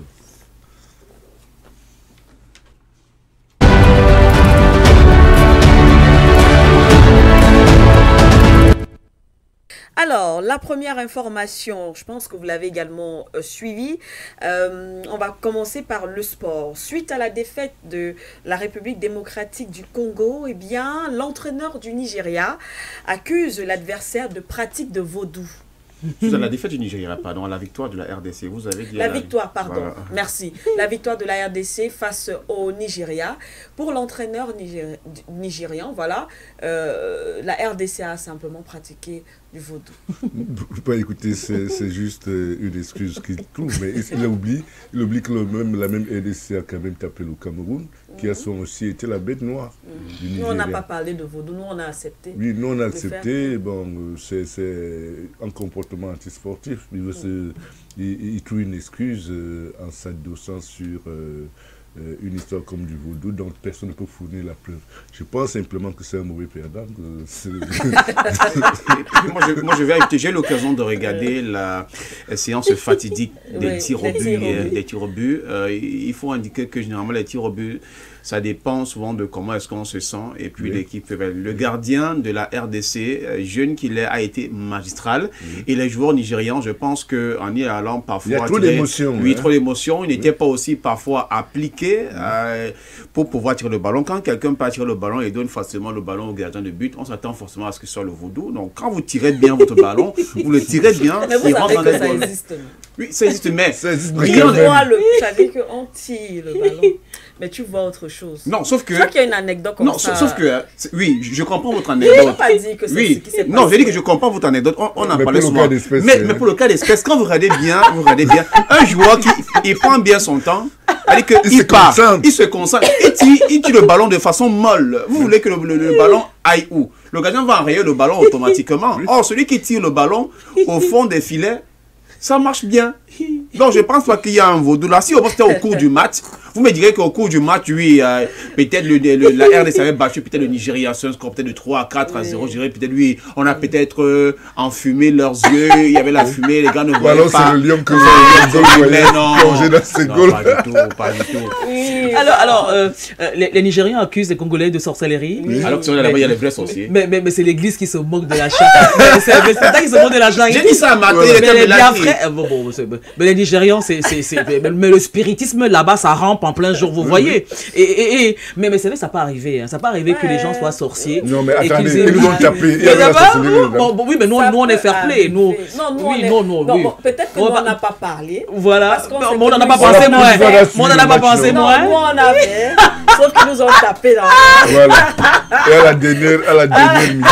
Alors, la première information, je pense que vous l'avez également suivie. On va commencer par le sport. Suite à la défaite de la République démocratique du Congo, eh bien, l'entraîneur du Nigeria accuse l'adversaire de pratique de vaudou. Suite à la défaite du Nigeria, pardon, à la victoire de la RDC, vous avez dit... La victoire de la RDC face au Nigeria. Pour l'entraîneur nigérian, voilà, la RDC a simplement pratiqué du vaudou. Bah, écoutez, c'est juste une excuse qu'il trouve, mais il oublie que la même RDC a quand même tapé le Cameroun, qui a aussi été la bête noire du Nigeria. Nous, on n'a pas parlé de vaudou, nous, on a accepté. Oui, nous, on a accepté. Bon, c'est un comportement antisportif. il trouve une excuse en s'adossant sur une histoire comme du vaudou dont personne ne peut fournir la preuve. Je pense simplement que c'est un mauvais perdant. Moi, je vais ajouter, j'ai l'occasion de regarder la séance fatidique des tirs au but. Il faut indiquer que généralement les tirs au but, ça dépend souvent de comment est-ce qu'on se sent et puis l'équipe. Le gardien de la RDC, jeune qu'il est, a été magistral. Et les joueurs nigérians, je pense qu'en y allant parfois... Il y a trop d'émotions. Oui, trop d'émotions. Ils n'étaient pas aussi parfois appliqués pour pouvoir tirer le ballon. Quand quelqu'un peut tirer le ballon et donne facilement le ballon au gardien de but, on s'attend forcément à ce que ce soit le vaudou. Donc quand vous tirez bien votre ballon, vous le tirez bien. Mais vous savez que ça existe. Oui, ça existe, mais... Ça dit qu'on tire le ballon. Mais tu vois autre chose. Non, sauf que... Je crois qu'il y a une anecdote comme ça. Non, sauf que... Oui, je comprends votre anecdote. Je n'ai pas dit que c'est ce qui s'est passé. Non, j'ai dit que je comprends votre anecdote. On en parlait souvent. Mais pour le cas d'espèce, quand vous regardez bien, un joueur qui prend bien son temps, il part, il se concentre, il tire le ballon de façon molle. Vous voulez que le ballon aille où? Le gardien va enrayer le ballon automatiquement. Or, celui qui tire le ballon au fond des filets, ça marche bien. Donc, je pense pas qu'il y a un vaudou là. Si on c'était au cours du match, vous me direz qu'au cours du match, oui, peut-être la RDC avait battu peut-être le Nigeria sur un score peut-être de 3 à 4 à 0. Je dirais peut-être, oui, on a peut-être enfumé leurs yeux. Il y avait la fumée, les gars ne voyaient pas. C'est le lion que vous voyez plonger dans ses goals. Pas du tout. Oui. Alors les Nigériens accusent les Congolais de sorcellerie. Oui. Alors que là-bas, il y a les vrais sorciers. Mais c'est l'église qui se moque de la charité. C'est ça qui se moque de la charité. J'ai dit ça à matin. Mais les Nigérians, mais le spiritisme là-bas, ça rampe en plein jour, vous voyez. Mais c'est vrai, ça peut arriver. Hein. Ça peut arriver que les gens soient sorciers. Non, mais attendez, ils nous ont tapé. Oui, mais nous, on est fair play. Non, peut-être que nous, on n'a pas parlé. Voilà. On n'en a pas pensé moins. On n'en a pas pensé moins. Nous, on avait. Sauf qu'ils nous ont tapé dans Voilà. Et à la dernière minute.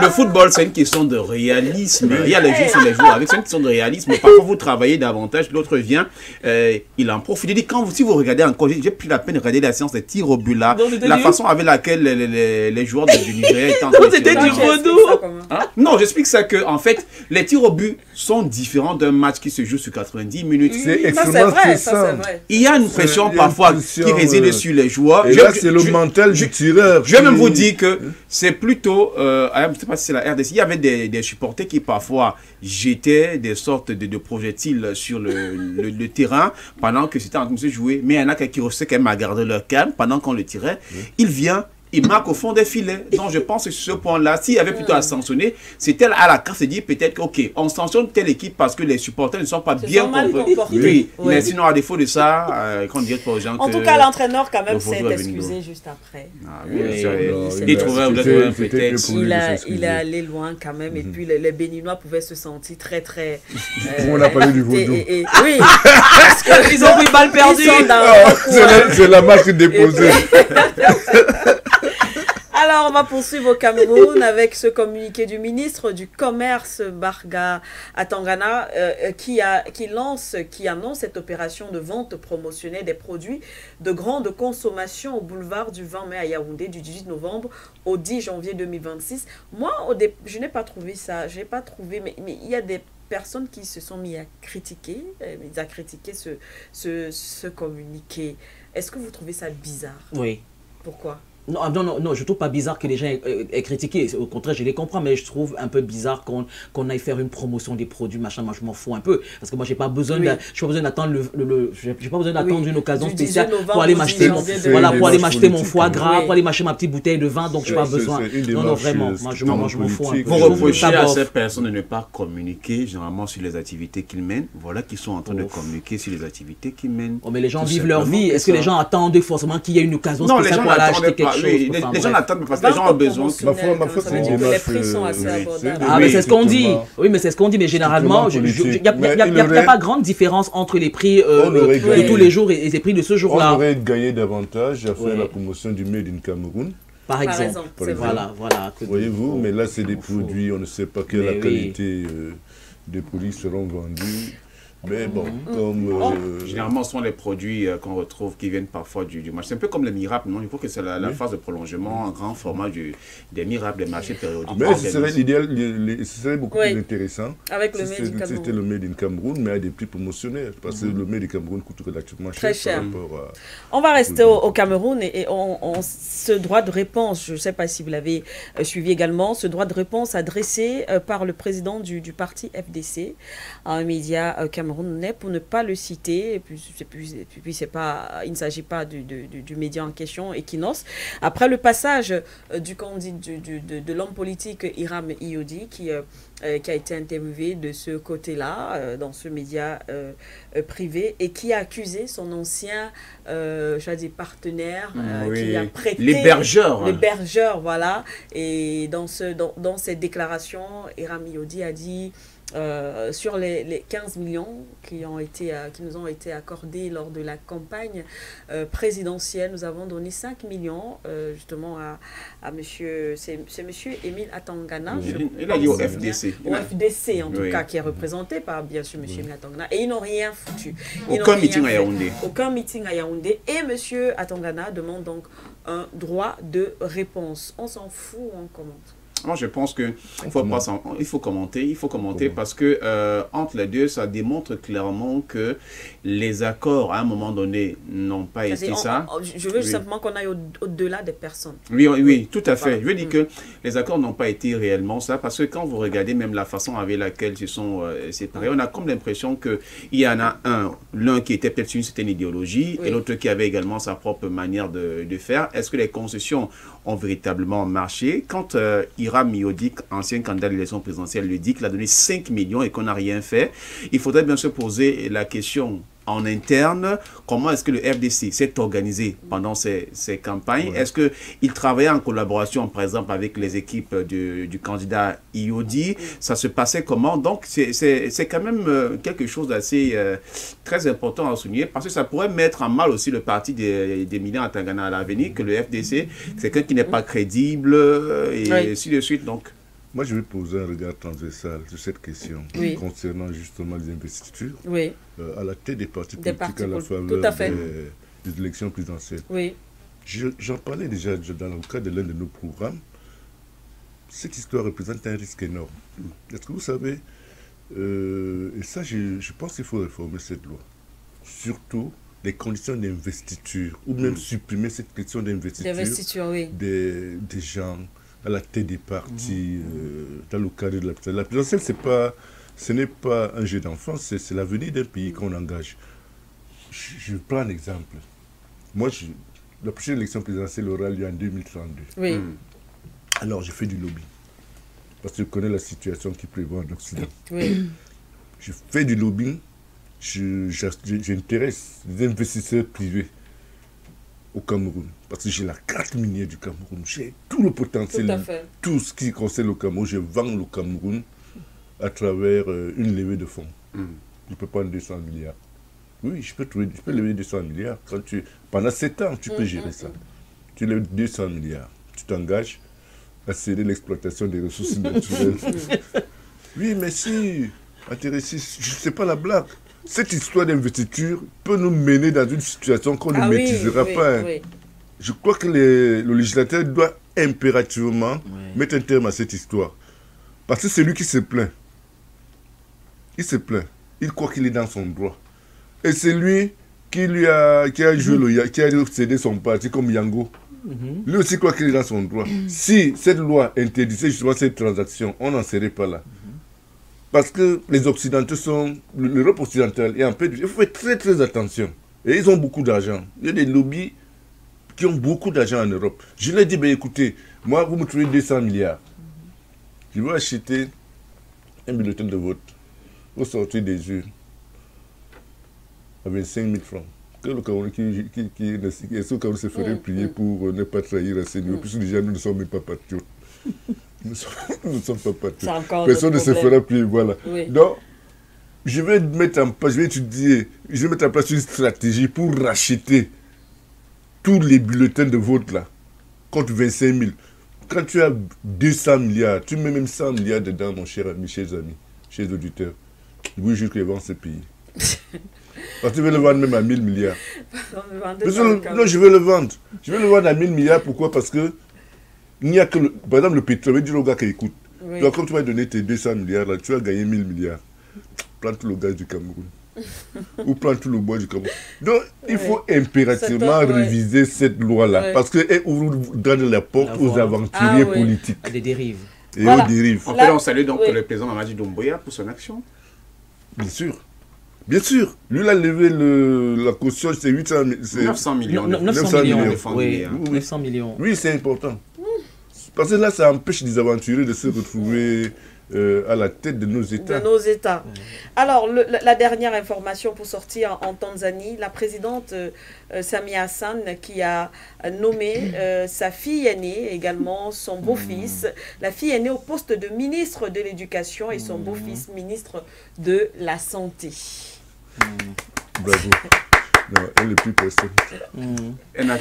Le football, c'est une question de réalisme. Il y a les jeux sur les joueurs. Avec c'est une question de réalisme. Parfois, vous travaillez davantage. L'autre vient, il en profite. Il dit, si vous regardez encore, j'ai pris la peine de regarder la séance des tirs au but là. La façon avec laquelle les joueurs du Nigeria étaient en train de c'était du vaudou. Non, j'explique ça que, en fait, les tirs au but sont différents d'un match qui se joue sur 90 minutes. C'est extrêmement stressant. Il y a une pression parfois qui réside sur les joueurs. Et là, c'est le mental du tireur. Je vais même vous dire que c'est plutôt... je ne sais pas si c'est la RDC, il y avait des supporters qui parfois jetaient des sortes de projectiles sur le terrain pendant que c'était en train de se jouer. Mais il y en a qui restaient quand même à garder leur calme pendant qu'on le tirait. Il vient, il marque au fond des filets. Donc je pense que sur ce point-là, s'il y avait plutôt à sanctionner, c'était à la carte de dire peut-être ok, on sanctionne telle équipe parce que les supporters ne sont pas bien comportés. Oui, mais sinon à défaut de ça, qu'on dirait pas aux gens en tout cas, l'entraîneur quand même s'est excusé juste après. Ah oui, il trouvait un prétexte. Il est allé loin quand même et puis les Béninois pouvaient se sentir très très... On a parlé du vaudou. Oui, parce qu'ils ont pris balle perdue. C'est la marque déposée. Alors, on va poursuivre au Cameroun avec ce communiqué du ministre du Commerce, Barga Atangana, qui annonce cette opération de vente promotionnelle des produits de grande consommation au boulevard du 20 mai à Yaoundé du 18 novembre au 10 janvier 2026. Moi, je n'ai pas trouvé ça, mais il y a des personnes qui se sont mis à critiquer, ce communiqué. Est-ce que vous trouvez ça bizarre? Oui. Pourquoi? Non, je trouve pas bizarre que les gens aient critiqué. Au contraire, je les comprends, mais je trouve un peu bizarre qu'on aille faire une promotion des produits, machin, moi je m'en fous un peu. Parce que moi, j'ai pas besoin d'attendre une occasion spéciale pour aller m'acheter mon foie gras, pour aller m'acheter ma petite bouteille de vin, donc je n'ai pas besoin. Non, vraiment, moi je m'en fous un peu. Vous reprochez à ces personnes de ne pas communiquer généralement sur les activités qu'ils mènent. Voilà qu'ils sont en train de communiquer sur les activités qu'ils mènent. Mais les gens vivent leur vie. Est-ce que les gens attendent forcément qu'il y ait une occasion spéciale pour aller acheter quelque chose? Les gens attendent parce que les gens ont besoin. Ma faute, c'est les prix sont assez abordables. Mais c'est ce qu'on dit. Oui, mais c'est ce qu'on dit. Mais généralement, il n'y a pas grande différence entre les prix de tous les jours et les prix de ce jour-là. On aurait gagné davantage à faire la promotion du Made in Cameroun. Par exemple. Voilà. Voyez-vous, mais là, c'est des produits, on ne sait pas quelle la qualité des produits seront vendus. Mais bon, comme... Généralement, ce sont les produits qu'on retrouve qui viennent parfois du marché. C'est un peu comme le Miracle, non? Il faut que c'est la phase de prolongement en grand format des Miracles, des marchés périodiques. Mais ce serait l'idéal, ce serait beaucoup plus intéressant. Avec le Made in Cameroun. C'était le Made in Cameroun, mais à des prix promotionnels. Parce que le Made in Cameroun coûte relativement très cher. Par rapport à... On va rester au Cameroun et ce droit de réponse, je ne sais pas si vous l'avez suivi également, ce droit de réponse adressé par le président du parti FDC à un média camerounais, pour ne pas le citer, et puis il ne s'agit pas du média en question, Equinos. Après le passage de l'homme politique Hiram Iodi qui a été interviewé de ce côté-là, dans ce média privé, et qui a accusé son ancien partenaire, qui a prêté... L'hébergeur, voilà. Et dans cette déclaration, Hiram Iodi a dit... sur les 15 millions qui nous ont été accordés lors de la campagne présidentielle, nous avons donné 5 millions justement à monsieur, c'est monsieur Émile Atangana. Il a dit au FDC. Au FDC en tout cas, qui est représenté par bien sûr monsieur Émile Atangana. Et ils n'ont rien foutu. Aucun meeting à Yaoundé. Aucun meeting à Yaoundé. Et monsieur Atangana demande donc un droit de réponse. On s'en fout ou on commente? Moi, je pense qu'il faut commenter parce que entre les deux, ça démontre clairement que les accords, à un moment donné, n'ont pas été ça. Je veux simplement qu'on aille au-delà des personnes. Oui, tout à fait. Je veux dire que les accords n'ont pas été réellement ça, parce que quand vous regardez même la façon avec laquelle ils se sont séparés, on a comme l'impression qu'il y en a l'un qui était peut-être sur une certaine idéologie, et l'autre qui avait également sa propre manière de faire. Est-ce que les concessions ont véritablement marché? Quand Hiram Iodi, ancien candidat à l'élection présidentielle, lui dit qu'il a donné 5 millions et qu'on n'a rien fait, il faudrait bien se poser la question en interne, comment est-ce que le FDC s'est organisé pendant ces campagnes? Est-ce qu'il travaillait en collaboration, par exemple, avec les équipes du candidat Iodi? Ça se passait comment? Donc, c'est quand même quelque chose d'assez très important à souligner, parce que ça pourrait mettre en mal aussi le parti des militants à Tangana à l'avenir, que le FDC, c'est quelqu'un qui n'est pas crédible, et ainsi de suite. Donc, moi, je vais poser un regard transversal sur cette question concernant justement les investitures à la tête des partis politiques à la faveur des élections présidentielles. J'en parlais déjà dans le cadre de l'un de nos programmes. Cette histoire représente un risque énorme. Est-ce que vous savez, et ça, je pense qu'il faut réformer cette loi. Surtout les conditions d'investiture, ou même supprimer cette question d'investiture des gens à la tête des partis, dans le cadre de la présidentielle. Ce n'est pas un jeu d'enfant, c'est l'avenir d'un pays qu'on engage. Je prends un exemple. Moi, la prochaine élection présidentielle aura lieu en 2032. Alors, je fais du lobby, parce que je connais la situation qui prévaut en Occident. Je fais du lobbying, j'intéresse les investisseurs privés au Cameroun, parce que j'ai la carte minière du Cameroun, j'ai tout le potentiel, tout ce qui concerne le Cameroun, je vends le Cameroun à travers une levée de fonds. Je peux prendre 200 milliards. Oui, je peux lever 200 milliards. Pendant 7 ans, tu peux gérer ça. Tu lèves 200 milliards, tu t'engages à céder l'exploitation des ressources naturelles. Oui, mais si, intéressé, je ne sais pas la blague. Cette histoire d'investiture peut nous mener dans une situation qu'on ne maîtrisera pas. Je crois que le législateur doit impérativement mettre un terme à cette histoire. Parce que c'est lui qui se plaint. Il se plaint. Il croit qu'il est dans son droit. Et c'est lui qui a joué qui a cédé son parti comme Yango. Lui aussi croit qu'il est dans son droit. Si cette loi interdisait justement cette transaction, on n'en serait pas là. Parce que les Occidentaux l'Europe occidentale est en paix. Il faut faire très très attention. Et ils ont beaucoup d'argent. Il y a des lobbies qui ont beaucoup d'argent en Europe. Je leur ai dit, ben, écoutez, moi vous me trouvez 200 milliards. Je vais acheter un bulletin de vote au sortir des urnes à 25 000 francs. Que le Cameroun est-ce que le Cameroun se ferait prier pour ne pas trahir un seigneur, puisque déjà nous ne sommes même pas patriotes. Nous ne sommes pas patriotes. Personne ne se fera prier, voilà. Donc, je vais mettre en place une stratégie pour racheter tous les bulletins de vote là, contre 25 000. Quand tu as 200 milliards, tu mets même 100 milliards dedans, mon cher ami, chers amis, chers auditeurs. Je vous jure qu'ils vont se payer. Parce que tu veux le vendre même à 1000 milliards. Non, Non, je veux le vendre. Je veux le vendre à 1000 milliards. Pourquoi? Parce que il n'y a que, par exemple, le pétrole. Je dis au gars qui écoute. oui. Donc, comme tu vas donner tes 200 milliards, là, tu vas gagner 1000 milliards. Prends tout le gaz du Cameroun. Ou prends tout le bois du Cameroun. Donc, il faut impérativement réviser cette loi-là. Ouais. Parce qu'elle donne la porte aux aventuriers politiques. À des dérives. Et aux dérives. On peut saluer donc le président Mamadi Doumbouya pour son action. Bien sûr. Bien sûr. Lui, il a levé la caution, c'est 900 millions. 900 millions. Oui. 900 millions. Oui, c'est important. Parce que là, ça empêche les aventuriers de se retrouver à la tête de nos États. De nos États. Alors, la dernière information pour sortir en Tanzanie, la présidente Samia Hassan qui a nommé sa fille aînée, également son beau-fils, la fille aînée au poste de ministre de l'Éducation et son beau-fils ministre de la Santé. Bravo. Non, elle n'est plus personne. Elle n'a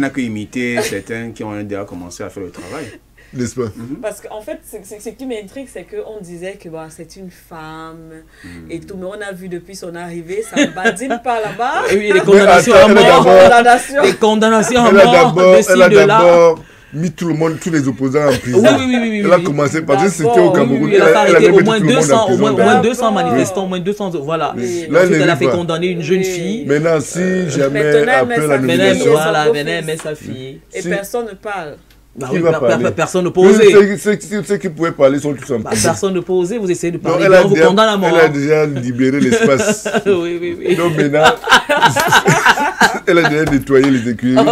que imité certains qui ont déjà commencé à faire le travail. N'est-ce pas? Parce qu'en fait, ce qui m'intrigue, c'est qu'on disait que bah, c'est une femme et tout, mais on a vu depuis son arrivée, ça ne badine pas là-bas. Oui, les condamnations à mort. Les condamnations à mort. Elle a d'abord mis tout le monde, tous les opposants en prison. Oui. Elle a commencé parce que c'était au Cameroun. Elle a arrêté au moins 200 manifestants, au moins 200, voilà. Oui. Ensuite, elle a fait condamner une jeune fille. Maintenant, si jamais après la nomination... Voilà, maintenant, elle met sa fille. Et personne ne parle. Bah oui, personne ne peut oser. Ceux qui pouvaient parler sont tous en prison. Personne ne peut oser, vous essayez de parler, on vous condamne à mort. Elle a déjà libéré l'espace. Oui. Donc maintenant, elle a déjà nettoyé les écuries. Donc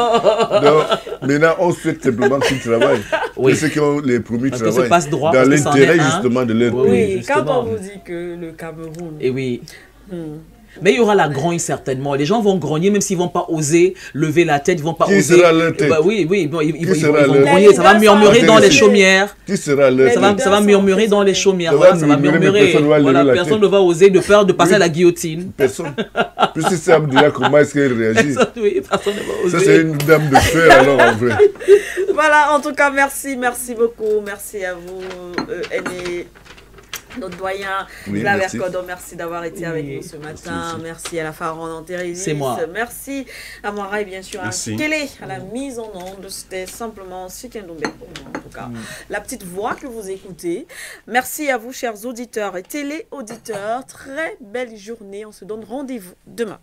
maintenant, on souhaite simplement qu'ils travaillent. Oui. Ceux qui ont les promis de travail dans l'intérêt justement de leur pays. Oui, quand on vous dit que le Cameroun... Et oui. Mais il y aura la grogne certainement. Les gens vont grogner même s'ils ne vont pas oser lever la tête, ils ne vont pas oser. Qui sera leur tête? Oui, ils vont grogner. Ça va murmurer dans les chaumières. Qui sera leur tête? Ça va murmurer dans les chaumières. Ça va murmurer. Personne ne va oser de peur de passer à la guillotine. Personne. Puis si c'est déjà comment est-ce qu'elle réagit? Oui, personne ne va oser. Ça c'est une dame de fer alors en vrai. Voilà, en tout cas, merci beaucoup. Merci à vous, Aîné. Notre doyen, Claver Cordon, merci d'avoir été avec nous ce matin. Merci à la Pharaon Antérésis. C'est moi. Merci à Moira et bien sûr à Kélé, à la mise en onde. C'était simplement Sikendoumbe pour moi, en tout cas. La petite voix que vous écoutez. Merci à vous, chers auditeurs et téléauditeurs. Très belle journée. On se donne rendez-vous demain.